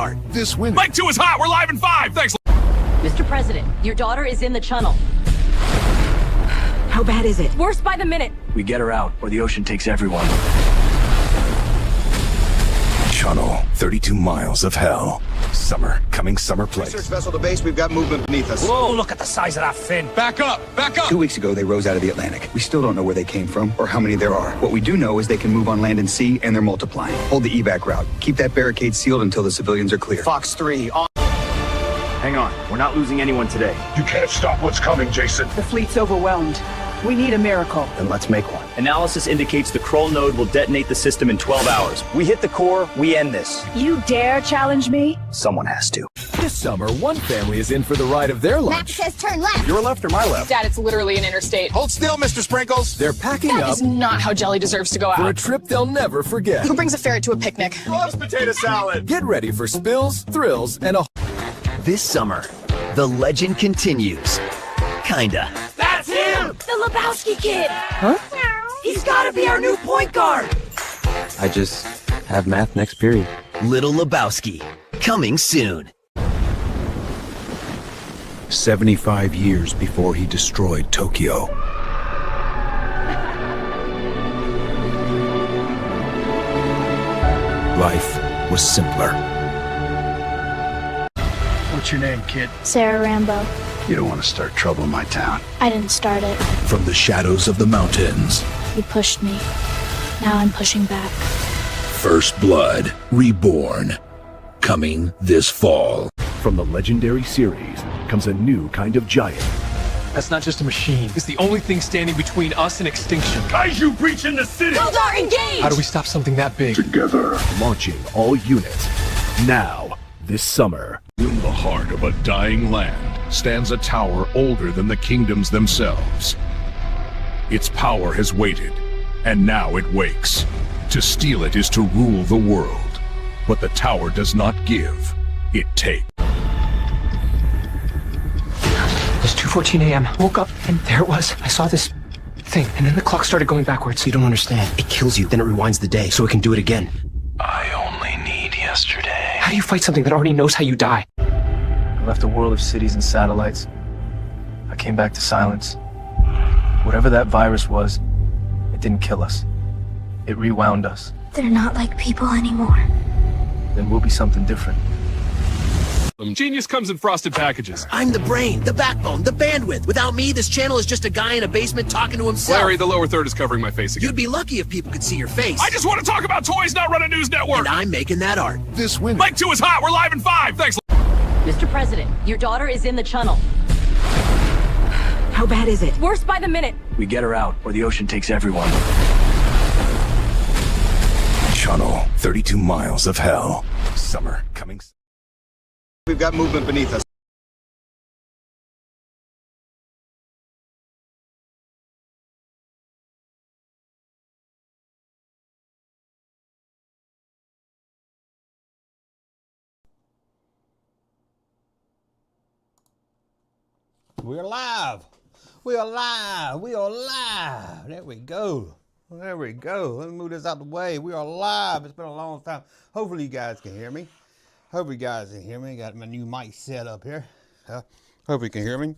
art this winter. Mike 2 is hot. We're live in 5. Thanks. Mr. President, your daughter is in the tunnel. How bad is it? Worse by the minute. We get her out, or the ocean takes everyone. Channel 32 miles of hell. Summer, coming summer place. Research vessel to base, we've got movement beneath us. Whoa, look at the size of that fin. Back up. Back up. 2 weeks ago, they rose out of the Atlantic. We still don't know where they came from or how many there are. What we do know is they can move on land and sea, and they're multiplying. Hold the evac route. Keep that barricade sealed until the civilians are clear. Fox 3, on. Hang on, we're not losing anyone today. You can't stop what's coming, Jason. The fleet's overwhelmed. We need a miracle. Then let's make one. Analysis indicates the Kroll node will detonate the system in 12 hours. We hit the core, we end this. You dare challenge me? Someone has to. This summer, one family is in for the ride of their Map lunch. says turn left. Your left or my left? Dad, it's literally an interstate. Hold still, Mr. Sprinkles. They're packing That up is not how jelly deserves to go for a out. trip they'll never forget. Who brings a ferret to a picnic? Loves potato salad. Get ready for spills, thrills, and a... This summer, the legend continues. Kinda. That's him. The Lebowski kid. Huh? He's gotta be our new point guard. I just have math next period. Little Lebowski. Coming soon. 75 years before he destroyed Tokyo. Life was simpler. What's your name, kid? Sarah Rambo. You don't want to start trouble in my town. I didn't start it. From the shadows of the mountains. You pushed me. Now I'm pushing back. First Blood, Reborn. Coming this fall. From the legendary series comes a new kind of giant. That's not just a machine. It's the only thing standing between us and extinction. Kaiju breaching the city. Eldar, engage! How do we stop something that big? Together. Launching all units. Now, this summer. In the heart of a dying land stands a tower older than the kingdoms themselves. Its power has waited, and now it wakes. To steal it is to rule the world. What the tower does not give, it takes. It was 2:14 a.m. Woke up and there it was. I saw this thing and then the clock started going backwards. You don't understand. It kills you, then it rewinds the day, so it can do it again. I only need yesterday. How do you fight something that already knows how you die? I left a world of cities and satellites. I came back to silence. Whatever that virus was, it didn't kill us. It rewound us. They're not like people anymore. Then we'll be something different. Genius comes in frosted packages. I'm the brain, the backbone, the bandwidth. Without me, this channel is just a guy in a basement talking to himself. Larry, the lower third is covering my face again. You'd be lucky if people could see your face. I just want to talk about toys, not run a news network. And I'm making that art. This winter. Mike 2 is hot. We're live in 5. Thanks. Mr. President, your daughter is in the tunnel. How bad is it? Worse by the minute. We get her out, or the ocean takes everyone. Channel 32 miles of hell. Summer, coming. We've got movement beneath us. We're live. We are live. We are live. There we go. There we go. Let me move this out the way. We are live. It's been a long time. Hopefully you guys can hear me. Hope you guys can hear me. Got my new mic set up here. Hope you can hear me.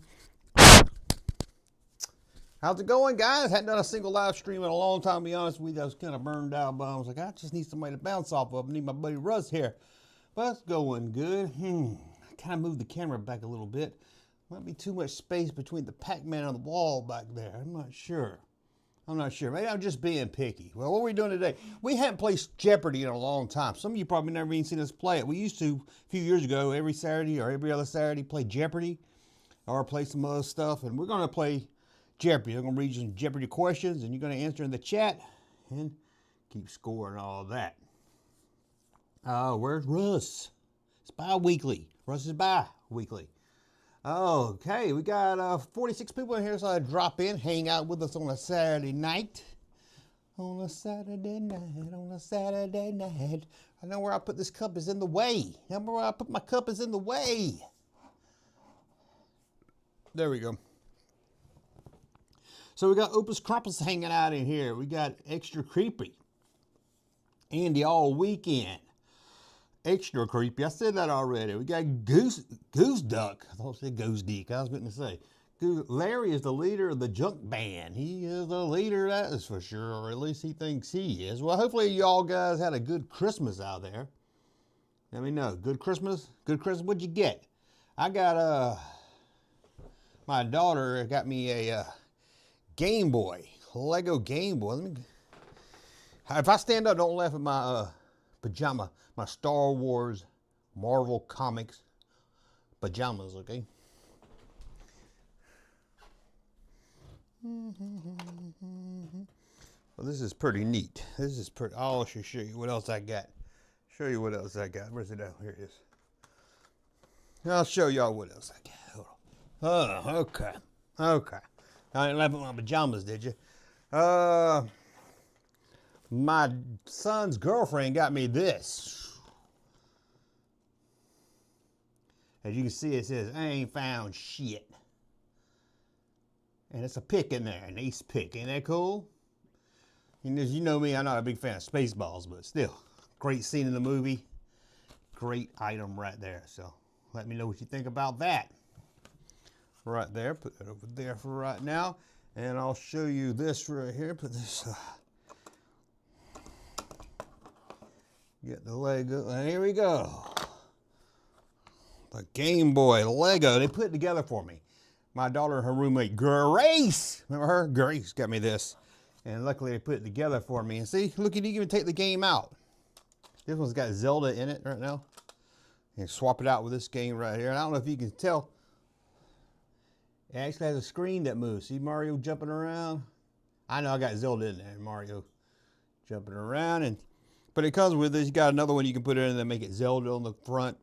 How's it going, guys? Hadn't done a single live stream in a long time, to be honest with you. I was kind of burned out, but I was like, I just need somebody to bounce off of. I need my buddy Russ here. But it's going good. I kind of moved the camera back a little bit. Might be too much space between the Pac-Man on the wall back there. I'm not sure. Maybe I'm just being picky. Well, what are we doing today? We haven't played Jeopardy in a long time. Some of you probably never even seen us play it. We used to, a few years ago, every Saturday or every other Saturday, play Jeopardy or play some other stuff. And we're going to play Jeopardy. I'm going to read you some Jeopardy questions, and you're going to answer in the chat and keep scoring all that. Where's Russ? It's bi-weekly. Russ is bi-weekly. Okay, we got 46 people in here, so I drop in, hang out with us on a Saturday night. I know where I put this cup is in the way. Remember where I put my cup is in the way. There we go. So we got Opus Crumpus hanging out in here. We got Extra Creepy. Andy All Weekend. extra creepy. I said that already. We got Goose Duck. I thought I said Goose Dick. I was going to say. Larry is the leader of the Junkman. He is the leader, that is for sure, or at least he thinks he is. Well, hopefully y'all guys had a good Christmas out there. Let me know. Good Christmas? Good Christmas? What'd you get? I got, my daughter got me a Game Boy, Lego Game Boy. If I stand up, don't laugh at my pajama, my Star Wars Marvel Comics pajamas, okay? Well, this is pretty neat. This is pretty. I'll show you what else I got. Show you what else I got. Where's it at? Here it is. I'll show y'all what else I got. Hold on. Oh, okay. Okay. I didn't laugh at my pajamas, did you? My son's girlfriend got me this. As you can see, it says, "I ain't found shit." And it's a pick in there, an ace pick. Ain't that cool? And as you know me, I'm not a big fan of Spaceballs, but still, great scene in the movie. Great item right there. So let me know what you think about that. Right there, put that over there for right now. And I'll show you this right here. Put this, get the Lego, and here we go. The Game Boy Lego, they put it together for me. My daughter and her roommate, Grace, remember her? Grace got me this. And luckily they put it together for me. And see, look, you can even take the game out. This one's got Zelda in it right now. And swap it out with this game right here. And I don't know if you can tell. It actually has a screen that moves. See Mario jumping around? I know I got Zelda in there. Mario jumping around. But it comes with this. You got another one you can put it in and make it Zelda on the front.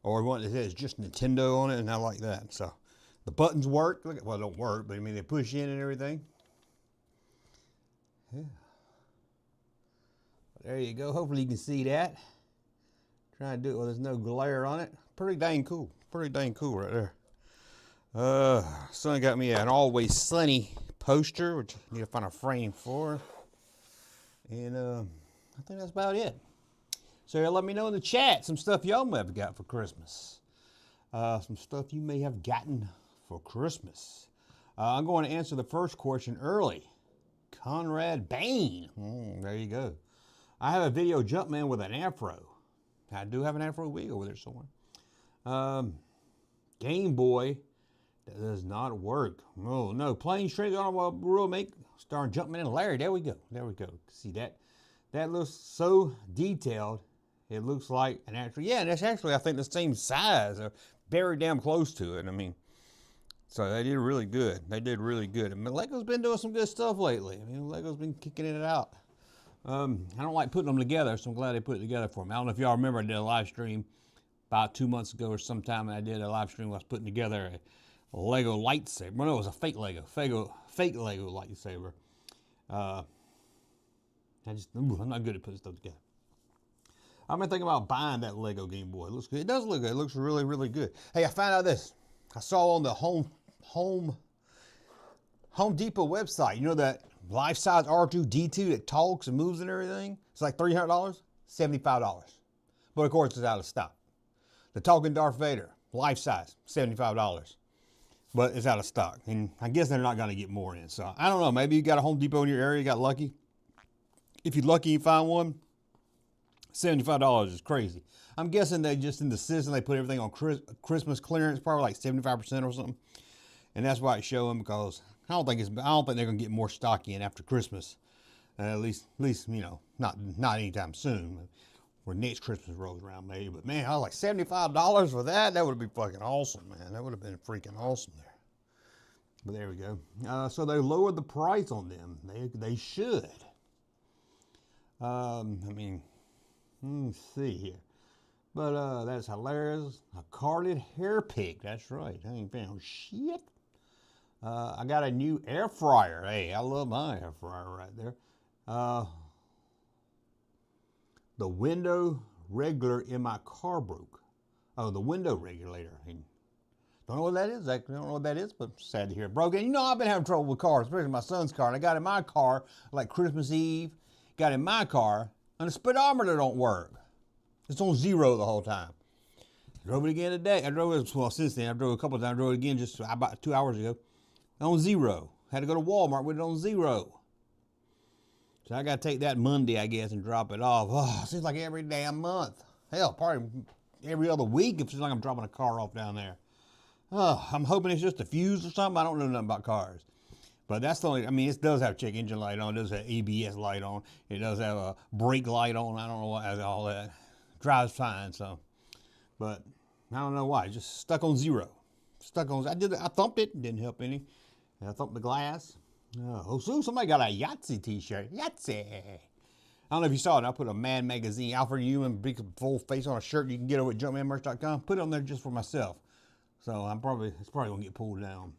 Or one that says just Nintendo on it. And I like that. So the buttons work. Look at, well, they don't work, but I mean, they push in and everything. Yeah. There you go. Hopefully you can see that. Try to do it while there's no glare on it. Pretty dang cool. Pretty dang cool right there. Son got me an Always Sunny poster, which I need to find a frame for. And I think that's about it. So let me know in the chat some stuff y'all may have got for Christmas. Some stuff you may have gotten for Christmas. I'm going to answer the first question early. Conrad Bain. There you go. I have a video Junkman with an afro. I do have an afro wig over there somewhere. Game Boy. That does not work. Oh, no. Planes, Trains, Automobile Make, starring Junkman and Larry. There we go. There we go. See that? That looks so detailed. It looks like an actual, yeah, and that's actually, I think, the same size. Or very damn close to it. I mean, so they did really good. They did really good. I mean, Lego's been doing some good stuff lately. I mean, Lego's been kicking it out. I don't like putting them together, so I'm glad they put it together for me. I don't know if y'all remember, I did a live stream about 2 months ago or sometime, and I did a live stream where I was putting together a Lego lightsaber. Well, no, it was a fake Lego lightsaber. I'm not good at putting stuff together. I've been thinking about buying that Lego Game Boy. It looks good. It does look good. It looks really, really good. Hey, I found out this. I saw on the Home Depot website, you know that life-size R2-D2 that talks and moves and everything? It's like $300, $75. But of course, it's out of stock. The talking Darth Vader, life-size, $75. But it's out of stock. And I guess they're not going to get more in. So I don't know. Maybe you got a Home Depot in your area, you got lucky. If you're lucky, you find one. $75 is crazy. I'm guessing they just in the system, they put everything on Christmas clearance, probably like 75% or something. And that's why it's showing, because I don't think they're gonna get more stock in after Christmas. At least you know, not anytime soon. Or next Christmas rolls around maybe. But man, I was like $75 for that. That would be fucking awesome, man. That would have been freaking awesome there. But there we go. So they lowered the price on them. They should. I mean, let's see here. But that's hilarious. A carded hair pick. That's right. I ain't found shit. I got a new air fryer. Hey, I love my air fryer right there. The window regulator in my car broke. Oh, the window regulator. Don't know what that is. I don't know what that is, but sad to hear it broke. And you know, I've been having trouble with cars, especially my son's car. And I got in my car like Christmas Eve. Got in my car, and the speedometer don't work. It's on 0 the whole time. I drove it again today. I drove it, well, since then, I drove it a couple of times. I drove it again just about 2 hours ago. On 0. Had to go to Walmart with it on 0. So I got to take that Monday, I guess, and drop it off. Oh, it seems like every damn month. Hell, probably every other week. It seems like I'm dropping a car off down there. Oh, I'm hoping it's just a fuse or something. I don't know nothing about cars. But that's the only, I mean, it does have check engine light on. It does have ABS light on. It does have a brake light on. I don't know what, all that. Drives fine, so. But I don't know why. Just stuck on 0. Stuck on, I thumped it. Didn't help any. And I thumped the glass. Oh, so somebody got a Yahtzee t-shirt. Yahtzee. I don't know if you saw it. I put a Mad Magazine, Alfred Newman, big full face on a shirt you can get over at junkmanmerch.com. Put it on there just for myself. So it's probably going to get pulled down.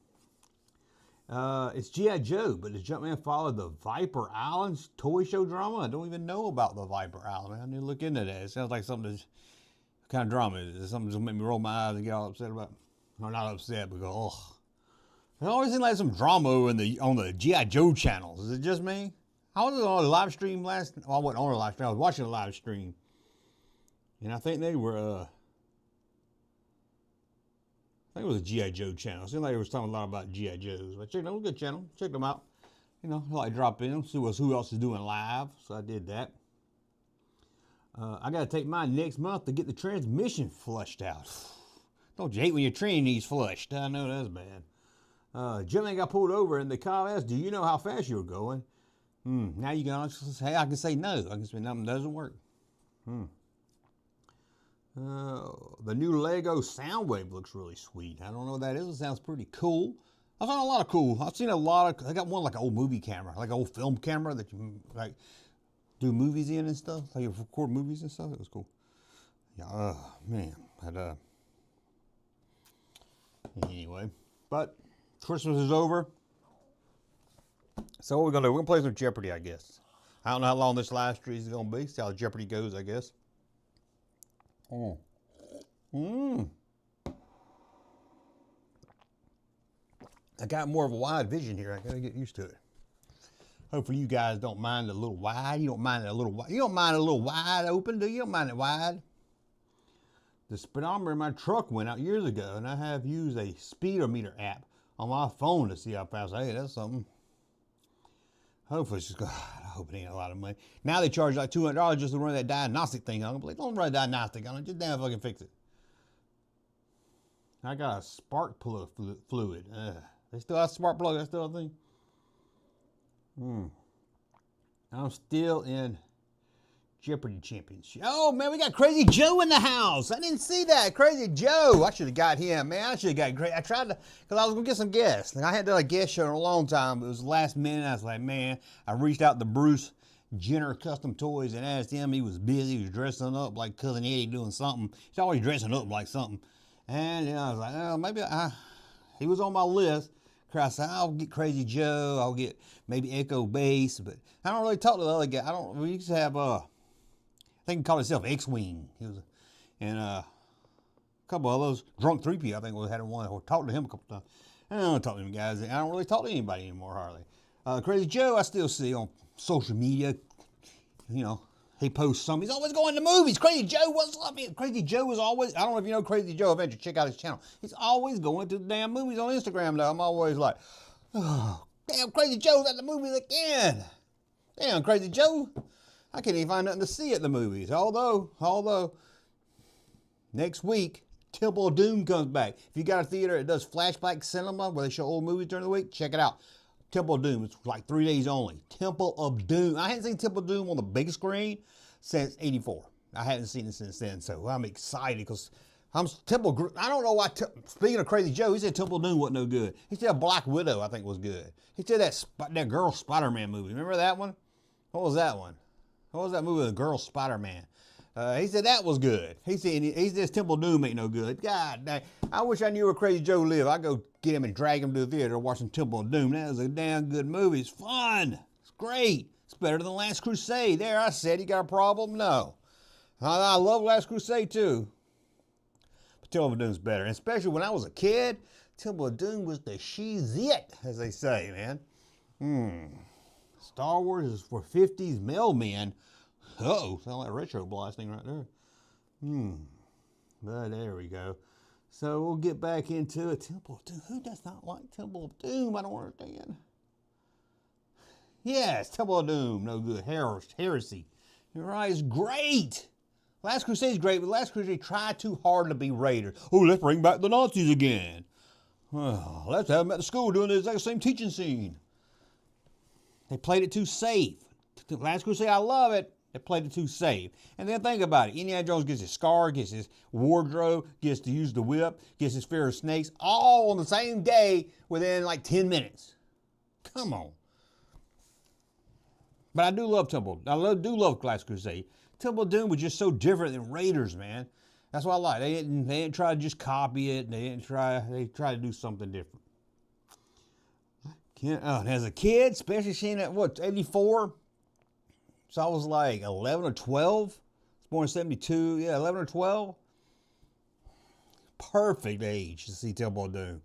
It's G.I. Joe, but does Junkman follow the Viper Island toy show drama? I don't even know about the Viper Island. I need to look into that. It sounds like something that's, what kind of drama is it? Something that's going to make me roll my eyes and get all upset about. Or not upset, because, ugh. It always seems like some drama on the G.I. Joe channels. Is it just me? I was on a live stream well, I wasn't on a live stream. I was watching a live stream. And I think they were, I think it was a G.I. Joe channel. It seemed like they were talking a lot about G.I. Joes. But check them out. It was a good channel. Check them out. You know, I like drop in, see who else is doing live. So I did that. I got to take mine next month to get the transmission flushed out. Don't you hate when your train needs flushed? I know that's bad. Junkman got pulled over and the cop asked, do you know how fast you were going? Now you can honestly say, I can say no. I can say nothing doesn't work. The new Lego Soundwave looks really sweet. I don't know what that is. It sounds pretty cool. I've seen a lot of cool. I've seen a lot of, I got one like an old movie camera, like an old film camera that you like do movies in and stuff. Like you record movies and stuff. It was cool. Yeah, man. But, anyway, but Christmas is over. So what we're going to do, we're going to play some Jeopardy, I guess. I don't know how long this live stream is going to be. See how Jeopardy goes, I guess. I got more of a wide vision here. I got to get used to it. Hopefully you guys don't mind a little wide. You don't mind it a little wide. You don't mind a little wide open, do you? You don't mind it wide. The speedometer in my truck went out years ago, and I have used a speedometer app on my phone to see how fast. Hey, that's something. Hopefully it's just good. I hope it ain't a lot of money. Now they charge like $200 just to run that diagnostic thing on it. I'm like, don't run a diagnostic on it. Just damn fucking fix it. I got a spark plug fluid. They still have spark plug. That's still a thing. I'm still in Jeopardy Championship. Oh, man, we got Crazy Joe in the house. I didn't see that. Crazy Joe. I should have got him, man. I should have got great. I tried to, because I was going to get some guests. Like, I hadn't done a guest show in a long time, but it was last minute. I was like, man, I reached out to Bruce Jenner Custom Toys and asked him. He was busy. He was dressing up like Cousin Eddie doing something. He's always dressing up like something. And I was like, oh, maybe he was on my list. I said, I'll get Crazy Joe. I'll get maybe Echo Bass, but I don't really talk to the other guy. We used to have, I think he called himself X-Wing. He was, and a couple of those Drunk 3P, I think we had one. I talked to him a couple times. I don't talk to them guys. I don't really talk to anybody anymore, hardly. Crazy Joe, I still see on social media. You know, he posts something. He's always going to movies. Crazy Joe, what's up? Crazy Joe is always, I don't know if you know Crazy Joe Adventure. Check out his channel. He's always going to the damn movies on Instagram, though. I'm always like, oh, damn, Crazy Joe's at the movies again. Damn, Crazy Joe. I can't even find nothing to see at the movies. Although, next week, Temple of Doom comes back. If you got a theater that does flashback cinema where they show old movies during the week, check it out. Temple of Doom. It's like 3 days only. Temple of Doom. I hadn't seen Temple of Doom on the big screen since '84. I haven't seen it since then, so I'm excited because I don't know why. Speaking of Crazy Joe, he said Temple of Doom wasn't no good. He said Black Widow, I think, was good. He said that girl Spider-Man movie. Remember that one? What was that one? What was that movie, The Girl Spider-Man? He said that was good. He said Temple of Doom ain't no good. God dang. I wish I knew where Crazy Joe lived. I'd go get him and drag him to the theater watching Temple of Doom. That was a damn good movie. It's fun. It's great. It's better than Last Crusade. There, I said, you got a problem? No. I love Last Crusade too. But Temple of Doom's better. And especially when I was a kid, Temple of Doom was the shit, as they say, man. Star Wars is for 50s male men. Uh-oh, sound like retro blasting right there. But there we go. So we'll get back into it. Temple of Doom. Who does not like Temple of Doom? I don't understand. Yes, Temple of Doom. No good. Heresy. You're right. It's great. Last Crusade is great, but Last Crusade tried too hard to be Raiders. Oh, let's bring back the Nazis again. Well, let's have them at the school doing the exact same teaching scene. They played it too safe. Last Crusade, I love it. They played it too safe. And then think about it. Indiana Jones gets his scar, gets his wardrobe, gets to use the whip, gets his fear of snakes, all on the same day within like 10 minutes. Come on. But I do love Temple. Do love Last Crusade. Temple of Doom was just so different than Raiders, man. That's what I like. They didn't try to just copy it. They tried to do something different. And as a kid, especially seeing that, 84? So I was like 11 or 12. I was born in 72. Yeah, 11 or 12. Perfect age to see Temple of Doom.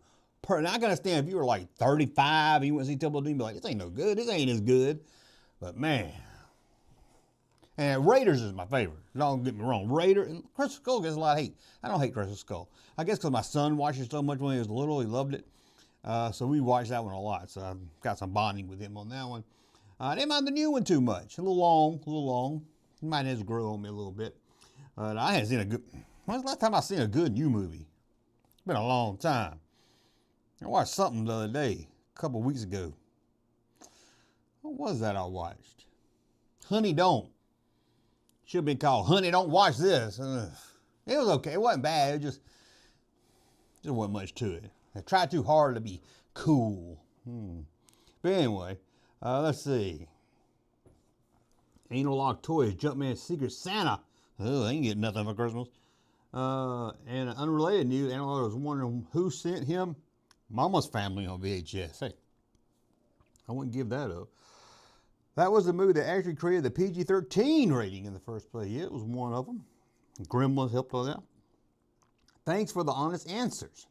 Now I can understand if you were like 35 and you went to see Temple of Doom, be like, this ain't no good. This ain't as good. But man. And Raiders is my favorite. Don't get me wrong. Crystal Skull gets a lot of hate. I don't hate Crystal Skull. I guess because my son watched it so much when he was little, he loved it. So we watched that one a lot. So I've got some bonding with him on that one. I didn't mind the new one too much. A little long. It might have to grow on me a little bit. I hadn't seen a good... When's the last time I seen a good new movie? It's been a long time. I watched something the other day, a couple of weeks ago. What was that I watched? Honey Don't. Should have been called Honey Don't Watch This. It was okay. It wasn't bad. It just wasn't much to it. I tried too hard to be cool. But anyway, let's see. Anal Lock Toys, Junkman Secret Santa. Oh, they ain't getting nothing for Christmas. And an unrelated news, Anal Lock was wondering who sent him Mama's Family on VHS. Hey, I wouldn't give that up. That was the movie that actually created the PG-13 rating in the first place. Yeah, it was one of them. Gremlins helped on that. Thanks for the honest answers.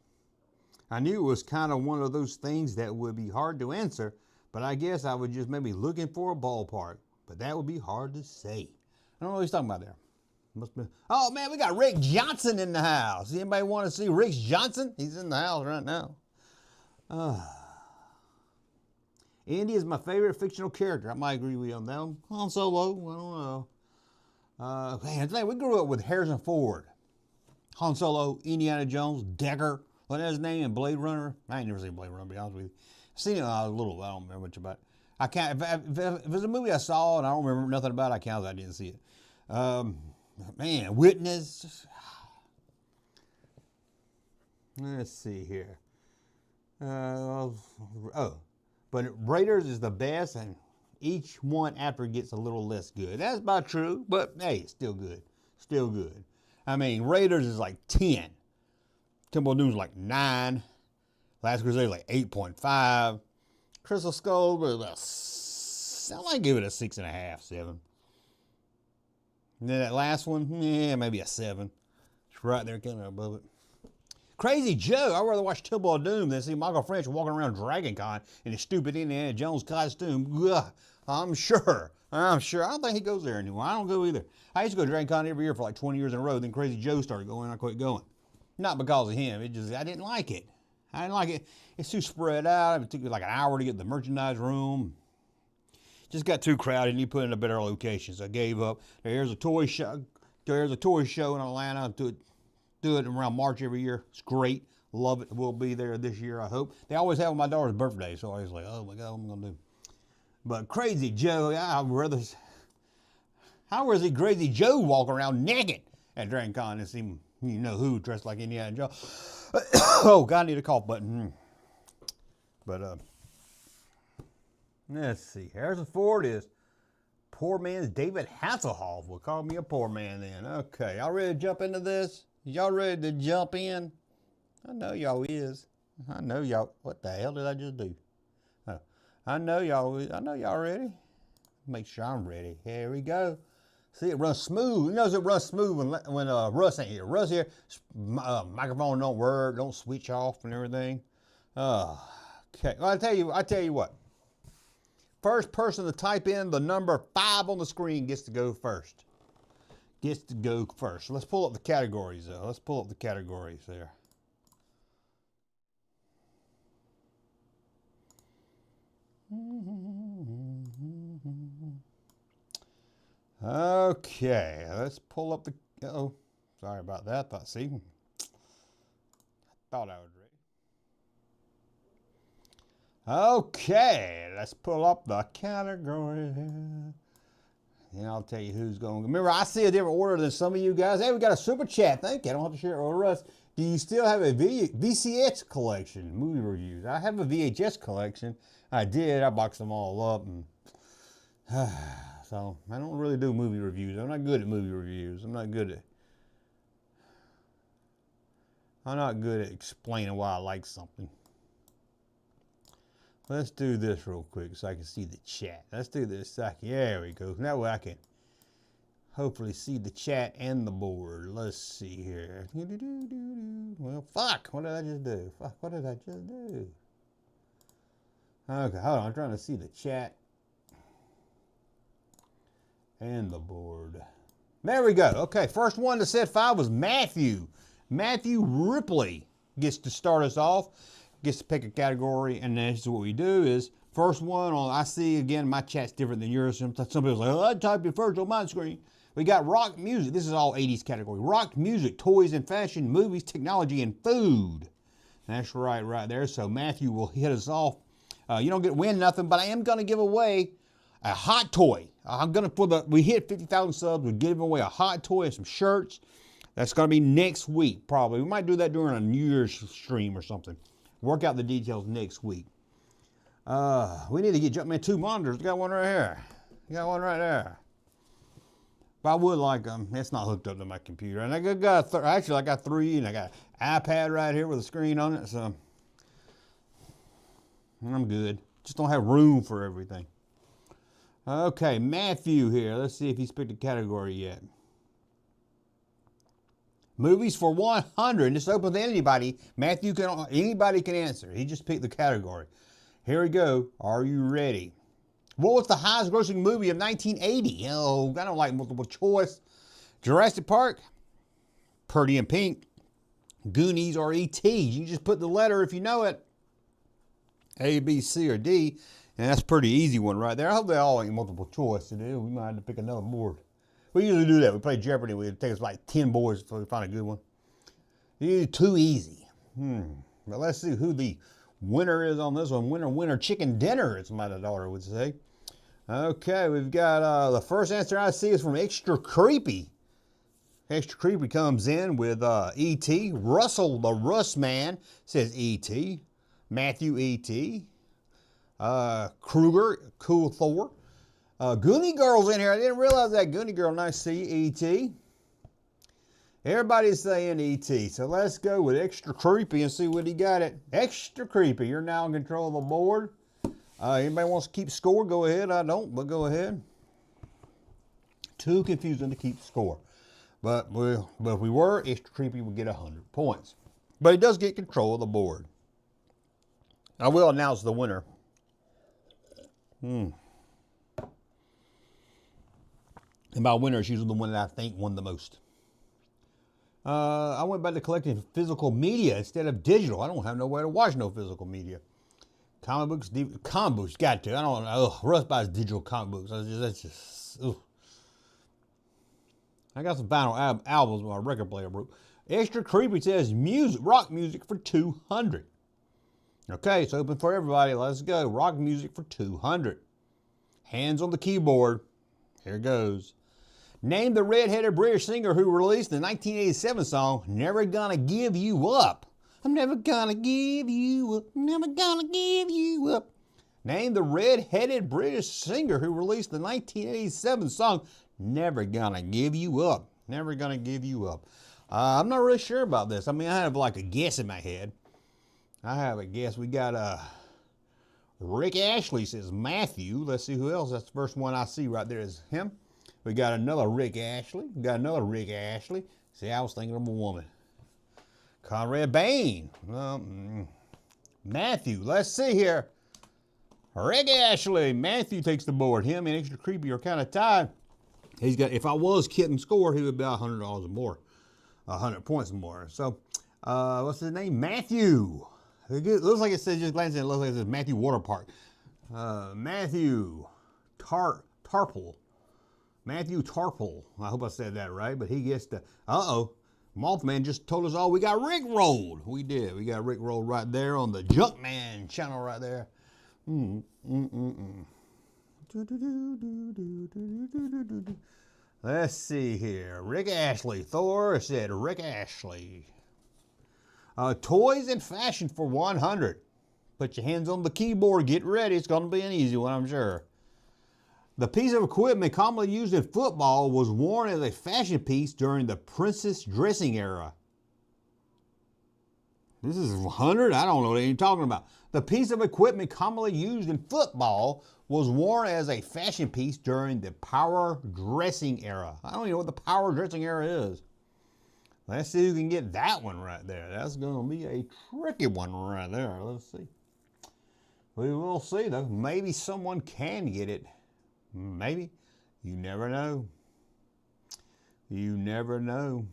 I knew it was kind of one of those things that would be hard to answer, but I guess I was just maybe looking for a ballpark. But that would be hard to say. I don't know what he's talking about there. Must be. Oh man, we got Rick Johnson in the house. Anybody want to see Rick Johnson? He's in the house right now. Indy is my favorite fictional character. I might agree with you on that one. Han Solo, I don't know. Man, we grew up with Harrison Ford, Han Solo, Indiana Jones, Decker. What's his name in Blade Runner? I ain't never seen Blade Runner, to be honest with you. I've seen it when I was little. I don't remember much about it. I can't. If it's a movie I saw and I don't remember nothing about it, I count as I didn't see it. Man, Witness. Let's see here. But Raiders is the best, and each one after gets a little less good. That's about true, but hey, it's still good. Still good. I mean, Raiders is like 10. Temple of Doom is like 9. Last Crusade is like 8.5. Crystal Skull was about, I might give it a 6.5, 7. And then that last one, yeah, maybe a 7. It's right there, kind of above it. Crazy Joe, I'd rather watch Temple of Doom than see Michael French walking around Dragon Con in his stupid Indiana Jones costume. Ugh, I'm sure. I don't think he goes there anymore. I don't go either. I used to go to Dragon Con every year for like 20 years in a row. Then Crazy Joe started going. I quit going. Not because of him. It just, I didn't like it. I didn't like it. It's too spread out. It took me like an hour to get to the merchandise room. Just got too crowded and you put in a better location. So I gave up. There's a toy show. There's a toy show in Atlanta. Do it around March every year. It's great. Love it. We'll be there this year, I hope. They always have my daughter's birthday, so I was like, oh my God, what am I gonna do? But Crazy Joe, I'd rather see Crazy Joe walk around naked at Dragon Con and see you know who dressed like Indiana Jones. Oh God, I need a cough button. But let's see. Harrison Ford is poor man's David Hasselhoff. Will call me a poor man then. Okay, y'all ready to jump into this? Y'all ready to jump in? I know y'all is. I know y'all. What the hell did I just do? Oh, I know y'all ready. Make sure I'm ready. Here we go. See, it runs smooth. You know it runs smooth when Russ ain't here. Russ here, microphone don't work, don't switch off and everything. Okay. Well, I tell you what. First person to type in the number 5 on the screen gets to go first. gets to go first. So let's pull up the categories, though. Let's pull up the categories there. Okay, let's pull up the. Oh, sorry about that. I thought I was ready. Okay, let's pull up the category. And I'll tell you who's going. Remember, I see a different order than some of you guys. Hey, we got a super chat. Thank you. I don't have to share it with Russ. Do you still have a VCS collection, movie reviews? I have a VHS collection. I did. I boxed them all up, and so I don't really do movie reviews. I'm not good at movie reviews. I'm not good at explaining why I like something. Let's do this real quick so I can see the chat. Let's do this. There we go. That way I can hopefully see the chat and the board. Let's see here. Well, fuck. What did I just do? Fuck. What did I just do? Okay, hold on. I'm trying to see the chat and the board. There we go. Okay, first one to set 5 was Matthew. Matthew Ripley gets to start us off. Gets to pick a category, and this is what we do is first one on. I see again my chat's different than yours. Some people say, "Oh, I typed it first on my screen." We got rock music. This is all 80s category. Rock music, toys and fashion, movies, technology, and food. That's right there. So Matthew will hit us off. You don't get win nothing, but I am gonna give away a hot toy. We hit 50,000 subs. We're giving away a hot toy and some shirts. That's gonna be next week probably. We might do that during a New Year's stream or something. Work out the details next week. We need to get Junkman 2 monitors. We got one right here. You got one right there. But I would like them. It's not hooked up to my computer. And I got 3, and I got an iPad right here with a screen on it. So I'm good. Just don't have room for everything. Okay, Matthew here. Let's see if he's picked a category yet. Movies for 100. It's open to anybody. Anybody can answer. He just picked the category. Here we go. Are you ready? What was the highest grossing movie of 1980? Oh, I don't like multiple choice. Jurassic Park, Pretty in Pink, Goonies, or E.T. You just put the letter if you know it. A, B, C, or D. And that's a pretty easy one right there. I hope they all ain't multiple choice today. We might have to pick another board. We usually do that. We play Jeopardy. It takes like 10 boards before we find a good one. It's too easy. But let's see who the winner is on this one. Winner, chicken dinner, as my daughter would say. Okay, we've got the first answer I see is from Extra Creepy. Extra Creepy comes in with E.T. Russell, the Russ Man, says E.T. Matthew, E.T. Kruger, Cool Thor. Goonie Girl's in here. I didn't realize that. Goonie Girl, nice to see you, E.T. Everybody's saying E.T. So let's go with Extra Creepy and see what he got it. Extra Creepy, you're now in control of the board. Anybody wants to keep score, go ahead. I don't, but go ahead. Too confusing to keep score. But if we were, Extra Creepy would get 100 points. But he does get control of the board. I will announce the winner. And my winner is usually the one that I think won the most. I went back to collecting physical media instead of digital. I don't have nowhere to watch no physical media. Comic books, got to. I don't know. Russ buys digital comic books. That's just ugh. I got some vinyl albums my record player broke. Extra Creepy says rock music for 200. Okay, it's open for everybody. Let's go. Rock music for 200. Hands on the keyboard. Here goes. Name the red-headed British singer who released the 1987 song, Never Gonna Give You Up. I'm never gonna give you up, never gonna give you up. Name the red-headed British singer who released the 1987 song, Never Gonna Give You Up. Never Gonna Give You Up. I'm not really sure about this. I mean, I have like a guess in my head. I have a guess. We got Rick Ashley says Matthew. Let's see who else. That's the first one I see right there is him. We got another Rick Ashley. See, I was thinking of a woman. Conrad Bain. Matthew. Let's see here. Rick Ashley. Matthew takes the board. Him and Extra Creepy are kind of tied. He's got. If I was keeping score, he would be $100 or more, 100 points or more. So, what's his name? Matthew. It looks like it says, just glancing at it, looks like it says Matthew Water Park. Matthew Tarple. Matthew Tarple. I hope I said that right, but he gets the. Mothman just told us all we got rickrolled. We did. We got rickrolled right there on the Junkman channel right there. Let's see here. Rick Ashley. Thor said Rick Ashley. Toys and fashion for 100. Put your hands on the keyboard. Get ready. It's going to be an easy one, I'm sure. The piece of equipment commonly used in football was worn as a fashion piece during the princess dressing era. This is 100? I don't know what you're talking about. The piece of equipment commonly used in football was worn as a fashion piece during the power dressing era. I don't even know what the power dressing era is. Let's see who can get that one right there. That's going to be a tricky one right there. Let's see. We will see, though. Maybe someone can get it. Maybe. You never know. You never know.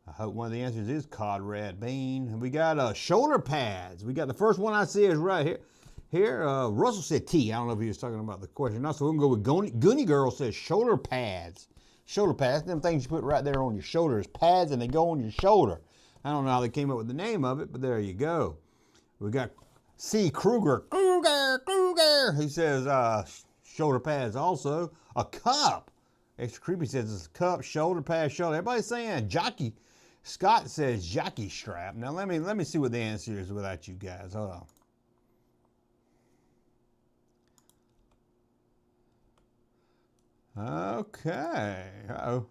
I hope one of the answers is cod red bean. We got shoulder pads. We got the first one I see is right here. Russell said T. I don't know if he was talking about the question or not, so we're going to go with Goonie Girl says shoulder pads. Shoulder pads, them things you put right there on your shoulder is pads and they go on your shoulder. I don't know how they came up with the name of it, but there you go. We got C. Kruger. He says shoulder pads also. A cup. Extra creepy says it's a cup, shoulder pad, shoulder. Everybody's saying jockey. Scott says jockey strap. Now let me see what the answer is without you guys. Hold on. Okay. Uh-oh.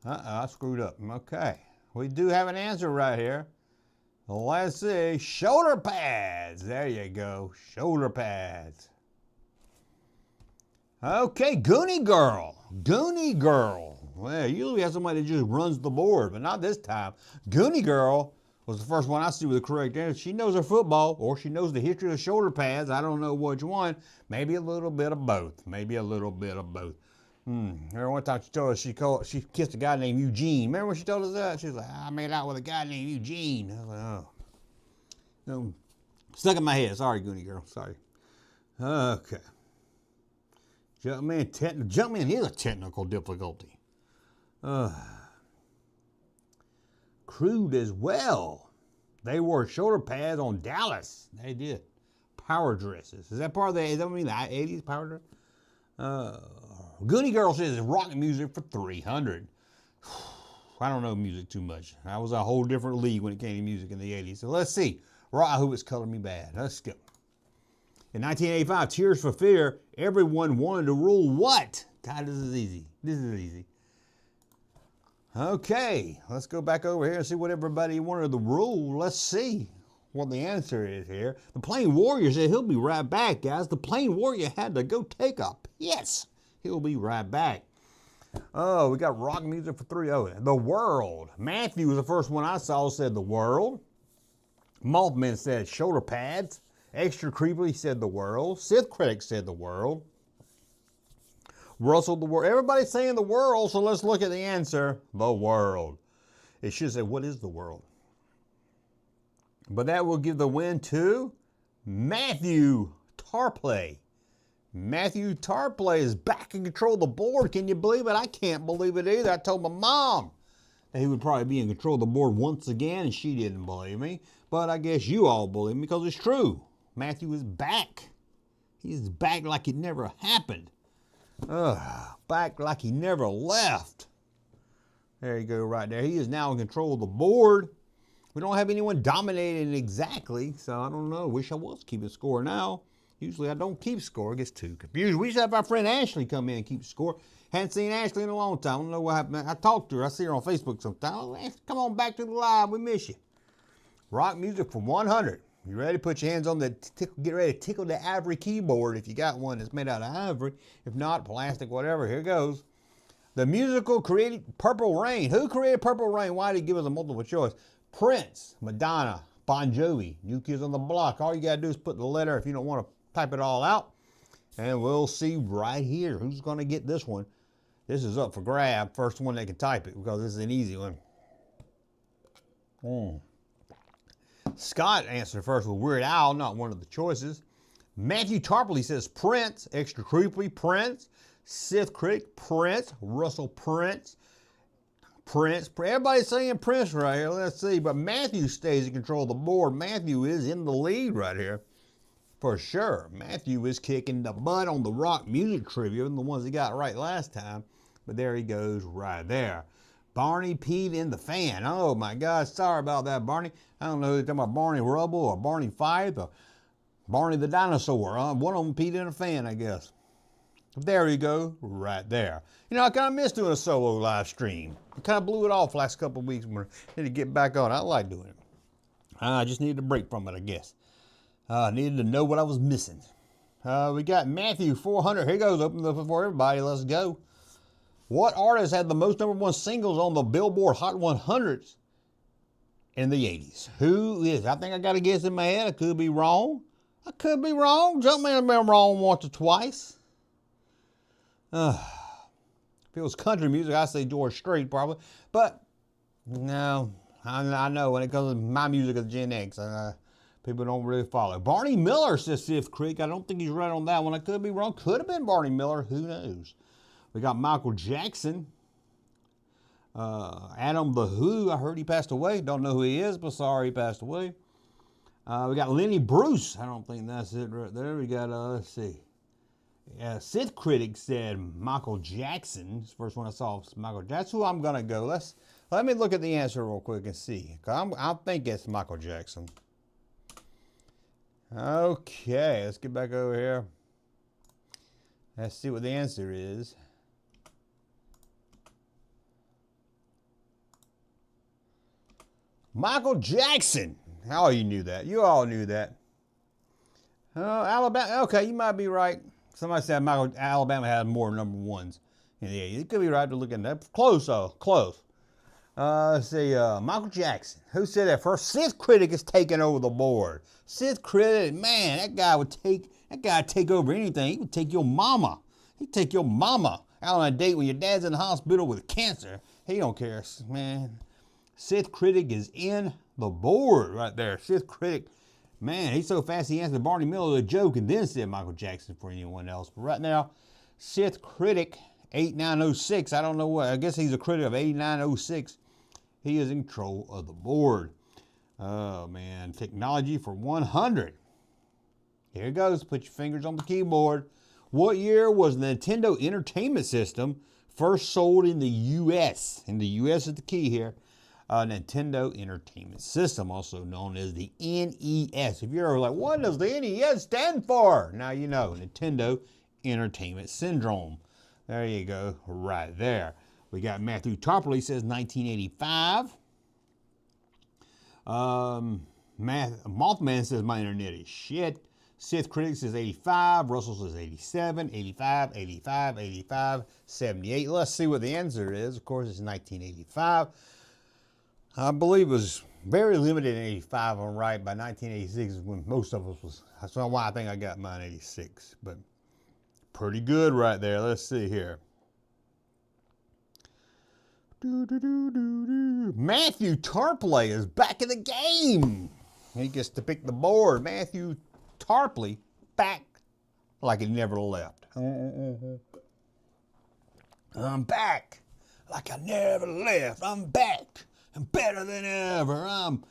I screwed up. Okay. We do have an answer right here. Let's see. Shoulder pads. There you go. Shoulder pads. Okay. Goonie Girl. Goonie Girl. Well, usually we have somebody that just runs the board, but not this time. Goonie Girl was the first one I see with the correct answer. She knows her football, or she knows the history of the shoulder pads. I don't know which one. Maybe a little bit of both. Maybe a little bit of both. Remember one time she told us she kissed a guy named Eugene. Remember when she told us that? She was like, I made out with a guy named Eugene. I was like, oh. No, stuck in my head. Sorry, Goonie Girl. Sorry. Okay. Junkman is a technical difficulty. Crude as well. They wore shoulder pads on Dallas. They did. Power dresses. Is that part of the, does that mean the 80s power dress? Goonie Girl says rock music for 300. I don't know music too much. I was a whole different league when it came to music in the 80s. So let's see. Who is Color Me Bad? Let's go. In 1985, Tears for Fear, everyone wanted to rule what? God, this is easy. This is easy. Okay, let's go back over here and see what everybody wanted to rule. Let's see what the answer is here. The Plain Warrior said he'll be right back, guys. The Plain Warrior had to go take a piss. He'll be right back. Oh, we got rock music for 3-0. The World. Matthew was the first one I saw, said The World. Mothman said shoulder pads. Extra Creepy said The World. Sith Critic said The World. Russell, The World. Everybody's saying The World, so let's look at the answer. The World. It should say, what is the world? But that will give the win to Matthew Tarplay. Matthew Tarplay is back in control of the board. Can you believe it? I can't believe it either. I told my mom that he would probably be in control of the board once again, and she didn't believe me. But I guess you all believe me because it's true. Matthew is back. He's back like it never happened. Back like he never left. There you go right there. He is now in control of the board. We don't have anyone dominating exactly, so I don't know. Wish I was keeping score now. Usually I don't keep score. It gets too confused. We should have our friend Ashley come in and keep score. Hadn't seen Ashley in a long time. I don't know what happened. I talked to her. I see her on Facebook sometimes. Oh, Ashley, come on back to the live. We miss you. Rock music for 100. You ready? Put your hands on the, get ready to tickle the ivory keyboard if you got one that's made out of ivory. If not, plastic, whatever. Here goes. The musical created Purple Rain. Who created Purple Rain? Why did he give us a multiple choice? Prince, Madonna, Bon Jovi, New Kids on the Block. All you got to do is put the letter if you don't want to type it all out. And we'll see right here who's going to get this one. This is up for grab. First one that can type it, because this is an easy one. Scott answered first with Weird Al, not one of the choices. Matthew Tarpley says Prince, extra creepy, Prince. Sith Critic, Prince. Russell, Prince. Everybody's saying Prince right here. Let's see. But Matthew stays in control of the board. Matthew is in the lead right here. For sure. Matthew is kicking the butt on the rock music trivia, the ones he got right last time. But there he goes right there. Barney peed in the fan. Oh my God, sorry about that, Barney. I don't know who they're talking about, Barney Rubble or Barney Fife or Barney the dinosaur. One of them peed in a fan, I guess. There you go, right there. You know, I kind of missed doing a solo live stream. I kind of blew it off last couple of weeks. I need to get back on. I like doing it. I just needed a break from it, I guess. I needed to know what I was missing. We got Matthew 400. Here goes, open up for everybody. Let's go. What artist had the most #1 singles on the Billboard Hot 100s in the 80s? Who is? I think I got a guess in my head. I could be wrong. I could be wrong. Junkman has been wrong once or twice. If it was country music, I'd say George Strait probably. But no, I know when it comes to my music of Gen X, people don't really follow. Barney Miller says Fifth Creek. I don't think he's right on that one. I could be wrong. Could have been Barney Miller. Who knows? We got Michael Jackson. Adam the Who. I heard he passed away. Don't know who he is, but sorry he passed away. We got Lenny Bruce. I don't think that's it right there. We got, let's see. Sith Critic said Michael Jackson. This first one I saw was Michael Jackson. That's who I'm going to go. Let me look at the answer real quick and see. I think it's Michael Jackson. Okay, let's get back over here. Let's see what the answer is. Michael Jackson. Oh, you knew that. You all knew that. Alabama. Okay, you might be right. Somebody said Alabama had more #1s in the 80s. It could be right to look at that. Close, though. Close. Let's see. Michael Jackson. Who said that first? Sith Critic is taking over the board. Sith Critic, man, that guy would take over anything. He would take your mama. He'd take your mama out on a date when your dad's in the hospital with cancer. He don't care, man. Sith Critic is in the board right there. Sith Critic, man, he's so fast he answered Barney Miller a joke and then said Michael Jackson for anyone else. But right now, Sith Critic 8906. I don't know what. I guess he's a critic of 8906. He is in control of the board. Oh man, technology for 100. Here it goes. Put your fingers on the keyboard. What year was the Nintendo Entertainment System first sold in the U.S.? And the U.S. is the key here. Nintendo Entertainment System, also known as the NES. If you're like, what does the NES stand for? Now you know, Nintendo Entertainment Syndrome. There you go, right there. We got Matthew Tarpley says 1985. Mothman says my internet is shit. Sith Critic says 85. Russell says 87, 85, 85, 85, 78. Let's see what the answer is. Of course, it's 1985. I believe it was very limited in 85. I'm right. By 1986 is when most of us was. That's why I think I got mine 86. But pretty good right there. Let's see here. Matthew Tarpley is back in the game. He gets to pick the board. Matthew Tarpley back like he never left. I'm back like I never left. I'm back. I'm better than ever. I'm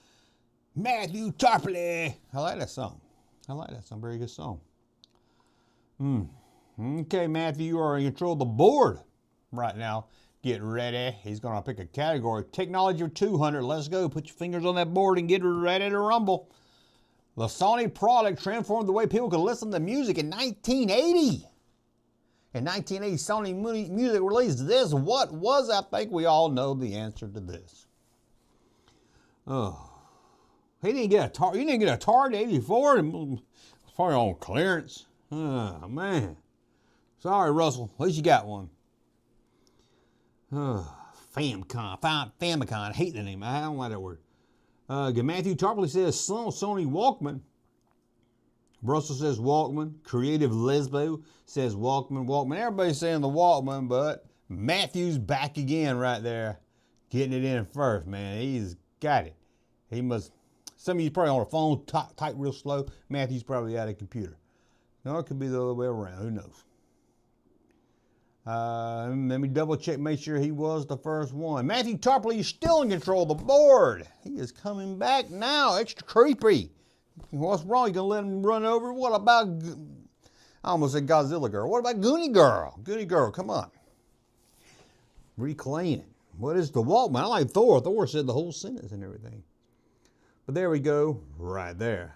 Matthew Tarpley. I like that song. Very good song. Okay, Matthew, you are in control of the board right now. Get ready. He's going to pick a category. Technology for 200. Let's go. Put your fingers on that board and get ready to rumble. The Sony product transformed the way people could listen to music in 1980. In 1980, Sony Music released this. What was? I think we all know the answer to this. Oh, he didn't get a tar. You didn't get a tar in '84. It's probably on clearance. Oh man, sorry, Russell. At least you got one. Famicom. I hate the name. I don't like that word. Matthew Tarpley says Sony Walkman. Russell says Walkman. Creative Lesbo says Walkman. Everybody's saying the Walkman, but Matthew's back again right there. Getting it in first, man. He's got it. He must. Some of you probably on a phone, type real slow. Matthew's probably at a computer. No, it could be the other way around. Who knows? Let me double check, make sure he was the first one. Matthew Tarpley is still in control of the board. He is coming back now. Extra creepy. What's wrong? You gonna let him run over? What about, I almost said Godzilla Girl. What about Goonie Girl? Goonie Girl, come on. Reclaim it. What is the Walkman? I like Thor. Thor said the whole sentence and everything. But there we go, right there.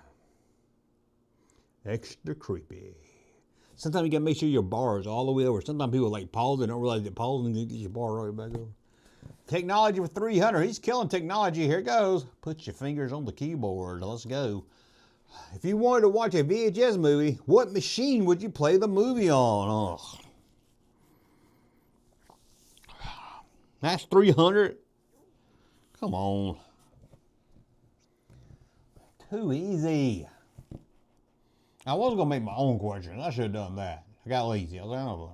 Extra creepy. Sometimes you gotta make sure your bar is all the way over. Sometimes people like pause, they don't realize they're pausing, and you get your bar right back over. Technology for 300. He's killing technology. Here it goes. Put your fingers on the keyboard. Let's go. If you wanted to watch a VHS movie, what machine would you play the movie on? Oh. That's 300. Come on. Too easy. I was going to make my own question. I should have done that. I got lazy. I was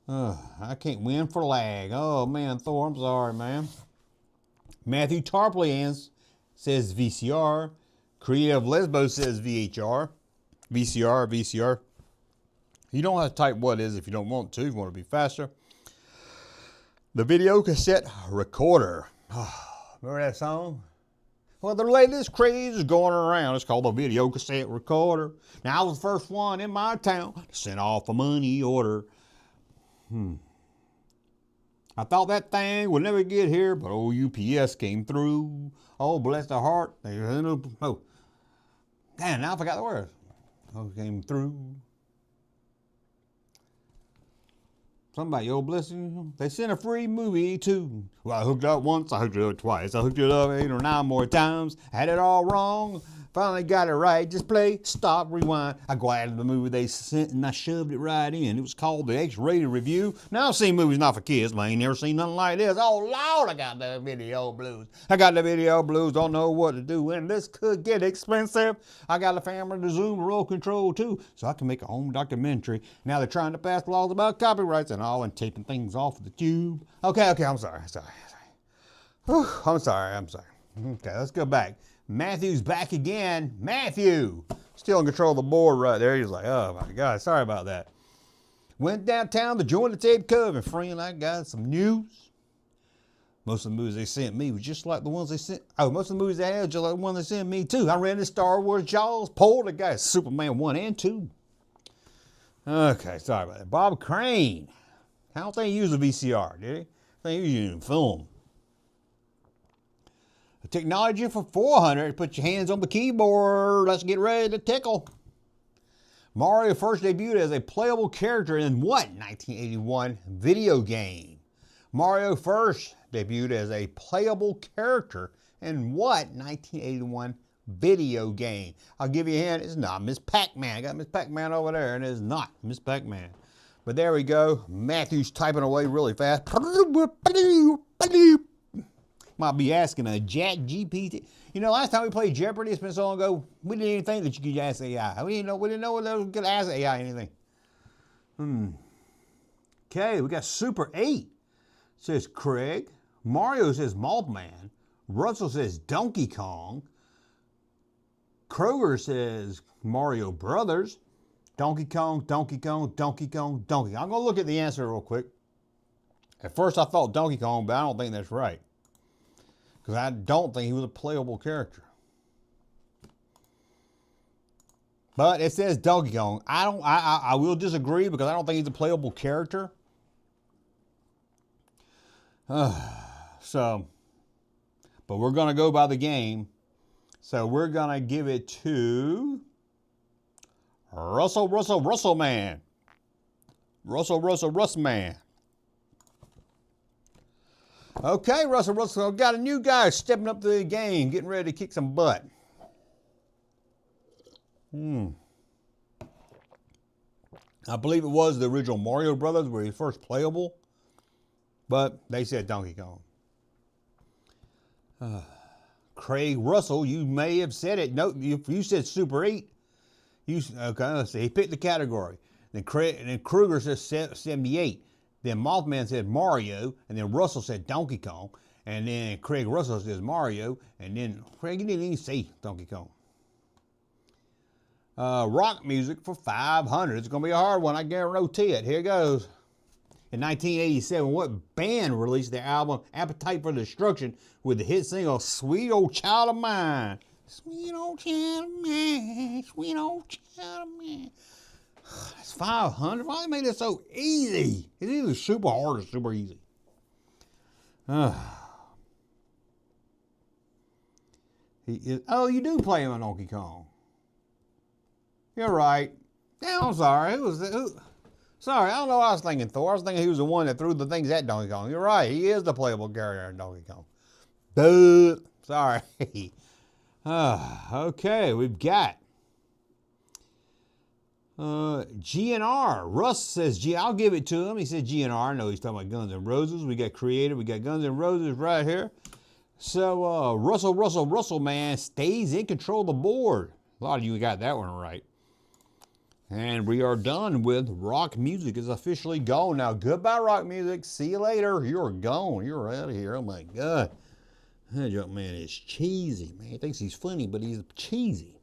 like, I can't win for lag. Oh, man, Thor, I'm sorry, man. Matthew Tarpley says VCR. Creative Lesbo says VHR. VCR. You don't have to type what is if you don't want to. If you want to be faster. The video cassette recorder. Remember that song? Well, the latest craze is going around. It's called the video cassette recorder. Now, I was the first one in my town to send off a money order. I thought that thing would never get here, but old UPS came through. Oh, bless their heart. Oh, damn, now I forgot the words. Oh, came through. Somebody, oh, bless you. They sent a free movie too. Well, I hooked it up once, I hooked it up twice. I hooked it up 8 or 9 more times. Had it all wrong. Finally got it right. Just play, stop, rewind. I grabbed the movie they sent and I shoved it right in. It was called the X-rated review. Now I've seen movies not for kids, but I ain't never seen nothing like this. Oh Lord, I got the video blues. Don't know what to do, and this could get expensive. I got a family to Zoom roll control too, so I can make a home documentary. Now they're trying to pass laws about copyrights and all and taping things off the tube. Okay, I'm sorry. Whew, I'm sorry. Okay, let's go back. Matthew's back again. Matthew, still in control of the board right there. He's like, oh my God, sorry about that. Went downtown to join the tape club, and friend, I got some news. Most of the movies they sent me was just like the ones they sent. Oh, most of the movies they had just like the ones they sent me too. I ran the Star Wars Jaws, Poltergeist, Superman 1 and 2. Okay, sorry about that. Bob Crane. I don't think he used a VCR, did he? I think he was using film. Technology for 400. Put your hands on the keyboard. Let's get ready to tickle. Mario first debuted as a playable character in what 1981 video game? Mario first debuted as a playable character in what 1981 video game? I'll give you a hint. It's not Miss Pac-Man. I got Miss Pac-Man over there, and it's not Miss Pac-Man. But there we go. Matthew's typing away really fast. Might be asking a Chat GPT. You know, last time we played Jeopardy, it's been so long ago, we didn't even think that you could ask AI. We didn't know whether we could ask AI anything. Okay, we got Super 8. Says Craig. Mario says Mothman. Russell says Donkey Kong. Kroger says Mario Brothers. Donkey Kong. I'm going to look at the answer real quick. At first I thought Donkey Kong, but I don't think that's right. Because I don't think he was a playable character. But it says Donkey Kong. I will disagree because I don't think he's a playable character. But we're going to go by the game. So we're going to give it to Russell Man. Russ Man. Okay, Russell, got a new guy stepping up to the game, getting ready to kick some butt. I believe it was the original Mario Brothers where he first playable, but they said Donkey Kong. Craig Russell, you may have said it. No, you said Super 8. Okay, let's see. He picked the category. Then Kruger says 78. Then Mothman said Mario. And then Russell said Donkey Kong. And then Craig Russell says Mario. And then Craig, you didn't even say Donkey Kong. Rock music for 500. It's going to be a hard one. I guarantee it. Here goes. In 1987, what band released their album Appetite for Destruction with the hit single Sweet Old Child of Mine? Sweet old child of mine, sweet old child of mine. That's 500. Why they made it so easy? It's either super hard or super easy. Oh, you do play him on Donkey Kong. You're right. Yeah, I'm sorry. Sorry, I don't know what I was thinking, Thor. I was thinking he was the one that threw the things at Donkey Kong. You're right. He is the playable character in Donkey Kong. Boo. Sorry. Okay, we've got GNR. Russ says I'll give it to him. He said GNR. I know he's talking about Guns N' Roses. We got Creative. We got Guns N' Roses right here. So Russell, man, stays in control of the board. A lot of you got that one right. And we are done with rock music. Is officially gone. Now, goodbye, rock music. See you later. You're gone. You're out of here. Oh, my God. That Junkman is cheesy, man. He thinks he's funny, but he's cheesy.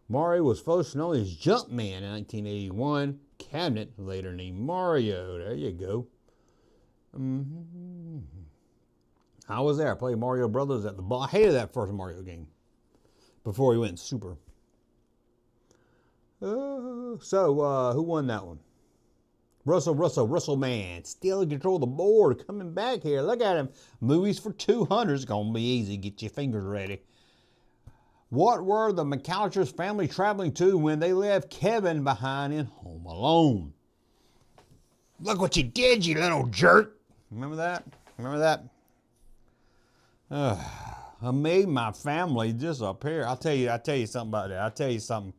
Mario was first known as Junkman in 1981. Cabinet, later named Mario. There you go. I was there. I played Mario Brothers at the bar. I hated that first Mario game before he went super. Who won that one? Russell, man. Still in control of the board. Coming back here. Look at him. Movies for 200. It's going to be easy. Get your fingers ready. What were the McAllister's family traveling to when they left Kevin behind in Home Alone? Look what you did, you little jerk. Remember that? Remember that? I made my family disappear. I'll tell you something about that. I'll tell you something.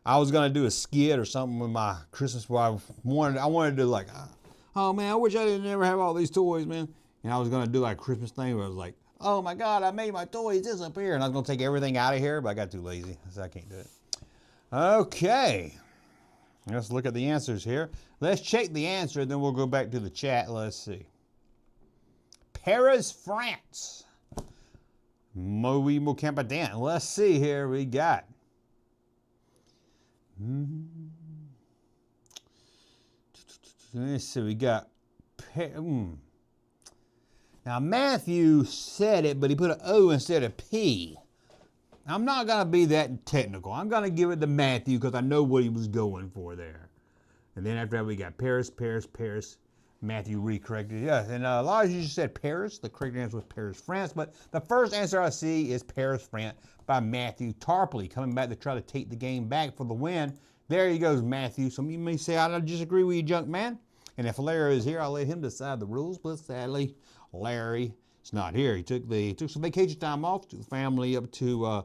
I was gonna do a skit or something with my Christmas. Where I wanted to do like, oh man, I wish I didn't ever have all these toys, man. And I was gonna do like a Christmas thing where I was like, oh my God, I made my toys disappear, and I was gonna take everything out of here, but I got too lazy, so I can't do it. Okay, let's look at the answers here. Let's check the answer, then we'll go back to the chat. Let's see. Paris, France. Moe Campadant. Let's see here. We got. Let's see. We got. Now Matthew said it, but he put an O instead of P. I'm not gonna be that technical. I'm gonna give it to Matthew because I know what he was going for there. And then after that, we got Paris. Matthew recorrected. Yeah, and a lot of you said Paris. The correct answer was Paris, France. But the first answer I see is Paris, France by Matthew Tarpley, coming back to try to take the game back for the win. There he goes, Matthew. Some of you may say, I disagree with you, Junkman. And if Larry is here, I'll let him decide the rules. But sadly, Larry is not here. He took some vacation time off, took the family up to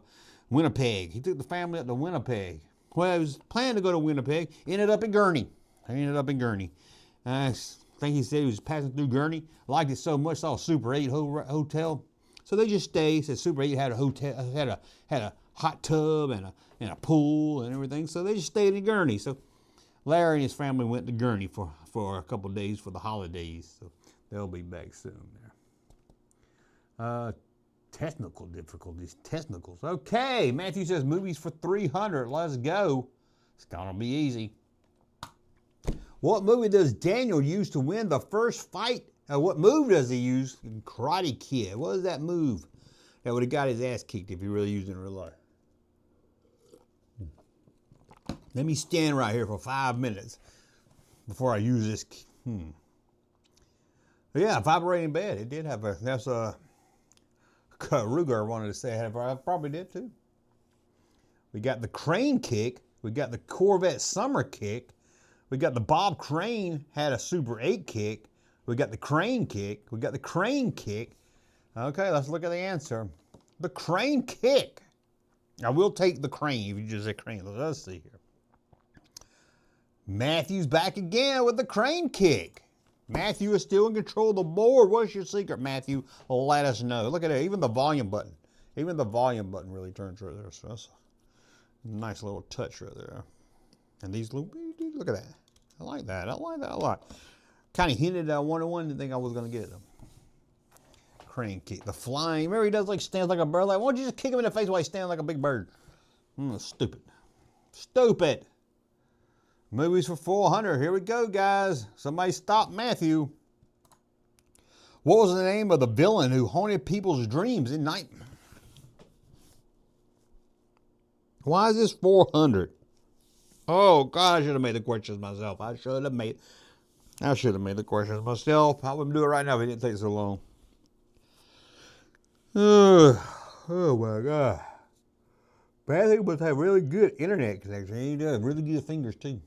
Winnipeg. He took the family up to Winnipeg. Well, he was planning to go to Winnipeg. Ended up in Gurney. I think he said he was passing through Gurney, liked it so much, saw a Super 8 hotel. So they just stayed. Said Super 8 had a hotel, had a hot tub and a pool and everything. So they just stayed in Gurney. So Larry and his family went to Gurney for a couple of days for the holidays. So they'll be back soon there. Technical difficulties, technicals. Okay, Matthew says movies for 300. Let's go. It's gonna be easy. What movie does Daniel use to win the first fight? What move does he use in Karate Kid? What is that move that would have got his ass kicked if he really used it in real life? Let me stand right here for 5 minutes before I use this. Yeah, vibrating bed. It did have a. That's a. Ruger wanted to say it. I probably did too. We got the crane kick. We got the Corvette summer kick. We got the Bob Crane had a Super 8 kick. We got the crane kick. We got the crane kick. Okay, let's look at the answer. The crane kick. I will take the crane if you just say crane. Let's see here. Matthew's back again with the crane kick. Matthew is still in control of the board. What's your secret, Matthew? Let us know. Look at it. Even the volume button. Even the volume button really turns right there. So Nice little touch right there. And these little, look at that. I like that. I like that a lot. Kind of hinted at 101, didn't think I was going to get it though. Crane kick. The flying. Remember he does like stands like a bird. Like, why don't you just kick him in the face while he's standing like a big bird? Stupid. Stupid. Movies for 400. Here we go, guys. Somebody stop Matthew. What was the name of the villain who haunted people's dreams in night? Why is this 400? Oh, God, I should have made the questions myself. I should have made the questions myself. I wouldn't do it right now if it didn't take so long. Oh my God. Matthew must have really good internet connection. He does really good fingers too.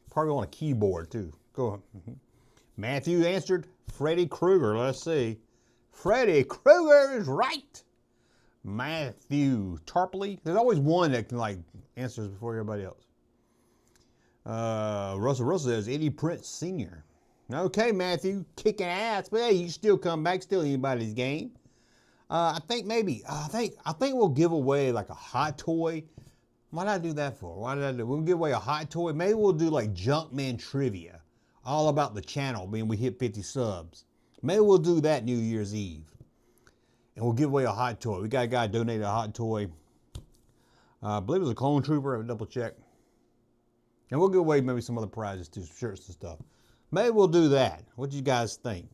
Probably on a keyboard too. Go on. Matthew answered Freddy Krueger. Let's see. Freddy Krueger is right. Matthew Tarpley. There's always one that can like answers before everybody else. Russell says Eddie Prince Sr. Okay, Matthew, kicking ass, but hey, you still come back, still anybody's game. I think we'll give away like a hot toy. Why did I do that for? Why did I do? We'll give away a hot toy. Maybe we'll do like Junkman trivia, all about the channel. Being we hit 50 subs. Maybe we'll do that New Year's Eve, and we'll give away a hot toy. We got a guy donated a hot toy. I believe it was a clone trooper. I'll double check. And we'll give away maybe some other prizes too, shirts and stuff. Maybe we'll do that. What do you guys think?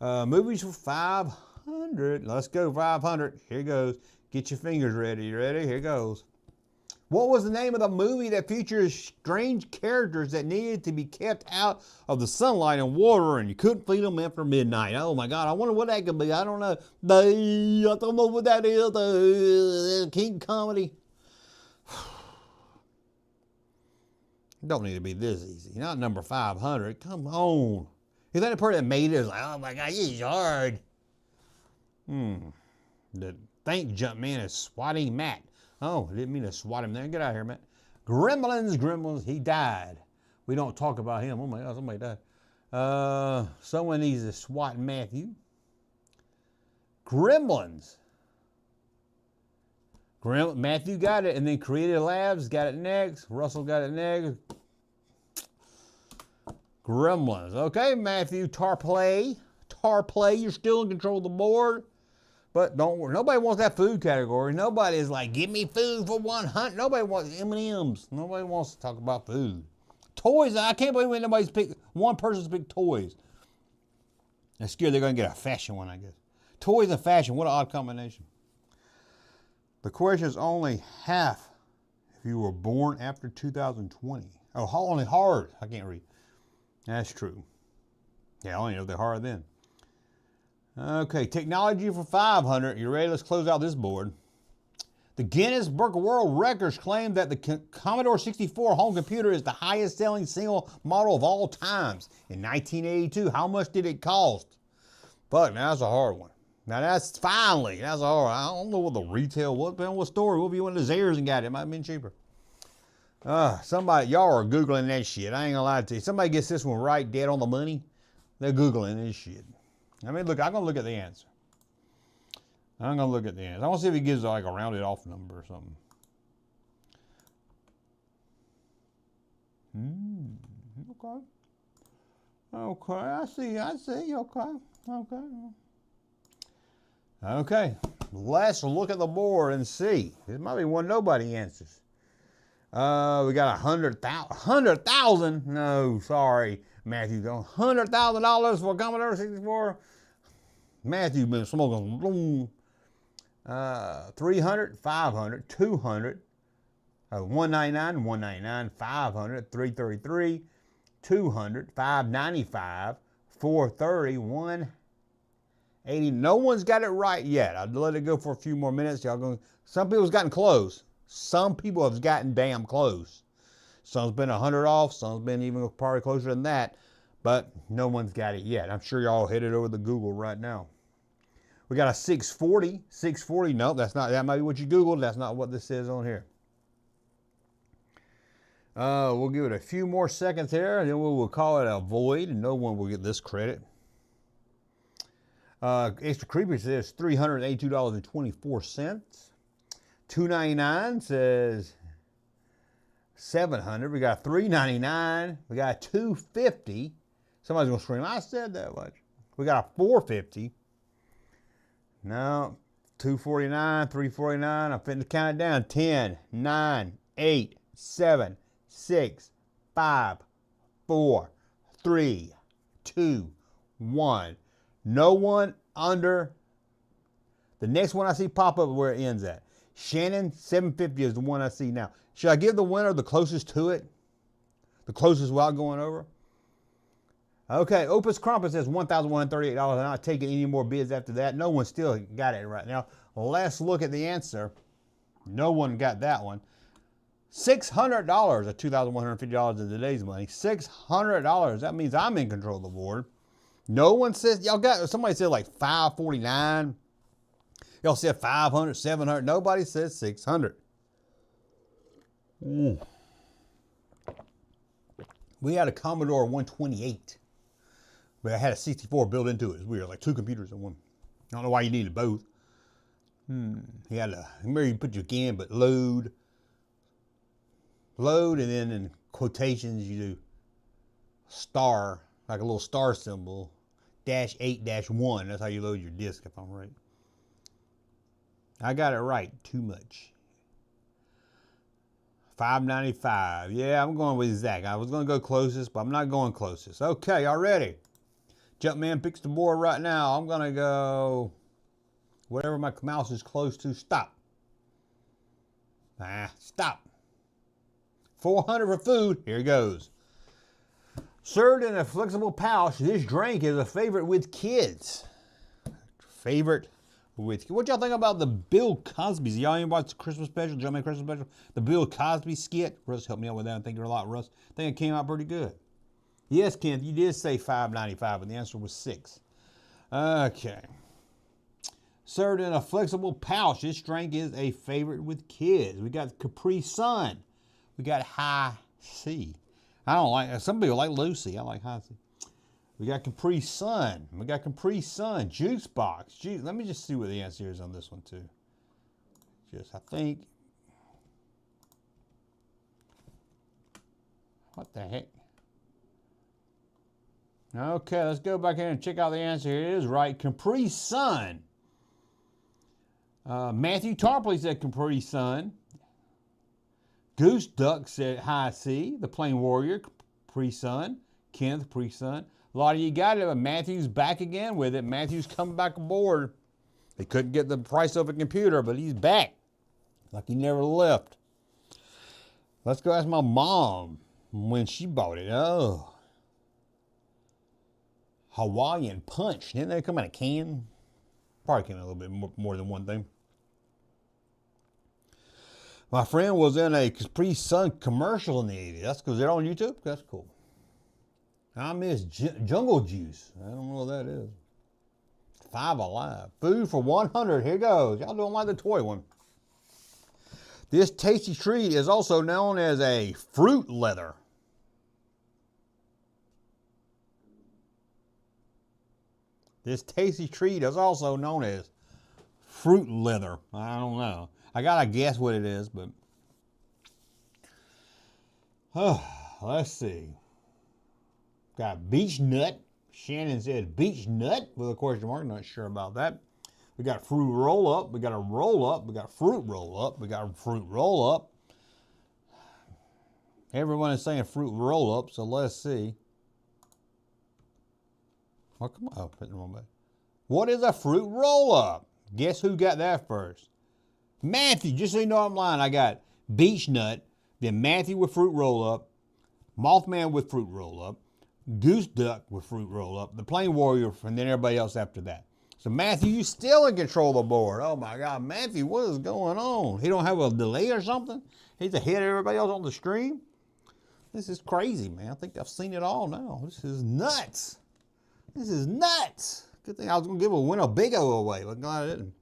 Movies for 500. Let's go 500. Here goes. Get your fingers ready. You ready? Here goes. What was the name of the movie that features strange characters that needed to be kept out of the sunlight and water and you couldn't feed them after midnight? Oh my God, I wonder what that could be. I don't know. I don't know what that is. King comedy. Don't need to be this easy. Not number 500. Come on. Is that the person that made it? Is like, oh my God, he's hard. Thank Junkman is swatting Matt. Oh, I didn't mean to swat him there. Get out of here, Matt. Gremlins, he died. We don't talk about him. Oh my God, somebody died. Someone needs to swat Matthew. Gremlins. Matthew got it, and then Creative Labs got it next. Russell got it next. Gremlins. Okay, Matthew, Tarplay, you're still in control of the board. But don't worry, nobody wants that food category. Nobody is like, give me food for 100. Nobody wants M&Ms. Nobody wants to talk about food. Toys, I can't believe nobody's picked, one person's picked toys. I'm scared they're going to get a fashion one, I guess. Toys and fashion, what an odd combination. The question is only half if you were born after 2020. Oh, only hard. I can't read. That's true. Yeah, I only know they're hard then. Okay, technology for 500. You ready? Let's close out this board. The Guinness Book of World Records claim that the Commodore 64 home computer is the highest selling single model of all times. In 1982, how much did it cost? Fuck, now that's a hard one. Now that's a hard. I don't know what the retail was, depending on what store. What if you went to Zayre's and got it? It might have been cheaper. Somebody, y'all are Googling that shit. I ain't gonna lie to you. Somebody gets this one right, dead on the money, they're Googling this shit. I mean, look, I'm gonna look at the answer. I want to see if he gives like a rounded off number or something. Okay, I see, okay, let's look at the board and see. This might be one nobody answers. We got 100,000. No, sorry, Matthew. $100,000 for Commodore 64. Matthew been smoking. 300, 500, 200, 199, 199, 500, 333, 200, 595, 430, 180. No one's got it right yet. I'll let it go for a few more minutes. Some people's gotten close. Some people have gotten damn close. Some's been 100 off. Some's been even probably closer than that. But no one's got it yet. I'm sure y'all headed over to Google right now. We got a 640. 640. No, that's not. That might be what you Googled. That's not what this says on here. We'll give it a few more seconds here, and then we'll call it a void, and no one will get this credit. Extra creepy says $382.24. $2.99 says 700. We got $3.99. We got $2.50. Somebody's gonna scream, I said that much. We got a $4.50. No, $2.49, $3.49. I'm finna count it down. 10, 9, 8, 7, 6, 5, 4, 3, 2, 1. No one under. The next one I see pop up where it ends at. Shannon, 750 is the one I see now. Should I give the winner the closest to it? The closest without going over? Okay, Opus Crumpet says $1,138. I'm not taking any more bids after that. No one still got it right now. Let's look at the answer. No one got that one. $600 or $2,150 in today's money. $600. That means I'm in control of the board. No one says, y'all got, somebody said like $549. Y'all said $500, $700. Nobody says $600. We had a Commodore 128. But I had a 64 built into it. It's weird, like 2 computers in one. I don't know why you needed both. He had a, remember you put your game, but load, and then in quotations you do star, like a little star symbol, -8-1. That's how you load your disk, if I'm right. I got it right, too much. $5.95. Yeah, I'm going with Zach. I was going to go closest, but I'm not going closest. Okay, y'all ready? Junkman picks the board right now. I'm going to go whatever my mouse is close to. Stop. Stop. 400 for food. Here goes. Served in a flexible pouch, this drink is a favorite with kids. Favorite with kids. What y'all think about the Bill Cosby's? Y'all ain't watched the Christmas special, Junkman Christmas special? The Bill Cosby skit? Russ helped me out with that. I think you're a lot, Russ. I think it came out pretty good. Yes, Kenneth, you did say $5.95, but the answer was $6. Okay. Served in a flexible pouch, this drink is a favorite with kids. We got Capri Sun. We got High C. I don't like, some people like Lucy. I like High C. We got Capri Sun. We got Capri Sun. Juice Box. Let me just see what the answer is on this one, too. I think. What the heck? Okay, let's go back in and check out the answer. It is right. Capri Sun. Matthew Tarpley said Capri Sun. Goose Duck said High C. The Plain Warrior, Capri Sun. Kenneth, Capri Sun. A lot of you got it, but Matthew's back again with it. Matthew's coming back aboard. They couldn't get the price of a computer, but he's back. Like he never left. Let's go ask my mom when she bought it. Oh. Hawaiian Punch. Didn't they come in a can? Probably came in a little bit more than one thing. My friend was in a Capri Sun commercial in the 80s. That's because they're on YouTube? That's cool. I miss Jungle Juice. I don't know what that is. 5 Alive. Food for 100. Here goes. Y'all don't like the toy one. This tasty treat is also known as a fruit leather. This tasty treat is also known as fruit leather. I don't know. I gotta guess what it is, but let's see. Got beech nut. Shannon said beech nut with a question mark. Not sure about that. We got fruit roll up. We got a roll up. We got fruit roll up. We got a fruit roll up. Everyone is saying fruit roll up, so let's see. Oh, come on. Oh, put it the wrong way. What is a fruit roll up? Guess who got that first? Matthew. Just so you know I'm lying, I got beech nut, then Matthew with fruit roll up, Mothman with fruit roll up, Goose Duck with fruit roll up, the Plain Warrior, and then everybody else after that. So Matthew, you still in control of the board. Oh my God, Matthew, what is going on? He don't have a delay or something? He's ahead of everybody else on the stream? This is crazy, man. I think I've seen it all now. This is nuts. This is nuts. Good thing I was going to give a Winnebago away, but glad I didn't.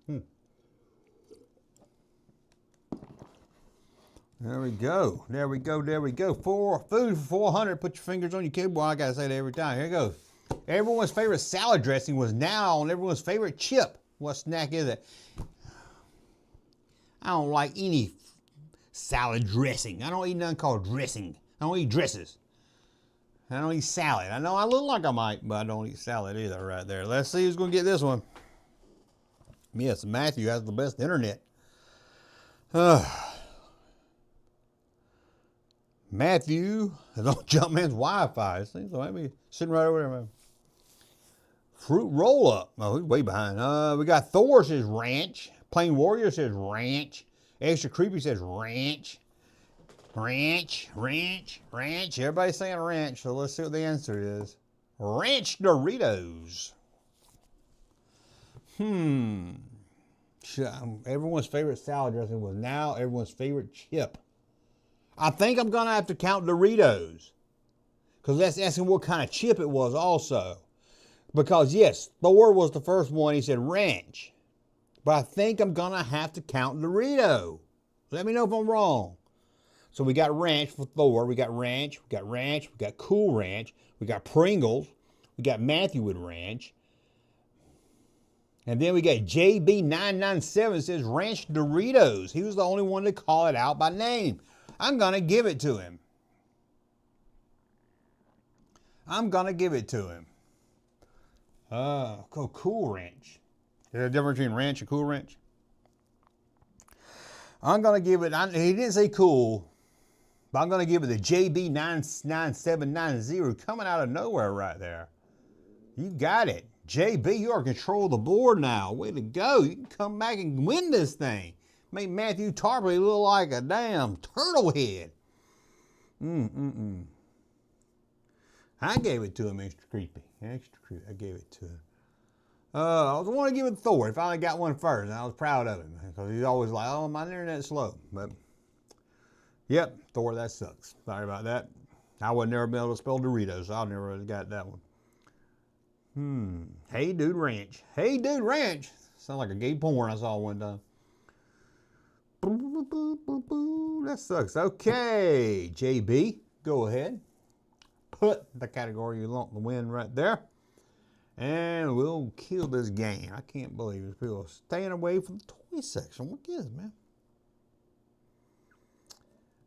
There we go. There we go. There we go. Food for 400. Put your fingers on your keyboard. I got to say that every time. Here it goes. Everyone's favorite salad dressing was now on everyone's favorite chip. What snack is it? I don't like any salad dressing. I don't eat nothing called dressing. I don't eat dresses. I don't eat salad. I know I look like I might, but I don't eat salad either right there. Let's see who's going to get this one. Yes, Matthew has the best internet. Matthew is on Junkman's Wi-Fi. So maybe sitting right over there, man. Fruit roll up. Oh, he's way behind. We got Thor says ranch. Plain Warrior says ranch. Extra Creepy says ranch. Ranch. Everybody's saying ranch, so let's see what the answer is. Ranch Doritos. Everyone's favorite salad dressing was now everyone's favorite chip. I think I'm going to have to count Doritos, because that's asking what kind of chip it was also. Because, yes, Thor was the first one. He said ranch. But I think I'm going to have to count Dorito. Let me know if I'm wrong. So we got ranch for Thor. We got ranch. We got Cool Ranch. We got Pringles. We got Matthew with ranch. And then we got JB997 says Ranch Doritos. He was the only one to call it out by name. I'm going to give it to him. Cool Ranch. There's a difference between ranch and Cool Ranch. I'm going to give it, he didn't say cool, but I'm going to give it the JB99790 coming out of nowhere right there. You got it. JB, you are in control of the board now. Way to go. You can come back and win this thing. Make Matthew Tarpley look like a damn turtle head. I gave it to him, Extra Creepy. I gave it to him. I was wanting to give it to Thor. He finally got one first, and I was proud of him. Because he's always like, oh, my internet's slow. But, yep, Thor, that sucks. Sorry about that. I would never be able to spell Doritos, so I never have got that one. Hey Dude Ranch. Hey Dude Ranch. Sounds like a gay porn I saw one time. That sucks. Okay, JB, go ahead. Put the category you want to win right there. And we'll kill this game. I can't believe it. People are staying away from the toy section. What is it, man?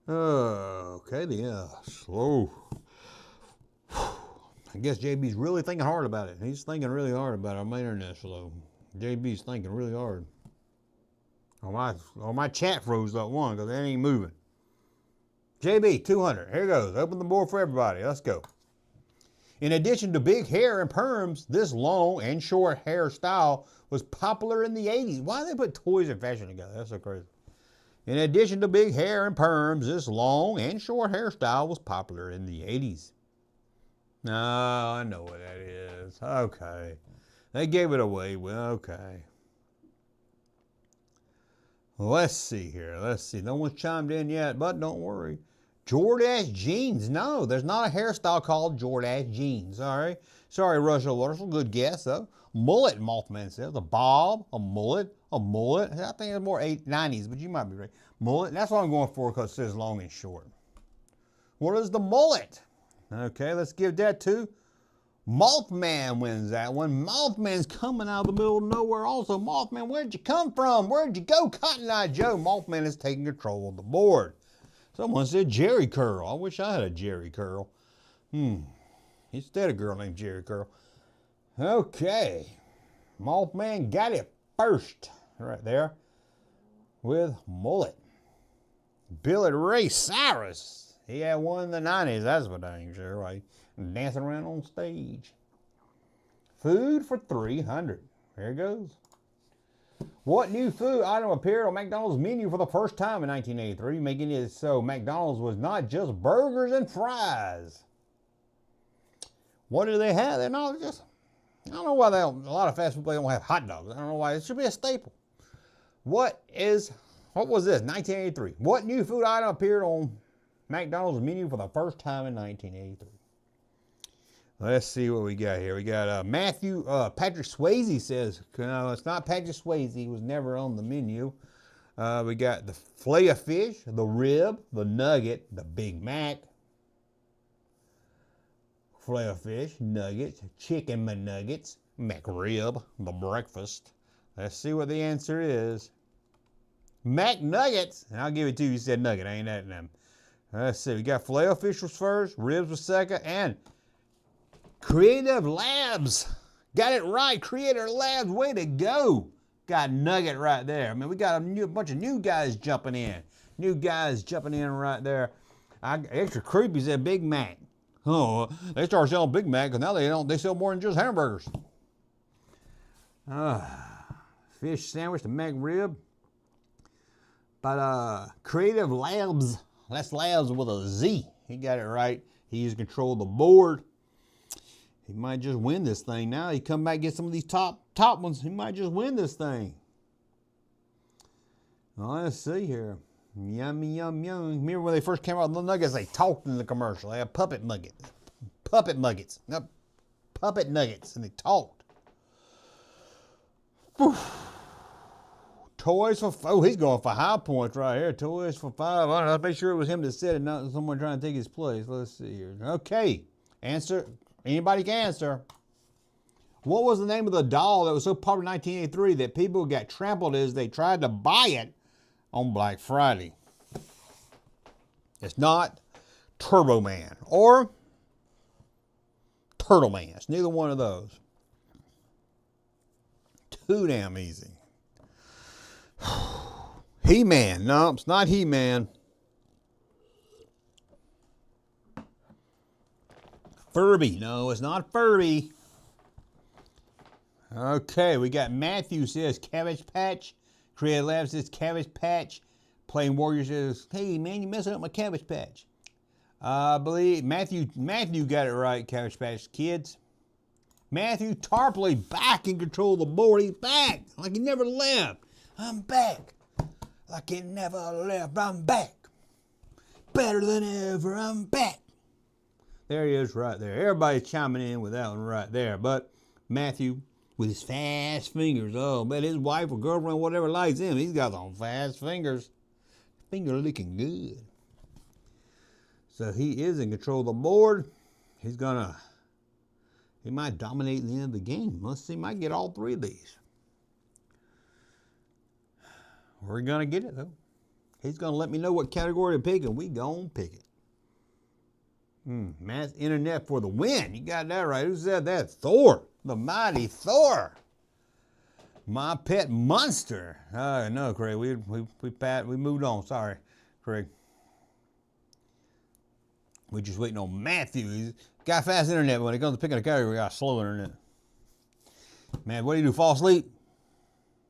Okay, slow. I guess JB's really thinking hard about it. He's thinking really hard about it. My internet's slow. JB's thinking really hard. My chat froze up one because it ain't moving. JB, 200. Here goes. Open the board for everybody. Let's go. In addition to big hair and perms, this long and short hairstyle was popular in the 80s. Why do they put toys and fashion together? That's so crazy. In addition to big hair and perms, this long and short hairstyle was popular in the 80s. No, I know what that is. Okay. They gave it away. Well, okay. Let's see here. Let's see. No one's chimed in yet, but don't worry. Jordache jeans. No, there's not a hairstyle called Jordache jeans. All right. Sorry, Russell Waterfall. Good guess, though. Mullet, Mothman says. A bob, a mullet, a mullet. I think it's more 90s, but you might be right. Mullet. That's what I'm going for because it says long and short. What is the mullet? Okay, let's give that to Mothman wins that one. Mothman's coming out of the middle of nowhere also. Mothman, where'd you come from? Where'd you go, Cotton Eye Joe? Mothman is taking control of the board. Someone said Jerry Curl. I wish I had a Jerry Curl. Instead, a girl named Jerry Curl. Okay. Mothman got it first. Right there. With mullet. Billy Ray Cyrus. He had one in the 90s. That's what I'm sure. Right? Dancing around on stage. Food for 300. There it goes. What new food item appeared on McDonald's menu for the first time in 1983, making it so McDonald's was not just burgers and fries? What do they have? They're not just, I don't know why a lot of fast food places don't have hot dogs. I don't know why. It should be a staple. What was this? 1983. What new food item appeared on McDonald's menu for the first time in 1983? Let's see what we got here. We got Patrick Swayze says, no, it's not Patrick Swayze. He was never on the menu. We got the fillet of fish, the rib, the nugget, the Big Mac. Fillet of fish, nuggets, chicken McNuggets, McRib, the breakfast. Let's see what the answer is. Mac Nuggets. And I'll give it to you. You said nugget. Ain't that them? Let's see. We got filet fish was first. Ribs was second. And Creative Labs. Got it right. Creative Labs. Way to go. Got nugget right there. I mean, we got a bunch of new guys jumping in. New guys jumping in right there. Extra creepy said Big Mac. Oh, they started selling Big Mac because now they sell more than just hamburgers. Fish sandwich, the Mac rib. But Creative Labs, that's Labs with a Z. He got it right. He's control of the board. He might just win this thing now. He come back and get some of these top ones. He might just win this thing. Well, let's see here. Yummy, yum, yum. Remember when they first came out with the nuggets, they talked in the commercial. They had puppet nuggets. No, puppet nuggets, and they talked. Whew. Toys for, oh, he's going for high points right here. Toys for $5. I'll make sure it was him that said it, not someone trying to take his place. Let's see here. Okay, answer. Anybody can answer. What was the name of the doll that was so popular in 1983 that people got trampled as they tried to buy it on Black Friday? It's not Turbo Man or Turtle Man. It's neither one of those. Too damn easy. He-Man. No, it's not He-Man. Furby. No, it's not Furby. Okay, we got Matthew says Cabbage Patch. Creative Labs says Cabbage Patch. Playing Warrior says, hey man, you messing up my Cabbage Patch. I believe Matthew got it right, Cabbage Patch Kids. Matthew Tarpley back in control of the board. He's back like he never left. I'm back like he never left. I'm back. Better than ever. I'm back. There he is right there. Everybody's chiming in with that one right there. But Matthew, with his fast fingers, oh, bet his wife or girlfriend, whatever, likes him. He's got some fast fingers. Finger looking good. So he is in control of the board. He might dominate the end of the game. Let's see, he might get all three of these. We're going to get it, though. He's going to let me know what category to pick, and we going to pick it. Mass Internet for the win. You got that right. Who said that? Thor. The mighty Thor. My pet monster. No, Craig. We moved on. Sorry, Craig. We're just waiting on Matthew. He's got fast internet, but when it comes to picking a category, we got slow internet. Man, what do you do? Fall asleep?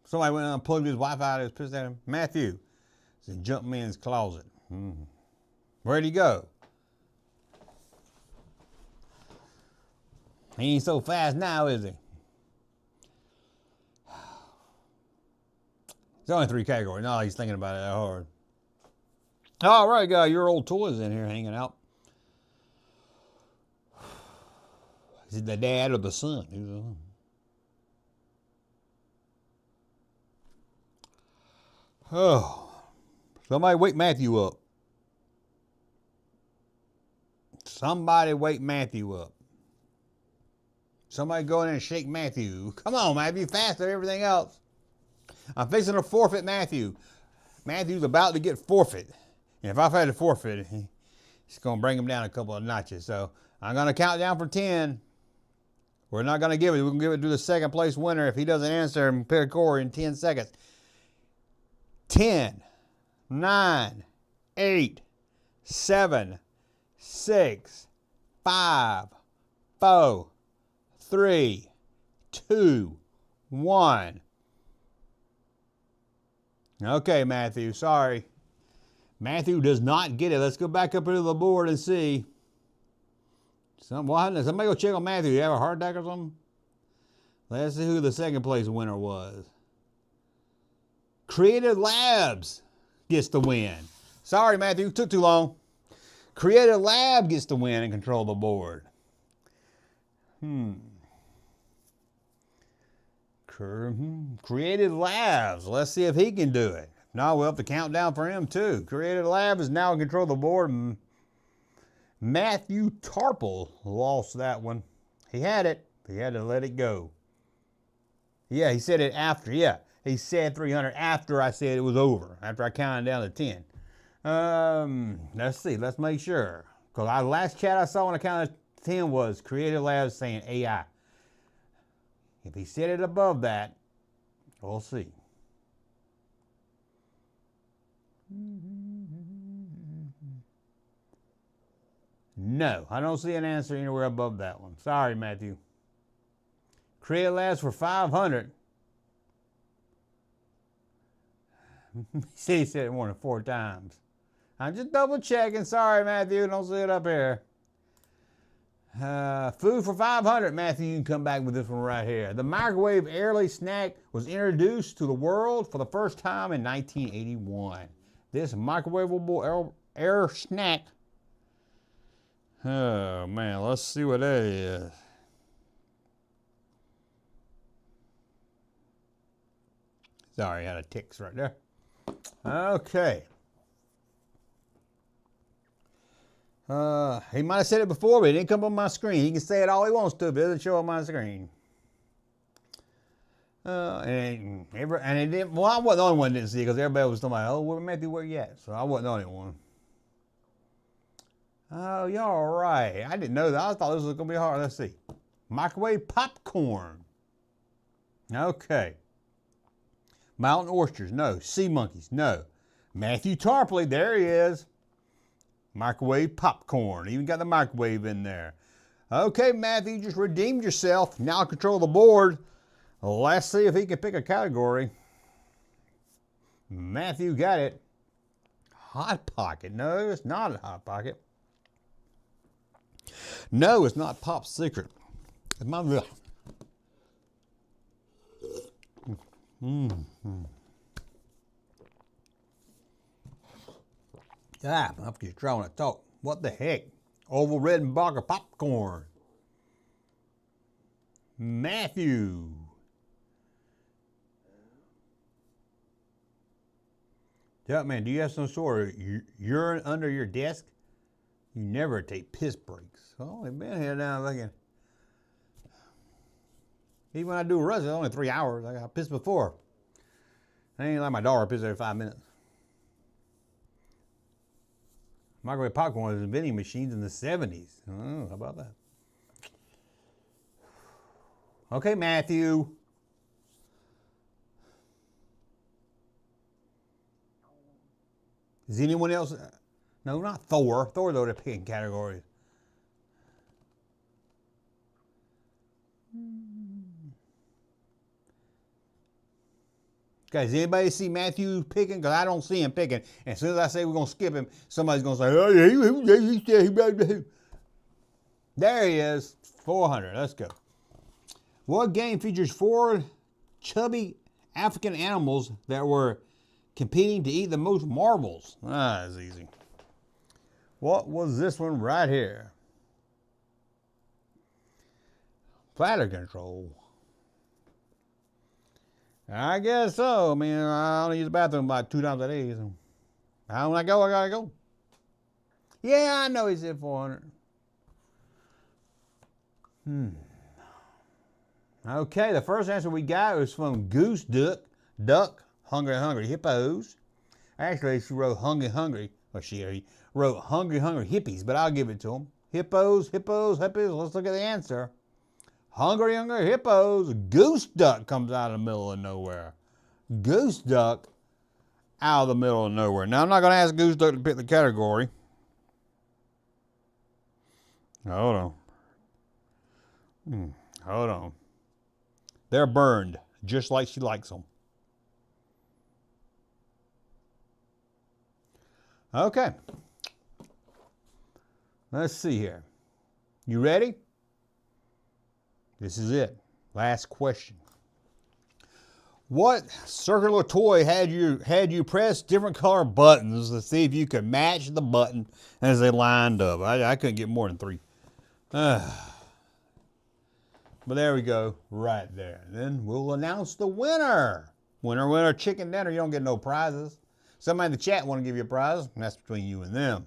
Somebody went and unplugged his Wi-Fi out. He was pissed at him. Matthew. It's in Junkman's closet. Where'd he go? He ain't so fast now, is he? There's only 3 categories. No, he's thinking about it that hard. All right, guy, your old toys in here hanging out. Is it the dad or the son? Oh, somebody wake Matthew up. Somebody wake Matthew up. Somebody go in and shake Matthew. Come on, Matthew, faster than everything else. I'm fixing to forfeit Matthew. Matthew's about to get forfeit. And if I've had to forfeit, it's going to bring him down a couple of notches. So I'm going to count down from 10. We're not going to give it. We're going to give it to the second place winner if he doesn't answer and pick a core in 10 seconds. 10, 9, 8, 7, 6, 5, 4, 3, 2, 1. Okay, Matthew, sorry. Matthew does not get it. Let's go back up into the board and see. Somebody go check on Matthew. You have a heart attack or something? Let's see who the second place winner was. Creative Labs gets the win. Sorry, Matthew, took too long. Creative Lab gets the win and control the board. Creative Labs. Let's see if he can do it. No, we'll have to count down for him too. Creative Lab is now in control of the board. Matthew Tarple lost that one. He had it. He had to let it go. Yeah, he said it after. Yeah, He said 300 after I said it was over, after I counted down to 10. Let's see, let's make sure. Because our last chat I saw when I counted 10 was Creative Labs saying AI. If he said it above that, we'll see. No, I don't see an answer anywhere above that one. Sorry, Matthew. Creative Labs for 500. He said it more than 4 times. I'm just double checking. Sorry, Matthew. Don't see it up here. Food for 500. Matthew, you can come back with this one right here. The microwave airly snack was introduced to the world for the first time in 1981. This microwavable air snack. Oh, man. Let's see what that is. Sorry, I had a tics right there. Okay. He might have said it before, but it didn't come on my screen. He can say it all he wants to, but it doesn't show on my screen. And it didn't. Well, I wasn't the only one that didn't see it because everybody was talking about, oh, where Matthew, where you at? So I wasn't the only one. Oh, y'all right. I didn't know that. I thought this was going to be hard. Let's see. Microwave popcorn. Okay. Mountain oysters, no. Sea monkeys, no. Matthew Tarpley, there he is. Microwave popcorn. Even got the microwave in there. Okay, Matthew, you just redeemed yourself. Now control the board. Let's see if he can pick a category. Matthew got it. Hot Pocket. No, it's not a Hot Pocket. No, it's not Pop Secret. It's my... Ah, I'm just trying to talk. What the heck? Oval Redenbacher popcorn. Matthew. Junkman, do you have some sort of urine under your desk? You never take piss breaks. Oh, they've been here now looking. Even when I do runs, it's only 3 hours. I got pissed before. I ain't like my daughter piss every 5 minutes. Microwave popcorn was vending machines in the 70s. Oh, how about that? Okay, Matthew. Is anyone else? No, not Thor. Thor, though, they're picking categories. Guys, anybody see Matthew picking? Because I don't see him picking. And as soon as I say we're going to skip him, somebody's going to say, oh, yeah, there he is. 400. Let's go. What game features 4 chubby African animals that were competing to eat the most marbles? Ah, that's easy. What was this one right here? Platter control. I guess so. I mean, I only use the bathroom about 2 times a day. So when I go, I gotta go. Yeah, I know he said 400. Okay, the first answer we got was from Goose Duck, Hungry Hippos. Actually, she wrote Hungry. Or she wrote Hungry Hippies, but I'll give it to them. Hippos. Let's look at the answer. Hungry Hippos. Goose Duck comes out of the middle of nowhere. Goose Duck out of the middle of nowhere. Now, I'm not going to ask Goose Duck to pick the category. Hold on. They're burned, just like she likes them. Okay. Let's see here. You ready? This is it. Last question. What circular toy had you press different color buttons to see if you could match the button as they lined up? I couldn't get more than 3. But there we go, right there. Then we'll announce the winner. Winner, chicken dinner. You don't get no prizes. Somebody in the chat want to give you a prize, and that's between you and them.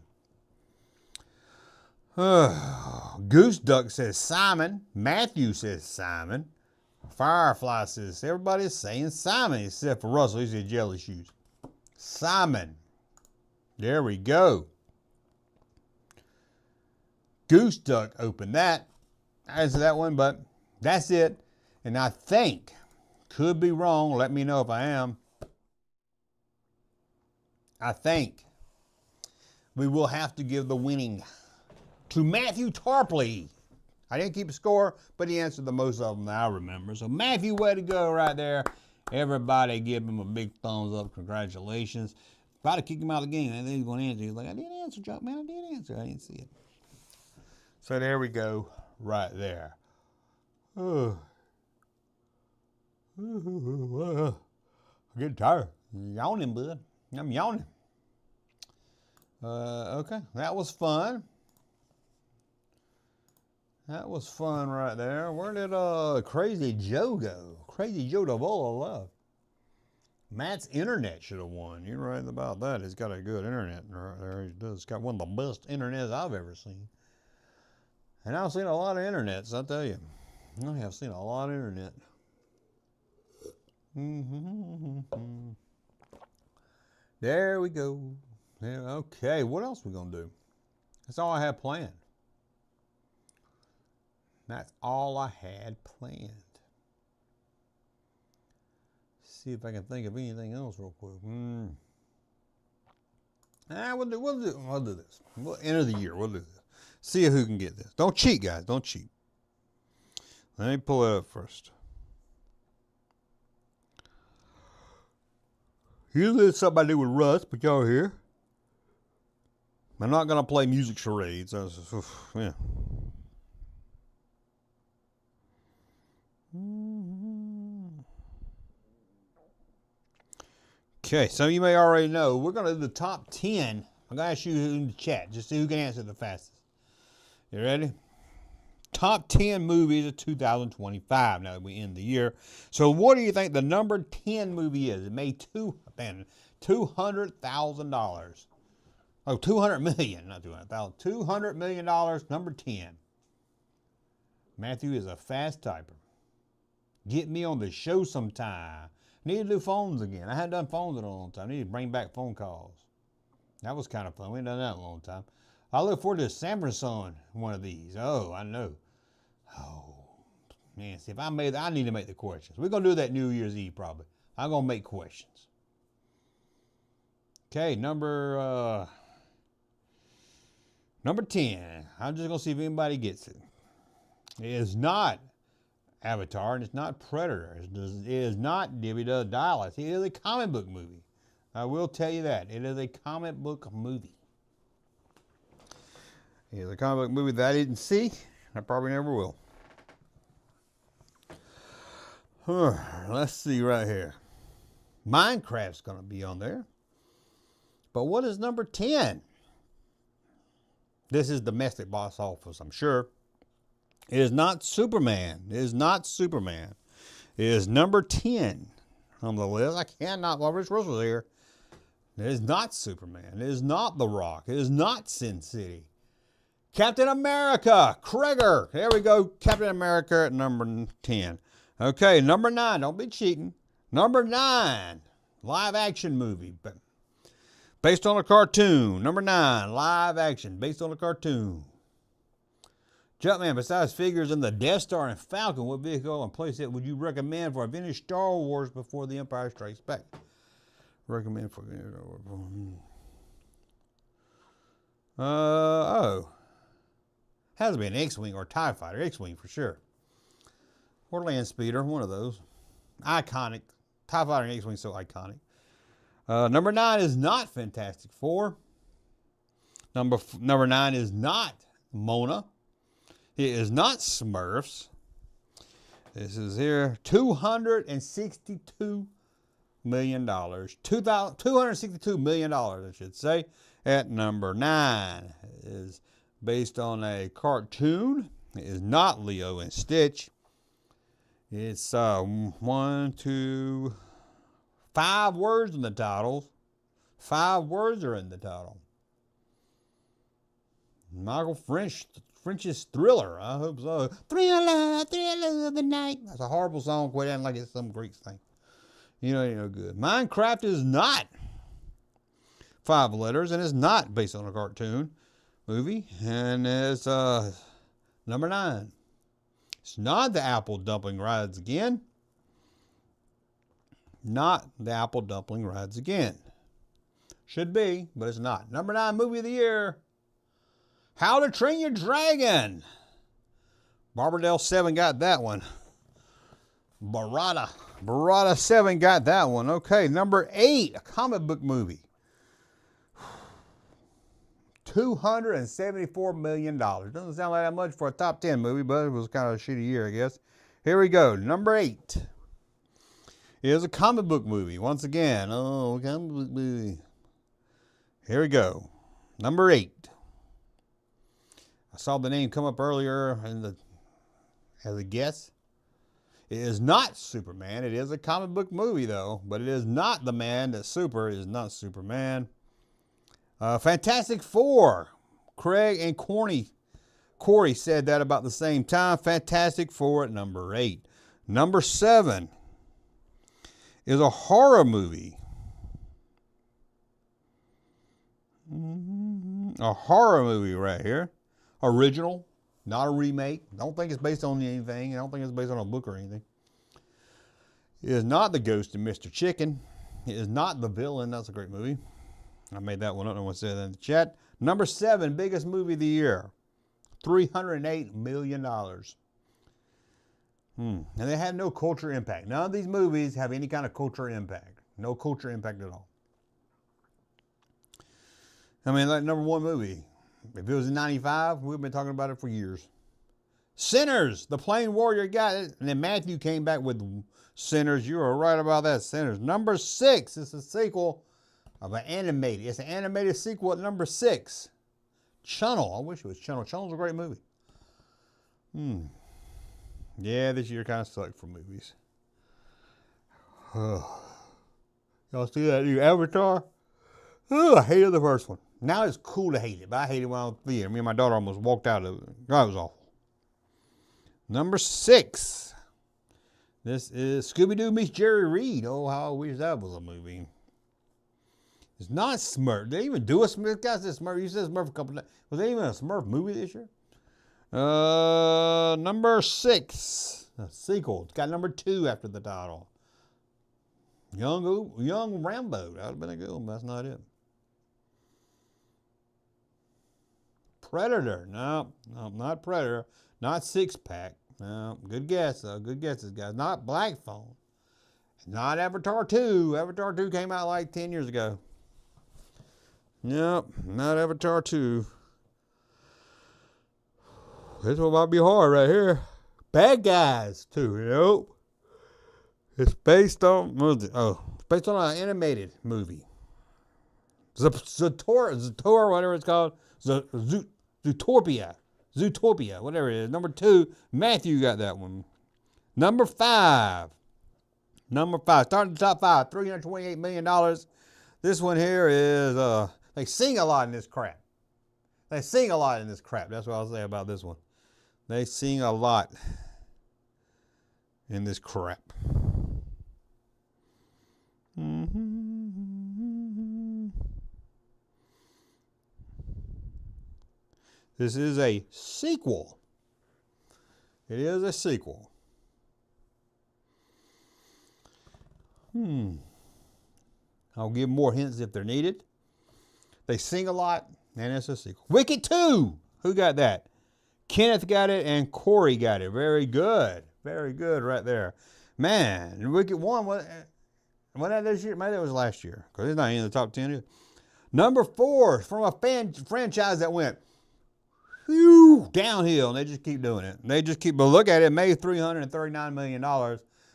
Goose Duck says Simon. Matthew says Simon. Firefly says, everybody's saying Simon except for Russell. He's got jelly shoes. Simon. There we go. Goose Duck opened that. I answered that one, but that's it. And I think, could be wrong, let me know if I am. I think we will have to give the winning to Matthew Tarpley. I didn't keep a score, but he answered the most of them that I remember. So Matthew, way to go right there. Everybody give him a big thumbs up. Congratulations. About to kick him out of the game. I think he's going to answer. He's like, I did answer, Junkman. I did answer. I didn't see it. So there we go right there. I'm getting tired. Yawning, bud. I'm yawning. Okay, that was fun. That was fun right there. Where did Crazy Joe go? Crazy Joe Davola left. Matt's internet should have won. You're right about that. He's got a good internet right there. He does. He's got one of the best internets I've ever seen. And I've seen a lot of internets, I'll tell you. I have seen a lot of internet. There we go. Yeah, okay, what else we gonna do? That's all I had planned. That's all I had planned. See if I can think of anything else real quick. We'll do this. End of the year, we'll do this. See who can get this. Don't cheat, guys. Don't cheat. Let me pull it up first. Usually it's something I do with Russ, but y'all are here. I'm not going to play music charades. Yeah. Okay, some of you may already know. We're going to do the top 10. I'm going to ask you in the chat, just see who can answer the fastest. You ready? Top 10 movies of 2025, now that we end the year. So what do you think the number 10 movie is? It made $200,000. Oh, $200 million, not $200,000. $200 million, number 10. Matthew is a fast typer. Get me on the show sometime. Need to do phones again. I hadn't done phones in a long time. I need to bring back phone calls. That was kind of fun. We ain't done that in a long time. I look forward to Samson one of these. Oh, I know. Oh, man. See, if I made that, I need to make the questions. We're going to do that New Year's Eve probably. I'm going to make questions. Okay, number 10. I'm just going to see if anybody gets it. It is not Avatar, and it's not Predator. It is not Debbie Does Dallas. It is a comic book movie. I will tell you that. It is a comic book movie. It is a comic book movie that I didn't see. I probably never will. Let's see right here. Minecraft's going to be on there. But what is number 10? This is domestic box office, I'm sure. It is not Superman. It is not Superman. It is number 10 on the list. I cannot, while Rich Russell's here. It is not Superman. It is not The Rock. It is not Sin City. Captain America, Kreger. There we go. Captain America at number 10. Okay, number 9. Don't be cheating. Number 9, live action movie. Based on a cartoon. Number 9, live action. Based on a cartoon. Junkman, besides figures in the Death Star and Falcon, what vehicle and playset would you recommend for a vintage Star Wars before The Empire Strikes Back? Recommend for... Has to be an X-Wing or TIE Fighter. X-Wing for sure. Or Land Speeder, one of those. Iconic. TIE Fighter and X-Wing so iconic. Number 9 is not Fantastic Four. Number 9 is not Mona. It is not Smurfs. This is here. $262 million. $262 million, I should say. At number 9 is based on a cartoon. It is not Leo and Stitch. It's 5 words in the title. 5 words are in the title. Michael French French's Thriller. I hope so. Thriller, thriller of the night. That's a horrible song. Quit acting like it's some Greek thing. You know, it ain't no good. Minecraft is not 5 letters, and it's not based on a cartoon movie. And it's number 9. It's not The Apple Dumpling Rides Again. Not The Apple Dumpling Rides Again. Should be, but it's not. Number 9 movie of the year. How to Train Your Dragon. Barbadell 7 got that one. Barada 7 got that one. Okay, number 8, a comic book movie. $274 million. Doesn't sound like that much for a top 10 movie, but it was kind of a shitty year, I guess. Here we go. Number 8 is a comic book movie. Once again, comic book movie. Here we go. Number 8. I saw the name come up earlier as a guess. It is not Superman. It is a comic book movie, though. But it is not the man that's super. It is not Superman. Fantastic Four. Craig and Corey said that about the same time. Fantastic Four at number 8. Number 7 is a horror movie. A horror movie right here. Original, not a remake. Don't think it's based on anything. I don't think it's based on a book or anything. It is not The Ghost of Mr. Chicken. It is not The Villain. That's a great movie. I made that one up. No one said that in the chat. Number 7, biggest movie of the year. $308 million. And they had no culture impact. None of these movies have any kind of culture impact. No culture impact at all. I mean, like number 1 movie. If it was in 95, we've been talking about it for years. Sinners, the Plain Warrior got it. And then Matthew came back with Sinners. You were right about that, Sinners. Number 6 is a sequel of an animated. It's an animated sequel at number 6. Channel. I wish it was Channel. Channel's a great movie. Yeah, this year kind of sucked for movies. Y'all see that new Avatar? Oh, I hated the first one. Now it's cool to hate it, but I hated it when I was in the theater. Me and my daughter almost walked out of it. God, it was awful. Number 6. This is Scooby-Doo meets Jerry Reed. Oh, how I wish that was a movie. It's not Smurf. Did they even do a Smurf? Guys said Smurf. You said Smurf a couple of times. Was there even a Smurf movie this year? Number 6. A sequel. It's got number 2 after the title. Young Rambo. That would have been a good one, but that's not it. Predator. No, not Predator. Not Six Pack. No, good guess, though. Good guesses, guys. Not Black Phone. Not Avatar 2. Avatar 2 came out like 10 years ago. Nope, not Avatar 2. This one might be hard right here. Bad Guys 2. Nope. It's based on, it's based on an animated movie. Zator, whatever it's called. Zootopia, whatever it is. Number 2, Matthew got that one. Number 5. Starting the top 5, $328 million. This one here is, they sing a lot in this crap. That's what I'll say about this one. They sing a lot in this crap. This is a sequel. It is a sequel. I'll give more hints if they're needed. They sing a lot, and it's a sequel. Wicked 2. Who got that? Kenneth got it, and Corey got it. Very good. Very good right there. Man, Wicked 1, was that this year? Maybe that was last year, because it's not in the top 10 either. Number 4, from a franchise that went downhill, and they just keep doing it. But look at it, it made $339 million,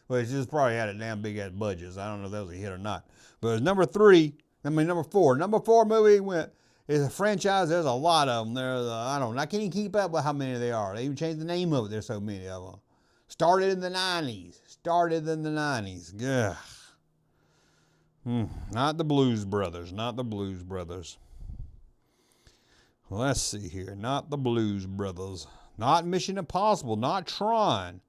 which just probably had a damn big ass budget. So I don't know if that was a hit or not. But it's number 4. Number 4 movie is a franchise. There's a lot of them. I can't even keep up with how many there are. They even changed the name of it. There's so many of them. Started in the 90s. Ugh. Not the Blues Brothers. Let's see here. Not the Blues Brothers. Not Mission Impossible. Not Tron.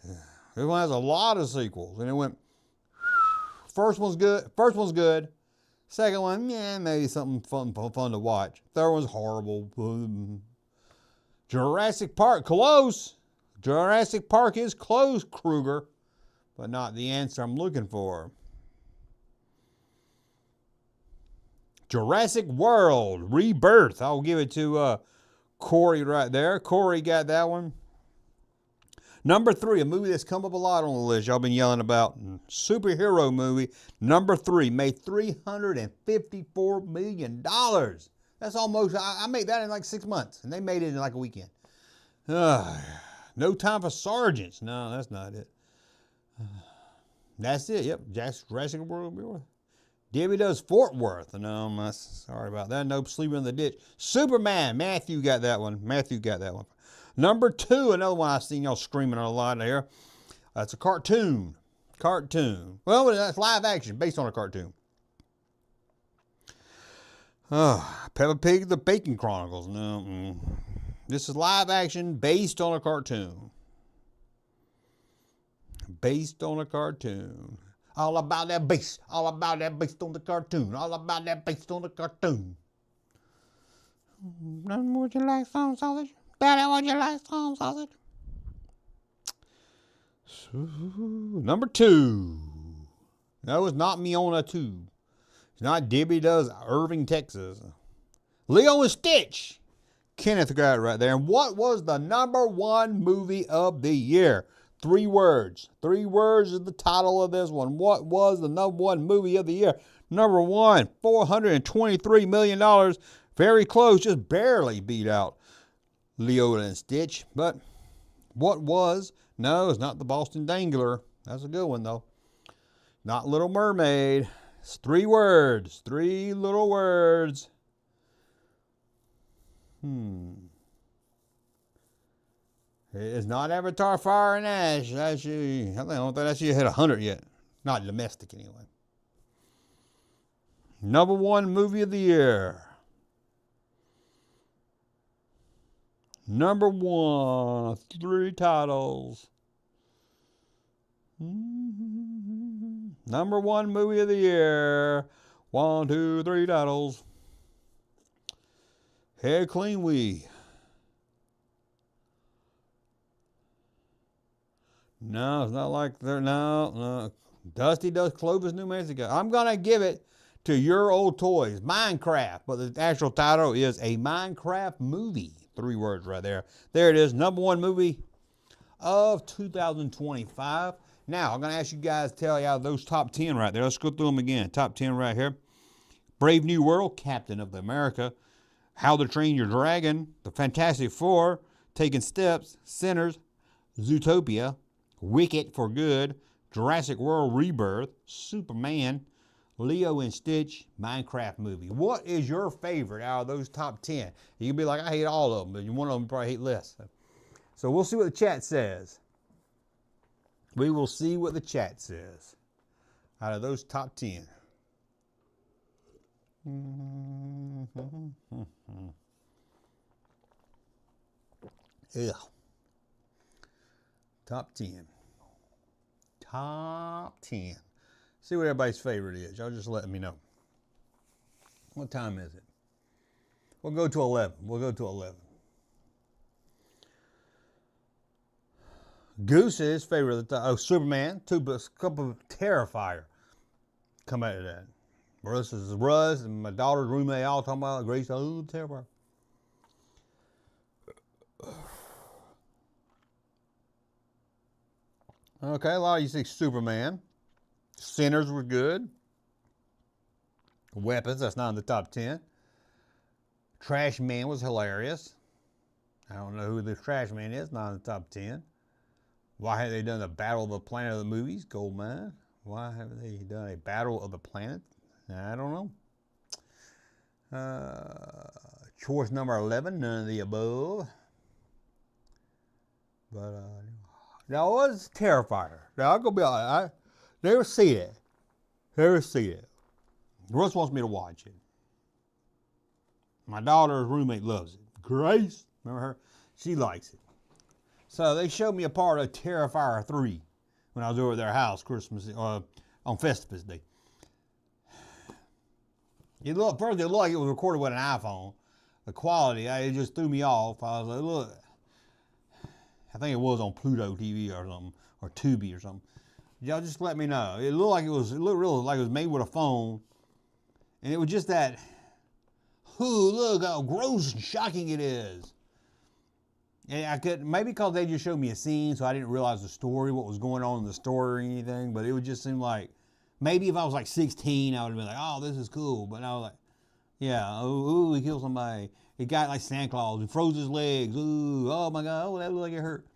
This one has a lot of sequels. And it went, first one's good. Second one, yeah, maybe something fun to watch. Third one's horrible. Jurassic Park, close. Jurassic Park is close, Kruger, but not the answer I'm looking for. Jurassic World, Rebirth. I'll give it to Corey right there. Corey got that one. Number 3, a movie that's come up a lot on the list. Y'all been yelling about. Superhero movie. Number 3, made $354 million. That's almost, I made that in like 6 months. And they made it in like a weekend. No Time for Sergeants. No, that's not it. That's it. Yep. Jurassic World. Debbie Does Fort Worth. No, I'm sorry about that. Nope. Sleeping in the Ditch. Superman. Matthew got that one. Number 2, another one I've seen y'all screaming a lot here. It's a cartoon. Well, that's live action, based on a cartoon. Peppa Pig, The Bacon Chronicles. No, this is live action, based on a cartoon. All about that based on the cartoon. Would you like some sausage? Daddy, would you like some sausage? Number 2. No, it's not Me on a Tube. It's not Debbie Does Irving, Texas. Leo and Stitch. Kenneth got it right there. And what was the number 1 movie of the year? 3 words. 3 words is the title of this one. What was the number 1 movie of the year? Number 1, $423 million. Very close, just barely beat out Leo and Stitch. But what was? No, it's not The Boston Dangler. That's a good one, though. Not Little Mermaid. It's 3 words. 3 little words. It's not Avatar Fire and Ash. I don't think that should hit 100 yet. Not domestic, anyway. Number 1 movie of the year. Number 1, 3 titles. Number 1 movie of the year. 1, 2, 3 titles. Head Clean We. No, it's not like they're, no. Dusty Does Clovis, New Mexico. I'm going to give it to Your Old Toys, Minecraft. But the actual title is a Minecraft movie. 3 words right there. There it is, number 1 movie of 2025. Now, I'm going to ask you guys to tell you out of those top 10 right there. Let's go through them again. Top 10 right here. Brave New World, Captain of America. How to Train Your Dragon. The Fantastic Four. Taking Steps. Sinners. Zootopia. Wicked for Good. Jurassic World Rebirth. Superman. Leo and Stitch, Minecraft movie. What is your favorite out of those top 10? You can be like, I hate all of them, but one of them probably hate less. So we'll see what the chat says. We will see what the chat says out of those top 10. Yeah. Top 10. Top 10. See what everybody's favorite is. Y'all just let me know. What time is it? We'll go to 11. Goose is favorite of the time. Oh, Superman. A couple of Terrifier. Come out of that. Russ and my daughter's roommate all talking about Grace. Oh, Terrifier. Okay, a lot of you say Superman. Sinners were good. Weapons, that's not in the top 10. Trash Man was hilarious. I don't know who the Trash Man is, not in the top 10. Why have they done the Battle of the Planet of the movies? Goldmine. Why have they done a Battle of the Planet? I don't know. Choice number 11, none of the above. But, now, it was Terrifier. Now, I'm going to be honest. Never see it. Russ wants me to watch it. My daughter's roommate loves it. Grace, remember her? She likes it. So they showed me a part of Terrifier 3 when I was over at their house Christmas on Festivus Day. First, it looked like it was recorded with an iPhone. The quality, it just threw me off. I was like, look, I think it was on Pluto TV or something, or Tubi or something. Y'all just let me know. It looked really like it was made with a phone. And it was just that, ooh, look how gross and shocking it is. And maybe because they just showed me a scene, so I didn't realize the story, what was going on in the story or anything, but it would just seem like, maybe if I was like 16, I would have been like, oh, this is cool. But I was like, yeah, ooh, he killed somebody. He got like Santa Claus. He froze his legs. Ooh, oh my God, oh, that looked like it hurt.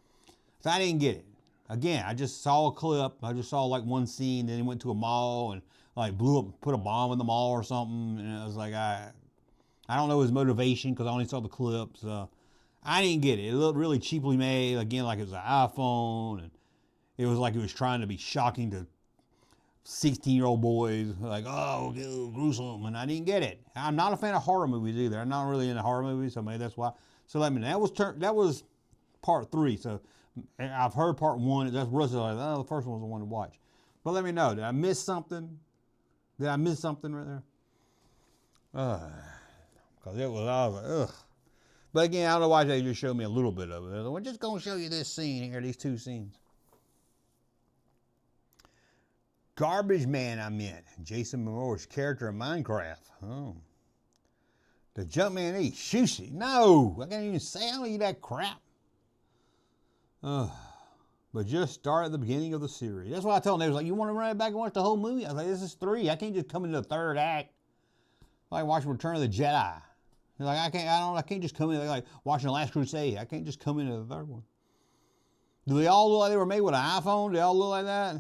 So I didn't get it. Again, I just saw a clip. I just saw like one scene. Then he went to a mall and like blew up, put a bomb in the mall or something. And I was like, I don't know his motivation because I only saw the clips. I didn't get it. It looked really cheaply made. Again, like it was an iPhone. And it was like it was trying to be shocking to 16-year-old boys, like, oh, gruesome, and I didn't get it. I'm not a fan of horror movies either. I'm not really into horror movies, so maybe that's why. So let me know. That was part 3. So I've heard part 1. That's Russ like, oh, the first one was the one to watch. But let me know. Did I miss something? Did I miss something right there? Because I was like, ugh. But again, I don't know why they just showed me a little bit of it. We're just going to show you this scene here, these 2 scenes. Garbage Man, I meant. Jason Momoa's character in Minecraft. Oh. The Junkman eats sushi. No, I can't even say I don't eat that crap. But just start at the beginning of the series. That's why I told them, they was like, you want to run it back and watch the whole movie? I was like, this is 3. I can't just come into the 3rd act. Like watching Return of the Jedi. They're like, I can't just come in like watching The Last Crusade. I can't just come into the 3rd one. Do they all look like they were made with an iPhone? Do they all look like that?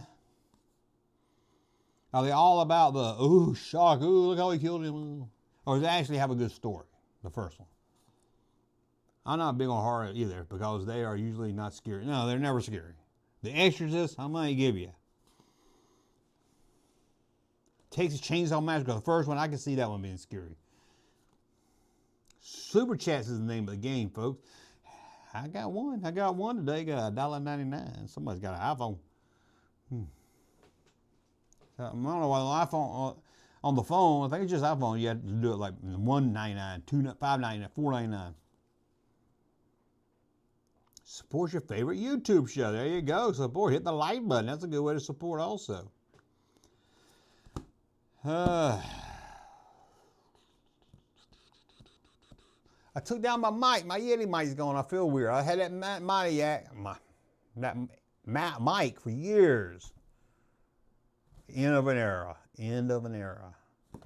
Are they all about the, ooh, shock, ooh, look how he killed him? Or does it actually have a good story, the first one? I'm not big on horror either because they are usually not scary. No, they're never scary. The Exorcist, I might give you. Texas Chainsaw Massacre, the first one, I can see that one being scary. Super Chats is the name of the game, folks. I got one today, got $1.99. Somebody's got an iPhone. I don't know why the iPhone on the phone. I think it's just iPhone. You have to do it like $1.99, $5.99, $4.99. Support your favorite YouTube show. There you go. Support. Hit the like button. That's a good way to support also. I took down my mic. My Yeti mic's gone. I feel weird. I had that mic for years. End of an era. End of an era.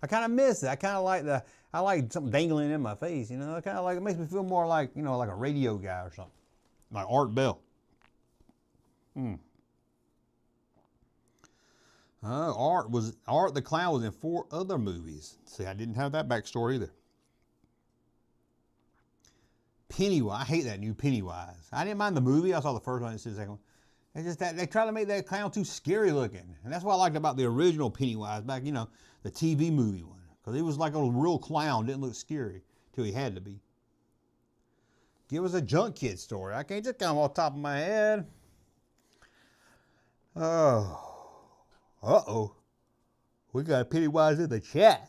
I kind of miss it. I like something dangling in my face, you know. I kind of like, it makes me feel more like, you know, like a radio guy or something. Like Art Bell. Art the Clown was in 4 other movies. See, I didn't have that backstory either. Pennywise. I hate that new Pennywise. I didn't mind the movie. I saw the first one. I didn't see the second one. It's just that they try to make that clown too scary looking. And that's what I liked about the original Pennywise back, you know, the TV movie one. Because he was like a real clown. Didn't look scary till he had to be. Give us a Junk Kid story. I can't just come off the top of my head. Oh. Uh-oh. We got Pennywise in the chat.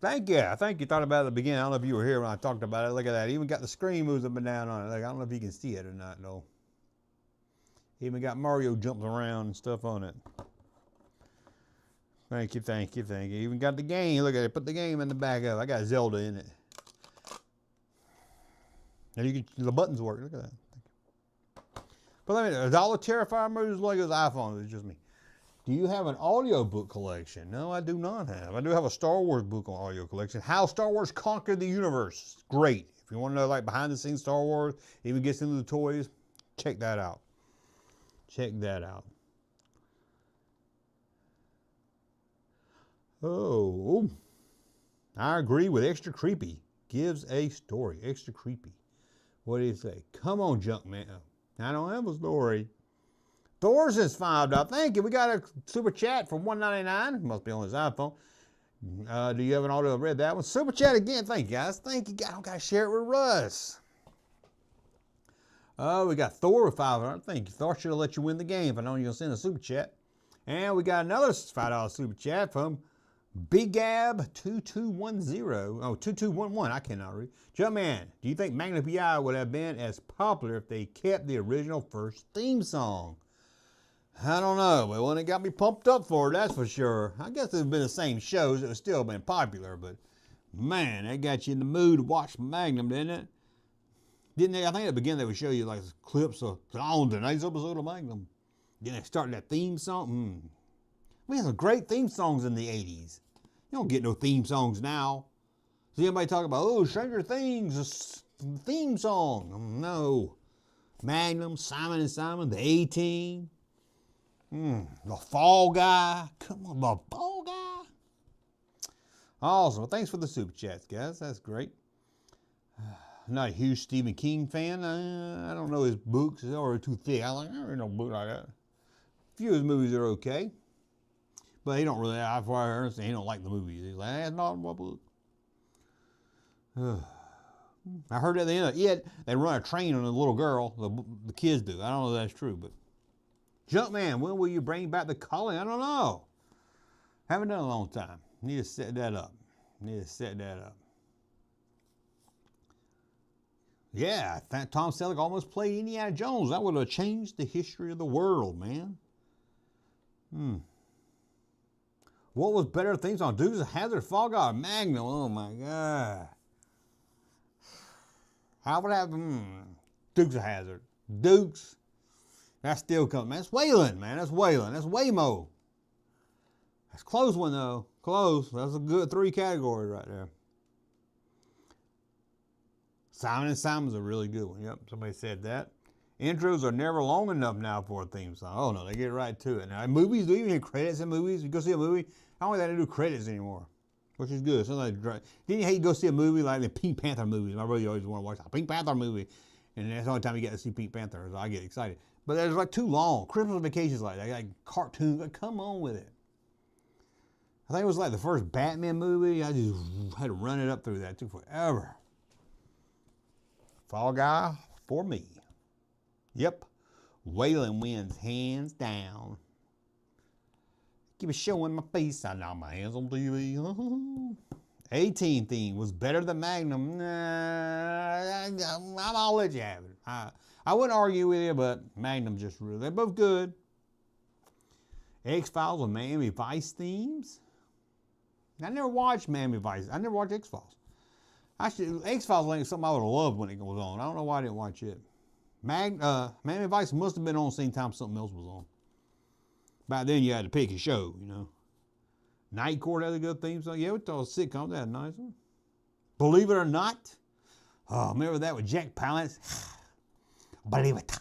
Thank you. I think you thought about it at the beginning. I don't know if you were here when I talked about it. Look at that. Even got the screen moves up and down on it. Like, I don't know if you can see it or not, though. Even got Mario jumping around and stuff on it. Thank you, thank you, thank you. Even got the game. Look at it. Put the game in the back of it. I got Zelda in it. And you can, the buttons work. Look at that. But let me know. Does all the Terrifier movies like his iPhone? It's just me. Do you have an audio book collection? No, I do not have. I do have a Star Wars book on audio collection. How Star Wars Conquered the Universe. Great. If you want to know like behind the scenes Star Wars, even gets into the toys, check that out. Check that out. Oh, I agree with Extra Creepy. Gives a story. Extra Creepy. What do you say? Come on, Junkman. I don't have a story. Thor's is $5. Thank you. We got a super chat for $1.99. Must be on his iPhone. Do you have an audio? Read that one. Super chat again. Thank you, guys. Thank you, guys. I gotta share it with Russ. We got Thor with 500. Thank you, Thor. Should have let you win the game if I know you're gonna send a super chat. And we got another $5 super chat from Big Gab 2210. Oh, 2211. I cannot read. Junkman, do you think Magnum PI would have been as popular if they kept the original first theme song? I don't know, but when it got me pumped up for it, that's for sure. I guess it would have been the same shows. It would still been popular, but man, that got you in the mood to watch Magnum, didn't it? Didn't they? I think at the beginning they would show you like clips of on tonight's episode of Magnum. Then they started that theme song. We had some great theme songs in the 80s. You don't get no theme songs now. See anybody talk about, oh, Stranger Things, a theme song? No. Magnum, Simon and Simon, the A-Team. The Fall Guy. Come on, the Fall Guy. Awesome. Well, thanks for the super chats, guys. That's great. I'm not a huge Stephen King fan. I don't know his books. They're already too thick. I don't read no book like that. A few of his movies are okay. But he don't really, I've heard he don't like the movies. He's like, that's not my book. I heard at the end of it, they run a train on a little girl. The kids do. I don't know if that's true, but. Junkman, when will you bring back the calling? I don't know. Haven't done it in a long time. Need to set that up. Yeah, Tom Selleck almost played Indiana Jones. That would have changed the history of the world, man. What was better things on Dukes of Hazzard, Fall Guy, or Magnum? Oh my God. How would I have Dukes of Hazzard? Dukes. That still comes, man. That's Waylon, man. That's Waylon. That's Waymo. That's a close one, though. Close. That's a good 3 categories right there. Simon and Simon's a really good one. Yep, somebody said that. Intros are never long enough now for a theme song. Oh, no, they get right to it. Now, movies, do you even hear credits in movies? You go see a movie, I don't think they do credits anymore, which is good. Sometimes, didn't you hate to go see a movie like the Pink Panther movies? My brother always wanted to watch a Pink Panther movie, and that's the only time you get to see Pink Panther, so I get excited. But there's like too long. Christmas Vacation's like that, like cartoons. Like, come on with it. I think it was like the first Batman movie. I just had to run it up through that. It took forever. Fall Guy for me. Yep. Waylon wins hands down. Keep it showing my face. I know my hands on TV. 18 theme was better than Magnum. I'll let you have it. I wouldn't argue with you, but Magnum just really, they're both good. X-Files and Miami Vice themes. I never watched Miami Vice. I never watched X-Files. Actually, X-Files is something I would have loved when it goes on. I don't know why I didn't watch it. Miami Vice must have been on the same time something else was on. Back then, you had to pick a show, you know. Night Court had a good theme song. Yeah, we thought sitcoms, they had a nice one. Believe It or Not. Oh, remember that with Jack Palance? Believe it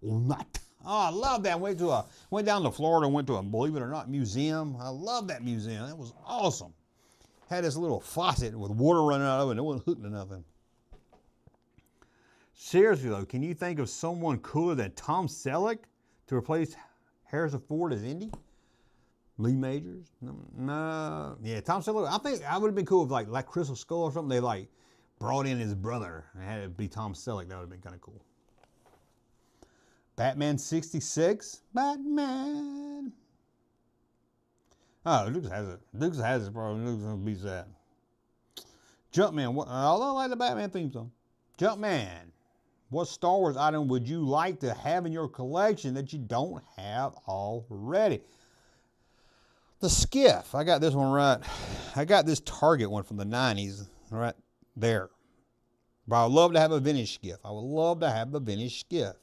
or not. Oh, I love that. Went down to Florida and went to a Believe It or Not museum. I love that museum. That was awesome. Had this little faucet with water running out of it and it wasn't hooked to nothing. Seriously though, can you think of someone cooler than Tom Selleck to replace Harrison Ford as Indy? Lee Majors? No. Yeah, Tom Selleck. I think I would have been cool if like Crystal Skull or something, they like brought in his brother and had it be Tom Selleck. That would have been kind of cool. Batman 66. Batman. Oh, Dukes of Hazzard. Dukes of Hazzard probably beats that. Junkman. Although I like the Batman theme song. Junkman. What Star Wars item would you like to have in your collection that you don't have already? The skiff. I got this one right. I got this Target one from the 90s right there. But I would love to have a vintage skiff. I would love to have a vintage skiff.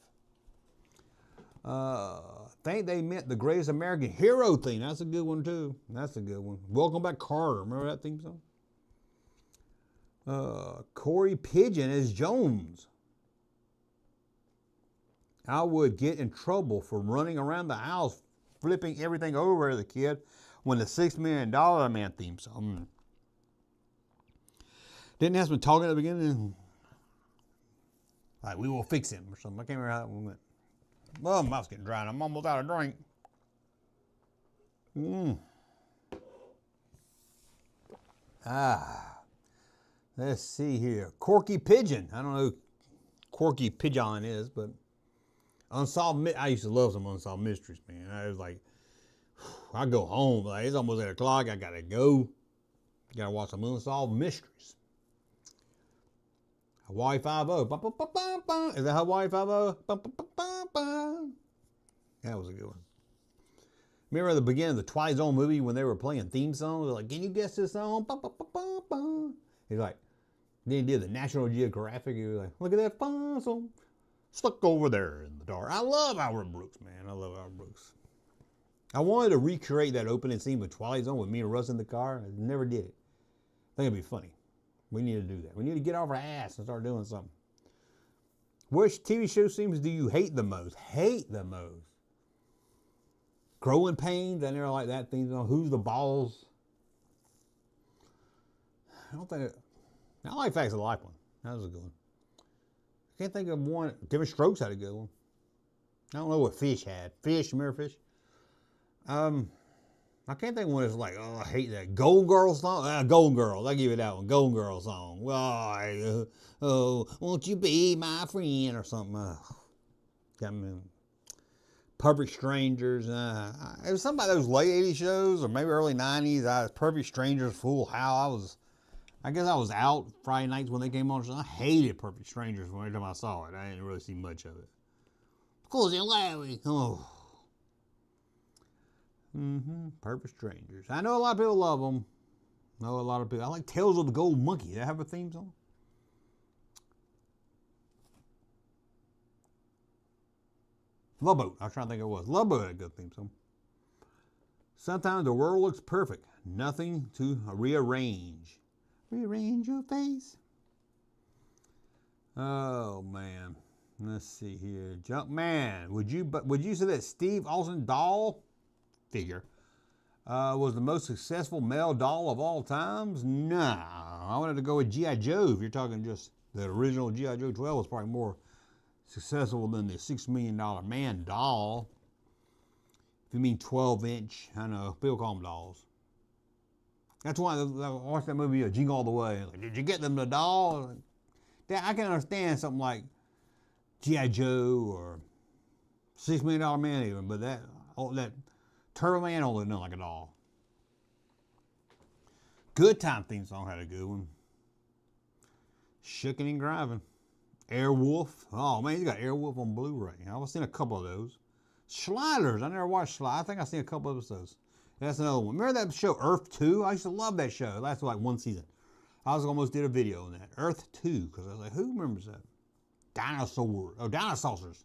Think they meant the Greatest American Hero theme. That's a good one too. That's a good one. Welcome Back, Carter. Remember that theme song? Corey Pigeon as Jones. I would get in trouble for running around the house flipping everything over as a kid when the $6 Million Man theme song. Didn't have some talking at the beginning? Like, we will fix him or something. I can't remember how that one went. Well, my mouth's getting dry and I'm almost out of drink. Let's see here. Corky Pigeon. I don't know who Corky Pigeon is, but I used to love some Unsolved Mysteries, man. I was like, I go home. Like, it's almost 8 o'clock. I got to go. Got to watch some Unsolved Mysteries. Hawaii Five-0. Is that Hawaii Five-0? That was a good one. Remember the beginning of the Twilight Zone movie when they were playing theme songs? They're like, can you guess this song? He's like, then he did the National Geographic. He was like, look at that fossil stuck over there in the dark. I love Albert Brooks, man. I love Albert Brooks. I wanted to recreate that opening scene with Twilight Zone with me and Russ in the car. I never did it. I think it'd be funny. We need to do that. We need to get off our ass and start doing something. Which TV show seems do you hate the most? Hate the most. Growing Pains, I never like that thing. Who's the Balls? I like Facts of Life one. That was a good one. I can't think of one. Different Strokes had a good one. I don't know what Fish had. Fish, remember Fish? I can't think of one that's like, oh, I hate that. Golden Girls song? Golden Girls. I'll give you that one. Golden Girls song. Won't you be my friend or something. Got me. Perfect Strangers. It was some of those late 80s shows or maybe early 90s. Perfect Strangers, Full House. I guess I was out Friday nights when they came on. So I hated Perfect Strangers when every time I saw it. I didn't really see much of it. Of course, Larry. Oh. Perfect Strangers. I know a lot of people love them. I like Tales of the Gold Monkey. They have a theme song. Love Boat. I was trying to think it was. Love Boat had a good theme song. Sometimes the world looks perfect. Nothing to rearrange. Rearrange your face. Oh man. Let's see here. Junkman. Would you say that Steve Austin doll figure was the most successful male doll of all times? Nah. I wanted to go with G.I. Joe. If you're talking just the original G.I. Joe 12 was probably more successful than the $6 million man doll. If you mean 12-inch, I know, people call them dolls. That's why I watched that movie, Jingle All the Way. Like, did you get them the doll? I can understand something like G.I. Joe or $6 Million Man even, but that Turbo Man only looked like a doll. Good Time theme song had a good one. Shookin' and Griving. Airwolf. Oh man, you got Airwolf on Blu-ray. I've seen a couple of those. Sliders. I never watched Sliders. I think I've seen a couple of episodes. That's another one. Remember that show Earth 2? I used to love that show. It lasted like one season. I almost did a video on that. Earth 2, because I was like, who remembers that? Dinosaurs.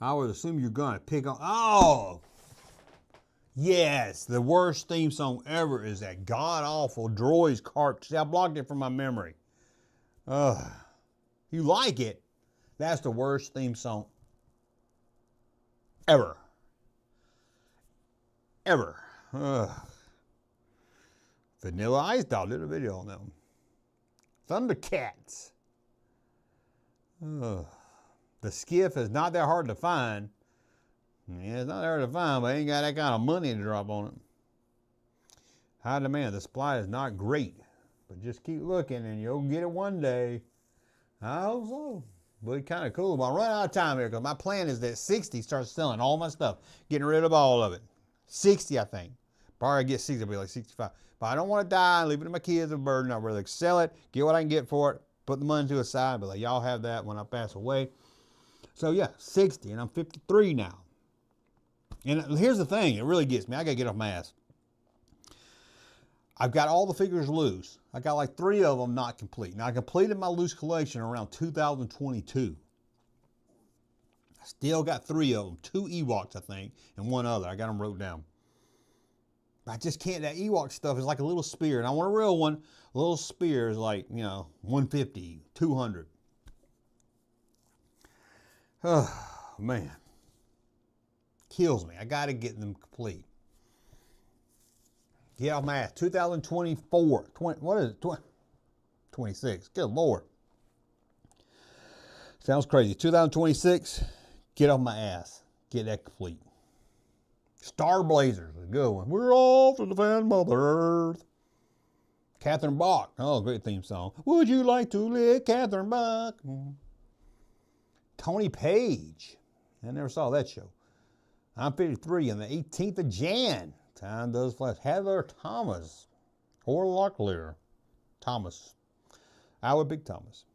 I would assume you're gonna pick on. Oh, yes. The worst theme song ever is that god awful Droids Carp. See, I blocked it from my memory. You like it? That's the worst theme song ever. Vanilla Ice Doll did a video on them. Thundercats. The skiff is not that hard to find. Yeah, it's not that hard to find, but ain't got that kind of money to drop on it. High demand. The supply is not great, but just keep looking and you'll get it one day. I hope so. But it's kind of cool. But I'm running out of time here because my plan is that 60 starts selling all my stuff, getting rid of all of it. 60, I think. Probably get 60, it'll be like 65. But I don't want to die, leave it to my kids a burden. I'd rather sell it, get what I can get for it, put the money to the side, but like, y'all have that when I pass away. So yeah, 60, and I'm 53 now. And here's the thing, it really gets me. I got to get off my ass. I've got all the figures loose. I got like 3 of them not complete. Now I completed my loose collection around 2022. I still got 3 of them. 2 Ewoks, I think, and 1 other. I got them wrote down. I just can't, that Ewok stuff is like a little spear, and I want a real one. A little spear is like, 150, 200. Oh, man. Kills me. I got to get them complete. Get off my ass. 2024. What is it? 26. Good Lord. Sounds crazy. 2026. Get off my ass. Get that complete. Star Blazers. good one. We're off to defend Mother Earth. Catherine Bach. Oh, great theme song. Would you like to live, Catherine Bach? Tony Page. I never saw that show. I'm 53 on the 18th of Jan. Time does flash. Heather Thomas. Or Locklear. Thomas. Our Big Thomas.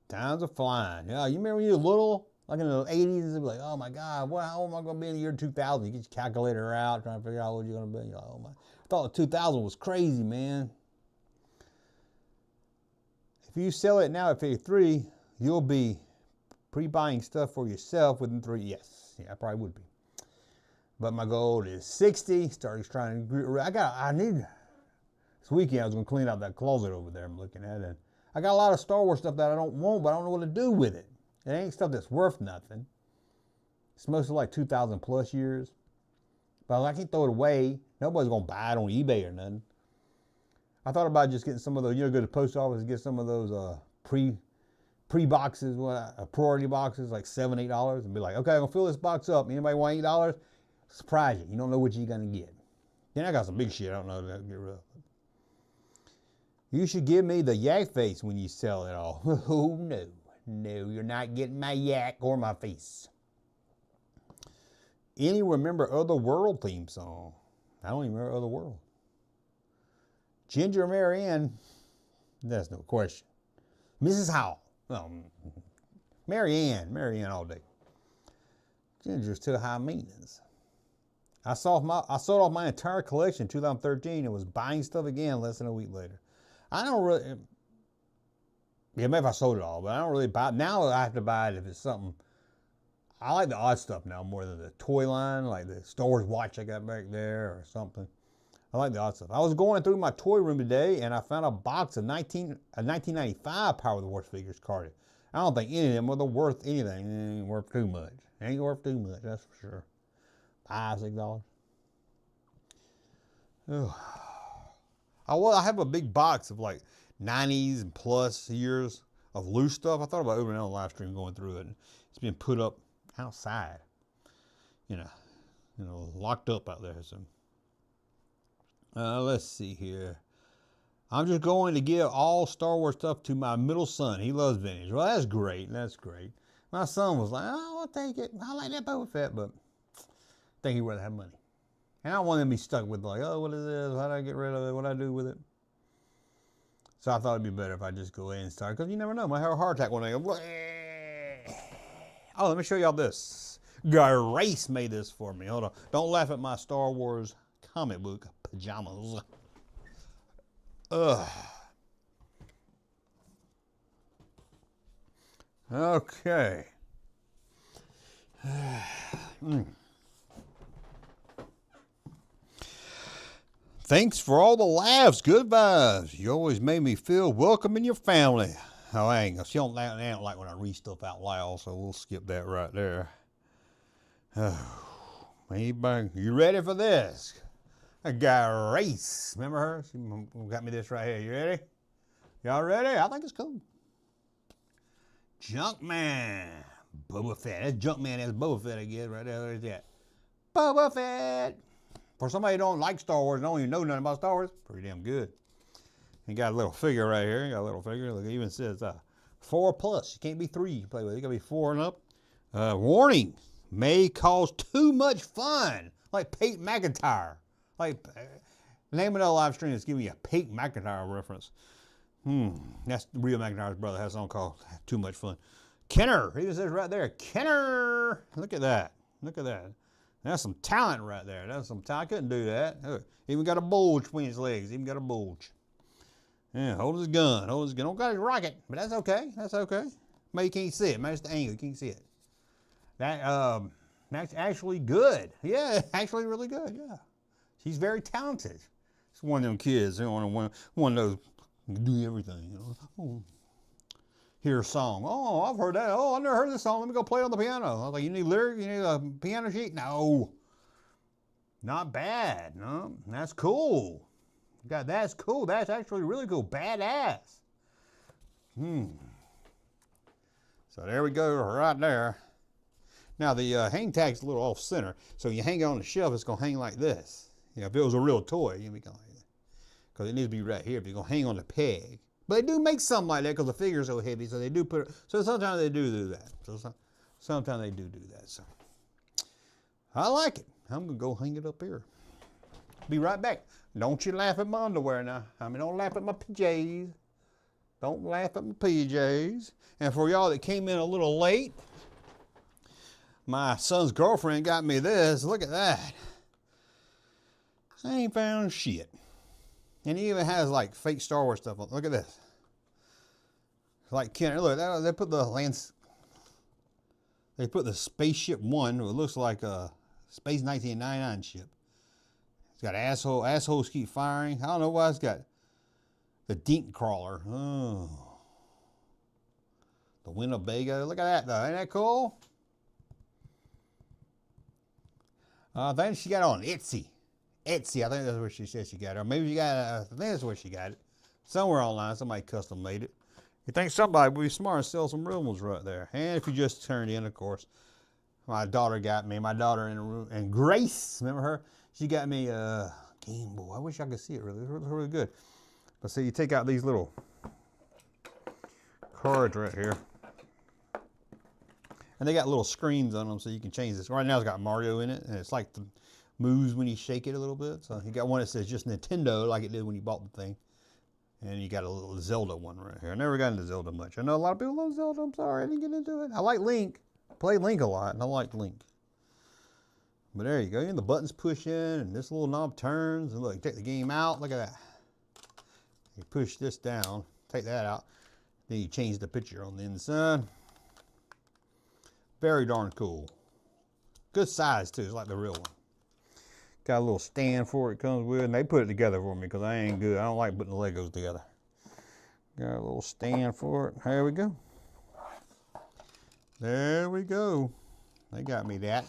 Times are flying. Yeah, you remember when you were little? Like in the 80s, it'd be like, oh my God, how am I going to be in the year 2000? You get your calculator out, trying to figure out what you're going to be. You're like, oh my. I thought 2000 was crazy, man. If you sell it now at 53, you'll be pre-buying stuff for yourself within 3 years. Yes, yeah, I probably would be. But my goal is 60. Started trying to, this weekend I was going to clean out that closet over there I'm looking at. And I got a lot of Star Wars stuff that I don't want, but I don't know what to do with it. It ain't stuff that's worth nothing. It's mostly like 2,000 plus years. But I can't throw it away. Nobody's going to buy it on eBay or nothing. I thought about just getting some of those, go to the post office and get some of those pre-boxes, priority boxes, like $7, $8, and be like, okay, I'm going to fill this box up. Anybody want $8? Surprise you. You don't know what you're going to get. Then I got some big shit I don't know to get rid of. You should give me the yak face when you sell it all. Oh, no. No, you're not getting my yak or my face. Any remember Otherworld theme song? I don't even remember Otherworld. Ginger Marianne, that's no question. Mrs. Howell. Marianne all day. Ginger's too high maintenance. I sold off my entire collection in 2013 and was buying stuff again less than a week later. I don't really, yeah, maybe I sold it all, but I don't really buy it. Now I have to buy it if it's something. I like the odd stuff now more than the toy line, like the Star Wars watch I got back there or something. I like the odd stuff. I was going through my toy room today and I found a box of 1995 Power of the Horse figures carded. I don't think any of them are worth anything. It ain't worth too much. It ain't worth too much, that's for sure. $5, $6. Oh. I have a big box of like 90s and plus years of loose stuff. I thought about opening it on live stream, going through it. It's been put up outside, locked up out there. So let's see here. I'm just going to give all Star Wars stuff to my middle son. He loves vintage. Well, that's great. That's great. My son was like, oh, I'll take it. I like that Boba Fett, but I think he'd rather have money. And I don't want him to be stuck with like, oh, what is this? How do I get rid of it? What do I do with it? So I thought it'd be better if I just go ahead and start, because you never know. I might have a heart attack one day. Oh, let me show y'all this. Grace made this for me. Hold on. Don't laugh at my Star Wars comic book pajamas. Ugh. Okay. Thanks for all the laughs, good vibes. You always made me feel welcome in your family. Oh, I ain't don't like when I read stuff out loud, so we'll skip that right there. Oh, anybody, you ready for this? I got Race. Remember her? She got me this right here. You ready? Y'all ready? I think it's cool. Junkman. Boba Fett. That's Junkman. That's Boba Fett, I guess. Right there. There's that. Boba Fett. For somebody who don't like Star Wars and don't even know nothing about Star Wars, pretty damn good. And got a little figure right here. Got a little figure. Look, it even says 4+. You can't be 3 you play with. You got to be 4 and up. Warning. May cause too much fun. Like Peyton McIntyre. Like, name of the live stream is giving you a Peyton McIntyre reference. That's Rhea McIntyre's brother. Has a song called Too Much Fun. Kenner. He even says right there. Kenner. Look at that. Look at that. That's some talent right there. That's some talent. I couldn't do that. Even got a bulge between his legs. Even got a bulge. Yeah, hold his gun. Hold his gun. Don't got his rocket, but that's okay. That's okay. Maybe you can't see it. Maybe it's the angle. You can't see it. That's actually good. Yeah, actually really good. Yeah. He's very talented. He's one of them kids. One of those do everything. Oh, hear a song. Oh, I've heard that. Oh, I never heard this song. Let me go play it on the piano. I was like, you need lyrics? You need a piano sheet? No. Not bad. No, that's cool. God, that's cool. That's actually really cool. Badass. So there we go, right there. Now the hang tag's a little off center, so you hang it on the shelf, it's gonna hang like this. You know, if it was a real toy, you'd be going, because it needs to be right here if you're going to hang on the peg. But they do make something like that because the figure's so heavy, so they do put it, so sometimes they do that. So sometimes they do that. So I like it. I'm going to go hang it up here. Be right back. Don't you laugh at my underwear now. I mean, don't laugh at my PJs. Don't laugh at my PJs. And for y'all that came in a little late, my son's girlfriend got me this. Look at that. I ain't found shit. And he even has like fake Star Wars stuff on. Look at this. Like Ken, look, they put the Spaceship One, it looks like a Space 1999 ship. It's got assholes keep firing. I don't know why it's got the Dink Crawler. Oh. The Winnebago. Look at that though. Ain't that cool? I think she got it on Etsy. Etsy, I think that's where she said she got it. Or maybe you got it, I think that's where she got it. Somewhere online, somebody custom made it. You think somebody would be smart and sell some real ones right there. And if you just turned in, of course, my daughter got me, my daughter in the room, and Grace, remember her? She got me a Game Boy. I wish I could see it really. It looks really good. But see, you take out these little cards right here. And they got little screens on them so you can change this. Right now it's got Mario in it, and it's like the moves when you shake it a little bit. So you got one that says just Nintendo, like it did when you bought the thing. And you got a little Zelda one right here. I never got into Zelda much. I know a lot of people love Zelda. I'm sorry, I didn't get into it. I like Link. I play Link a lot, and I like Link. But there you go. And the buttons push in, and this little knob turns. And look, you take the game out. Look at that. You push this down, take that out. Then you change the picture on the inside. Very darn cool. Good size, too. It's like the real one. Got a little stand for it comes with, and they put it together for me because I ain't good. I don't like putting the Legos together. Got a little stand for it. There we go. There we go. They got me that.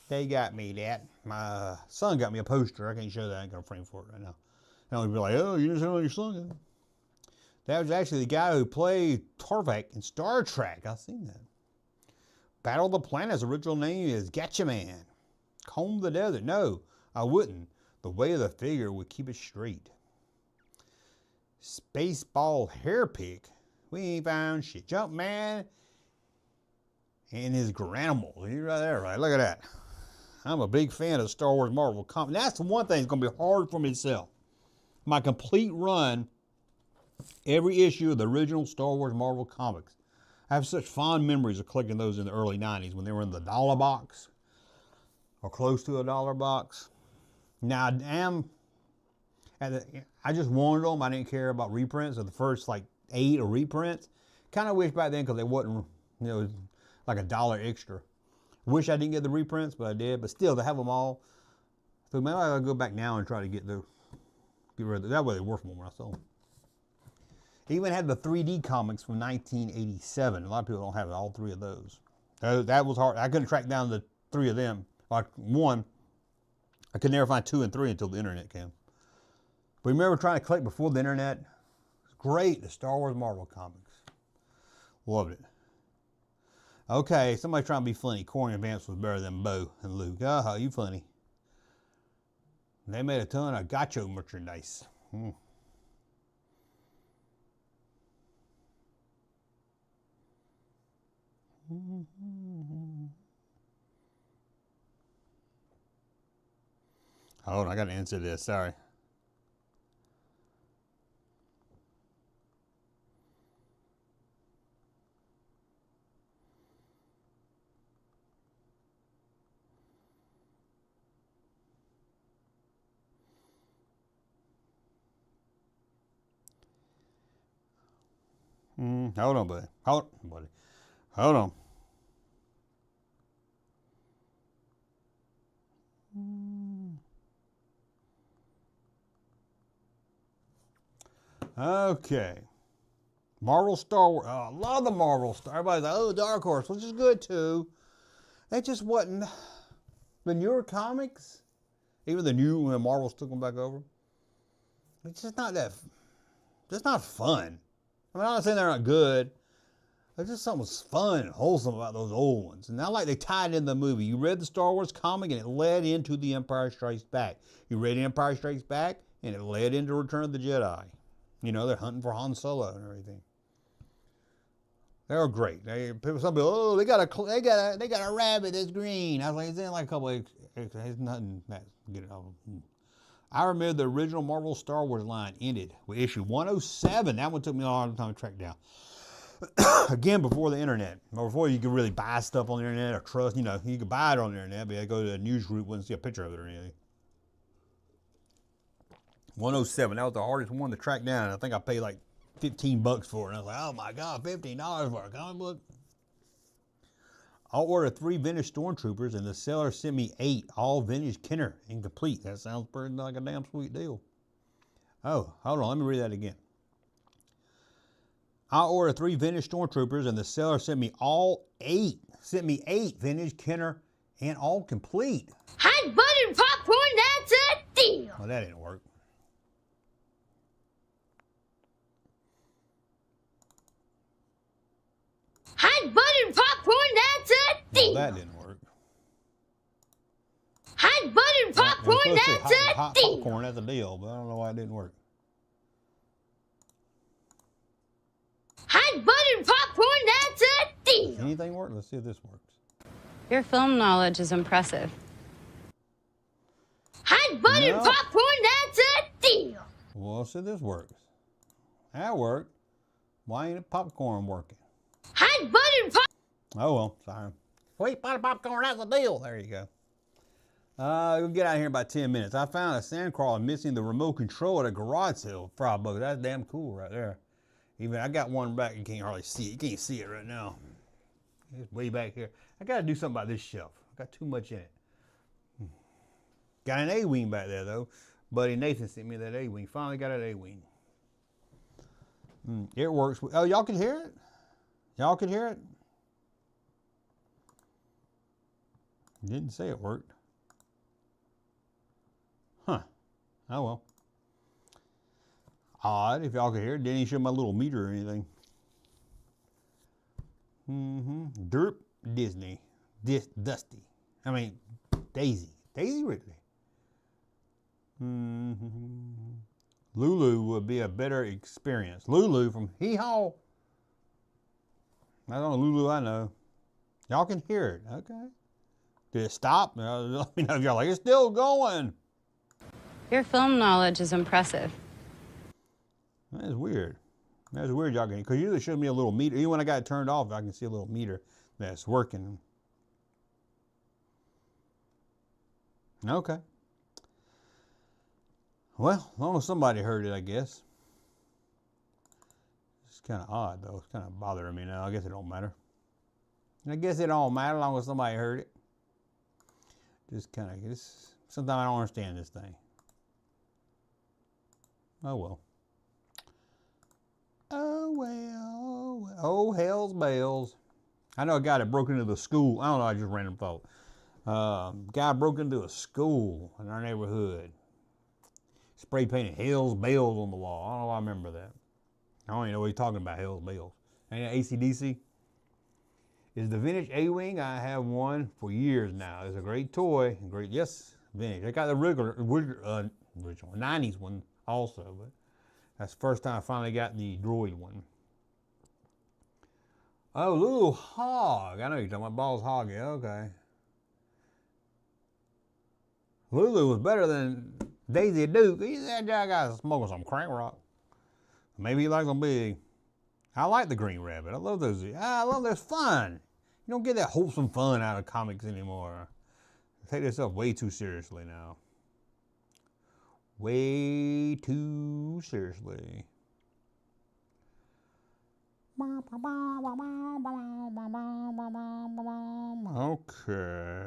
They got me that. My son got me a poster. I can't show that. I ain't gonna frame for it right now. And I'll be like, oh, you didn't show your son. That was actually the guy who played Tarvak in Star Trek. I've seen that. Battle of the Planet's original name is Gatchaman. Comb the desert. No, I wouldn't. The way of the figure would keep it straight. Spaceball hair pick. We ain't found shit. Junkman and his granimals. He's right there, right? Look at that. I'm a big fan of Star Wars Marvel comics. That's the one thing that's going to be hard for me to sell. My complete run, every issue of the original Star Wars Marvel comics. I have such fond memories of collecting those in the early 90s when they were in the $1 box. Or close to a $1 box. Now I just wanted them. I didn't care about reprints of the first like 8 or reprints. Kind of wish back then because they wasn't, you know, like $1 extra. Wish I didn't get the reprints, but I did. But still, to have them all, so maybe I'll go back now and try to get rid of them. That way they're worth more when I sell them. Even had the 3D comics from 1987. A lot of people don't have all 3 of those. That was hard. I couldn't track down the 3 of them. Like 1, I could never find 2 and 3 until the internet came. But remember trying to collect before the internet? It was great, the Star Wars Marvel comics. Loved it. Okay, somebody trying to be funny. Corey and Vance was better than Bo and Luke. Oh, you funny. They made a ton of gacho merchandise. Hold on, I gotta answer this, sorry. Hold on, buddy. Hold on, buddy. Hold on. Okay. Marvel Star Wars. Oh, I love the Marvel Star. Everybody's like, oh, Dark Horse, which is good too. That just wasn't the newer comics. Even the new when Marvel's took them back over. It's just not that. Just not fun. I mean, I'm not saying they're not good. There's just something was fun and wholesome about those old ones. And I like they tied in the movie. You read the Star Wars comic and it led into The Empire Strikes Back. You read Empire Strikes Back and it led into Return of the Jedi. You know, they're hunting for Han Solo and everything. They were great. Some people, oh, they got a rabbit that's green. I was like, it's in like a couple of, it's nothing that good. I remember the original Marvel Star Wars line ended with issue 107. That one took me a long time to track down. Again, before the internet, or before you could really buy stuff on the internet or trust, you know, you could buy it on the internet, but you go to a news group, wouldn't see a picture of it or anything. 107, that was the hardest one to track down. And I think I paid like $15 for it. And I was like, oh my God, $15 for a comic book. I'll order 3 vintage stormtroopers and the seller sent me 8, all vintage Kenner, incomplete. That sounds pretty like a damn sweet deal. Oh, hold on, let me read that again. I'll order 3 vintage stormtroopers and the seller sent me 8 vintage Kenner and all complete. Hot buttered popcorn, that's a deal. Well, that didn't work. Hot buttered popcorn, that's a deal. Well, that didn't work. Hot buttered popcorn, that's a hot deal. Popcorn, that's a deal, but I don't know why it didn't work. Hot buttered popcorn, that's a deal. Does anything work? Let's see if this works. Your film knowledge is impressive. Hot buttered popcorn, that's a deal. Well, let's see if this works. That worked. Why ain't it popcorn working? Hot buttered popcorn. Oh, well, sorry. Sweet buttered popcorn, that's a deal. There you go. We'll get out of here in about 10 minutes. I found a sandcrawler missing the remote control at a garage sale. $5. That's damn cool right there. Even I got one back, you can't hardly see it. You can't see it right now. It's way back here. I got to do something about this shelf. I got too much in it. Got an A-wing back there, though. Buddy Nathan sent me that A-wing. Finally got an A-wing. It works. Oh, y'all can hear it? Y'all can hear it? Didn't say it worked. Huh. Oh, well. Odd, if y'all could hear it. Didn't even show my little meter or anything. Derp Disney. Dusty. I mean, Daisy. Daisy Ridley. Lulu would be a better experience. Lulu from Hee Haw. I don't know Lulu I know. Y'all can hear it. Okay. Did it stop? Let me know if y'all like, it's still going. Your film knowledge is impressive. That is weird. That's weird, y'all can, because usually it shows me a little meter. Even when I got it turned off, I can see a little meter that's working. Okay. Well, as long as somebody heard it, I guess. It's kind of odd, though. It's kind of bothering me now. I guess it don't matter. I guess it don't matter as long as somebody heard it. Just kind of, sometimes I don't understand this thing. Oh, well. Oh, well. Oh, hell's bells. I know a guy that broke into the school. I don't know, I just random thought. Guy broke into a school in our neighborhood. Spray painted Hell's Bells on the wall. I don't know why I remember that. I don't even know what he's talking about, Hell's Bells. Ain't that AC/DC? Is the vintage A-Wing? I have one for years now. It's a great toy. Great, yes, vintage. I got the original 90s one also, but that's the first time I finally got the droid one. Oh, Lulu Hog. I know you're talking about Balls Hog. Yeah, okay. Lulu was better than Daisy Duke. That guy smoking some crank rock. Maybe he likes them big. I like the Green Rabbit. I love those. I love this fun. You don't get that wholesome fun out of comics anymore. I take this stuff way too seriously now. Way too seriously. Okay.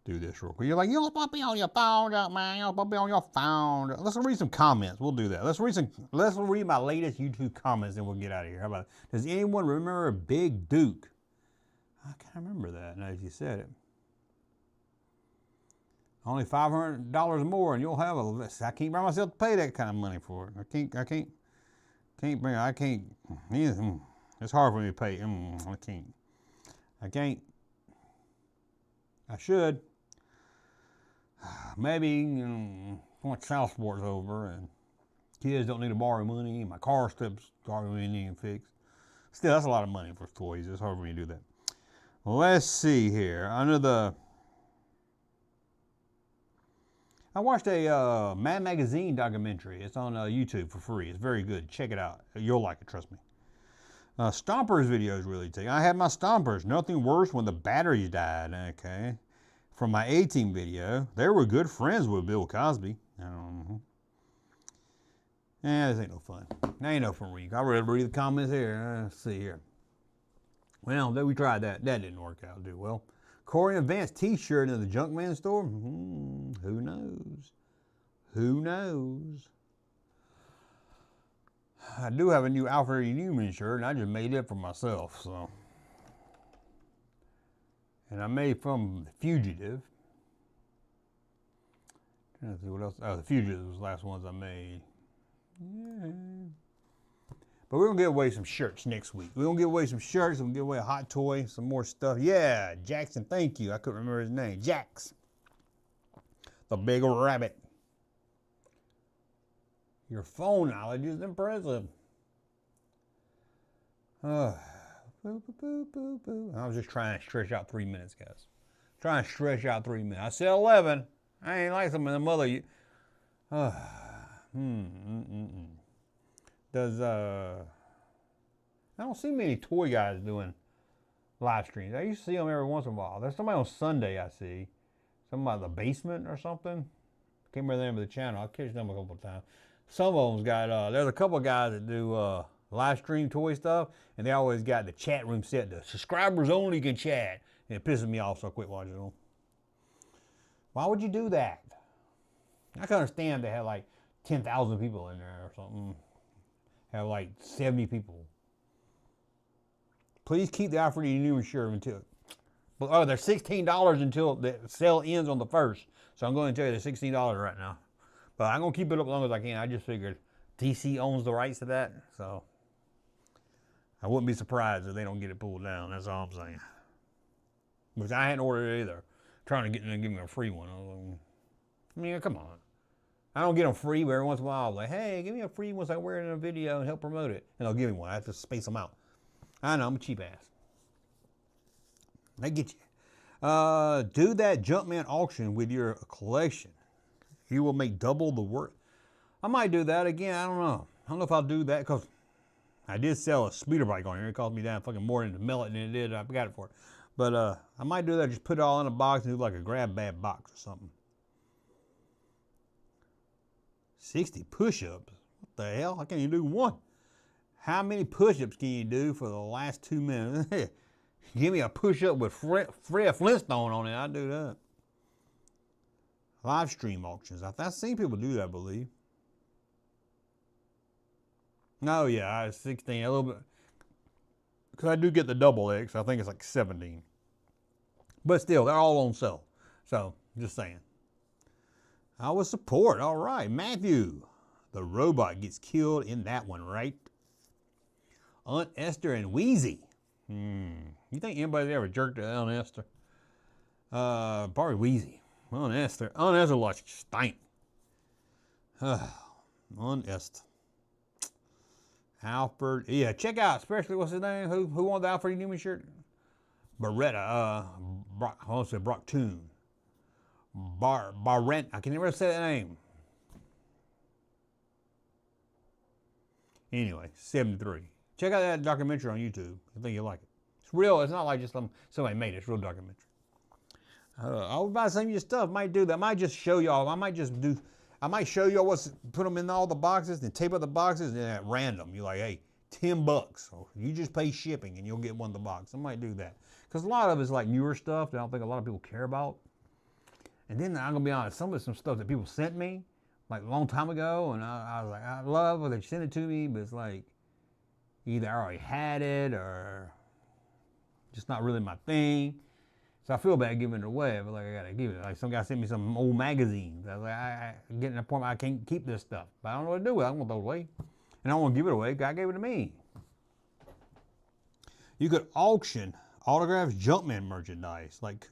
Do this real quick. You're like, you're supposed to be on your phone, man. You're supposed to be on your phone. Let's read some comments. We'll do that. Let's read my latest YouTube comments and we'll get out of here. How about it? Does anyone remember Big Duke? I can't remember that now that you said it. Only $500 more and you'll have a, I can't bring myself to pay that kind of money for it. I can't. It's hard for me to pay. I can't. I should. Maybe once child sport's over and kids don't need to borrow money, my car steps need to fix. Still, that's a lot of money for toys. It's hard for me to do that. Let's see here. I watched a Mad Magazine documentary. It's on YouTube for free. It's very good. Check it out. You'll like it, trust me. Stompers videos really take. I had my Stompers. Nothing worse when the batteries died. Okay. From my A-Team video, they were good friends with Bill Cosby. I don't know. This ain't no fun. That ain't no fun reading. I'll read the comments here. Let's see here. Well, we tried that. That didn't work out too well. Corey and Vance t-shirt in the Junkman store? Who knows? Who knows? I do have a new Alfred E. Newman shirt, and I just made it for myself, so. And I made from The Fugitive. Trying to see what else. Oh, The Fugitive was the last ones I made. Yeah. But we're going to give away some shirts next week. We're going to give away some shirts. We're going to give away a hot toy, some more stuff. Yeah, Jackson, thank you. I couldn't remember his name. Jax. The big rabbit. Your phone knowledge is impressive. I was just trying to stretch out 3 minutes, guys. Trying to stretch out 3 minutes. I said 11. I ain't like some of the mother. I don't see many toy guys doing live streams. I used to see them every once in a while. There's somebody on Sunday I see. Somebody in the basement or something. Can't remember the name of the channel. I'll catch them a couple of times. Some of them's got, there's a couple of guys that do live stream toy stuff, and they always got the chat room set to subscribers only can chat. And it pisses me off, so I quit watching them. Why would you do that? I can understand they have like 10,000 people in there or something. Have like 70 people. Please keep the Alfred E. Newman shirt until. Oh, they're $16 until the sale ends on the 1st. So I'm going to tell you they're $16 right now. But I'm going to keep it up as long as I can. I just figured DC owns the rights to that. So I wouldn't be surprised if they don't get it pulled down. That's all I'm saying. Which I hadn't ordered it either. Trying to get them to give me a free one. I mean, come on. I don't get them free, but every once in a while, I'm like, hey, give me a free one so I wear it in a video and help promote it. And they'll give me one. I have to space them out. I know, I'm a cheap ass. They get you. Do that Junkman auction with your collection. You will make double the work. I might do that again. I don't know. I don't know if I'll do that because I did sell a speeder bike on here. It cost me down fucking more to mail it than it did. I got it for it. But I might do that. Just put it all in a box and do like a grab bag box or something. 60 push-ups. What the hell? How can you do one? How many push-ups can you do for the last 2 minutes? Give me a push-up with Fred Flintstone on it. I'd do that. Live stream auctions. I've seen people do that, I believe. No, yeah, I was 16. A little bit. Because I do get the double X. I think it's like 17. But still, they're all on sale. So, just saying. I will support. All right. Matthew. The robot gets killed in that one, right? Aunt Esther and Wheezy. You think anybody's ever jerked at Aunt Esther? Probably Wheezy. Aunt Esther. Aunt Esther like stank. Aunt Esther. Alfred. Yeah, check out, especially, what's his name? Who won the Alfred Newman shirt? Beretta. I want to say Brock Toon. Barrent. I can never say that name. Anyway, 73. Check out that documentary on YouTube. I think you'll like it. It's real. It's not like just somebody made it. It's a real documentary. I was about to send you stuff. Might do that. I might just show y'all. I might show y'all put them in all the boxes and tape up the boxes and at random. You're like, hey, $10. So you just pay shipping and you'll get one of the boxes. I might do that. Because a lot of it's like newer stuff that I don't think a lot of people care about. And then I'm going to be honest, some stuff that people sent me like a long time ago, and I was like, I love when they sent it to me, but it's like either I already had it or just not really my thing. So I feel bad giving it away. I feel like I got to give it. Like some guy sent me some old magazines. I was like, I get in a point where I can't keep this stuff. But I don't know what to do with it. I'm going to throw it away. And I don't want to give it away. God gave it to me. You could auction autographed Junkman merchandise. Like,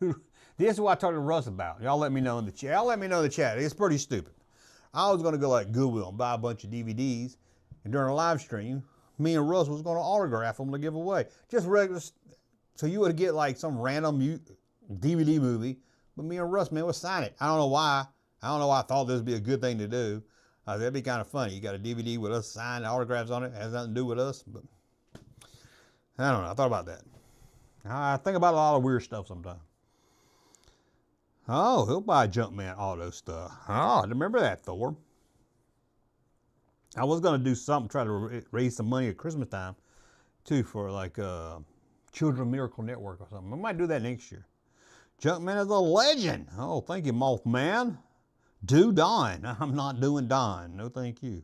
this is what I talked to Russ about. Y'all let me know in the chat. Y'all let me know in the chat. It's pretty stupid. I was going to go like Goodwill and buy a bunch of DVDs, and during a live stream, me and Russ was going to autograph them to give away. Just regular, so you would get like some random DVD movie, but me and Russ, man, would sign it. I don't know why. I don't know why I thought this would be a good thing to do. That'd be kind of funny. You got a DVD with us signed autographs on it. It has nothing to do with us, but I don't know. I thought about that. I think about a lot of weird stuff sometimes. Oh, he'll buy Junkman auto stuff. Oh, remember that, Thor. I was going to do something, try to raise some money at Christmas time, too, for like Children Miracle Network or something. I might do that next year. Junkman is a legend. Oh, thank you, Mothman. Do Don. I'm not doing Don. No, thank you.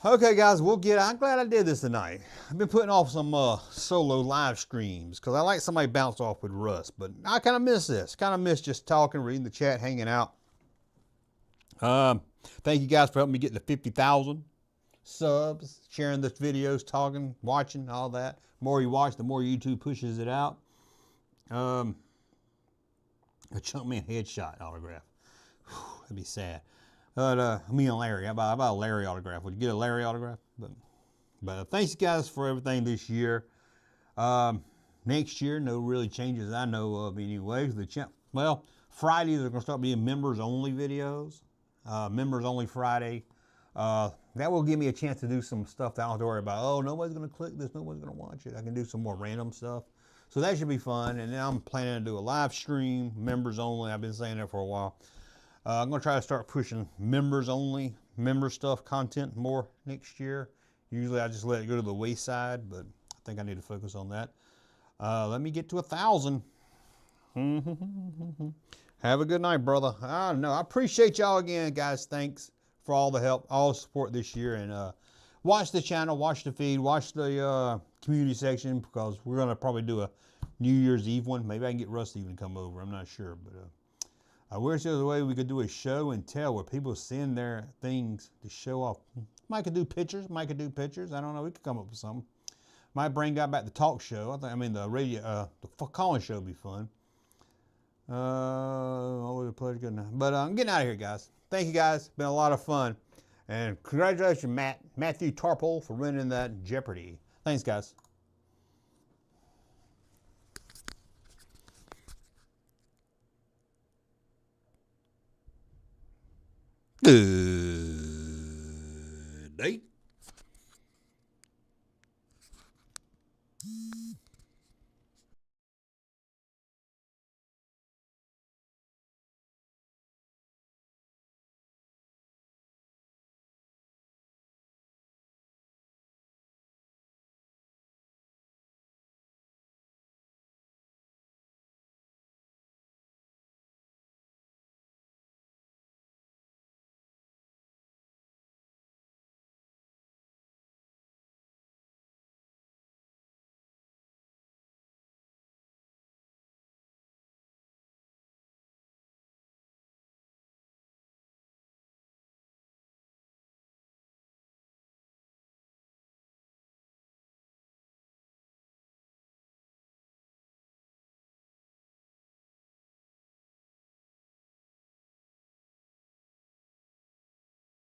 Okay, guys, I'm glad I did this tonight. I've been putting off some solo live streams because I like somebody to bounce off with Russ, but I kind of miss this. Kind of miss just talking, reading the chat, hanging out. Thank you guys for helping me get to 50,000 subs, sharing the videos, talking, watching, all that. The more you watch, the more YouTube pushes it out. A Junkman headshot autograph. Whew, that'd be sad. But me and Larry, how about a Larry autograph? Would you get a Larry autograph? But thanks guys for everything this year. Next year, no really changes I know of anyway. Well, Fridays are going to start being members only videos. Members only Friday. That will give me a chance to do some stuff that I don't have to worry about. Oh, nobody's going to click this. Nobody's going to watch it. I can do some more random stuff. So that should be fun. And now I'm planning to do a live stream, members only. I've been saying that for a while. I'm going to try to start pushing members only, member stuff, content more next year. Usually I just let it go to the wayside, but I think I need to focus on that. Let me get to 1,000. Have a good night, brother. I don't know. I appreciate y'all again, guys. Thanks for all the help, all the support this year. And watch the channel, watch the feed, watch the community section, because we're going to probably do a New Year's Eve one. Maybe I can get Rusty even to come over. I'm not sure, but I wish there was a way we could do a show and tell where people send their things to show off. Might could do pictures. I don't know. We could come up with something. Might bring guy back the talk show. The radio, the call-in show would be fun. Always a pleasure. Good night. But I'm getting out of here, guys. Thank you, guys. It's been a lot of fun. And congratulations, Matthew Tarpole, for winning that Jeopardy. Thanks, guys. Good.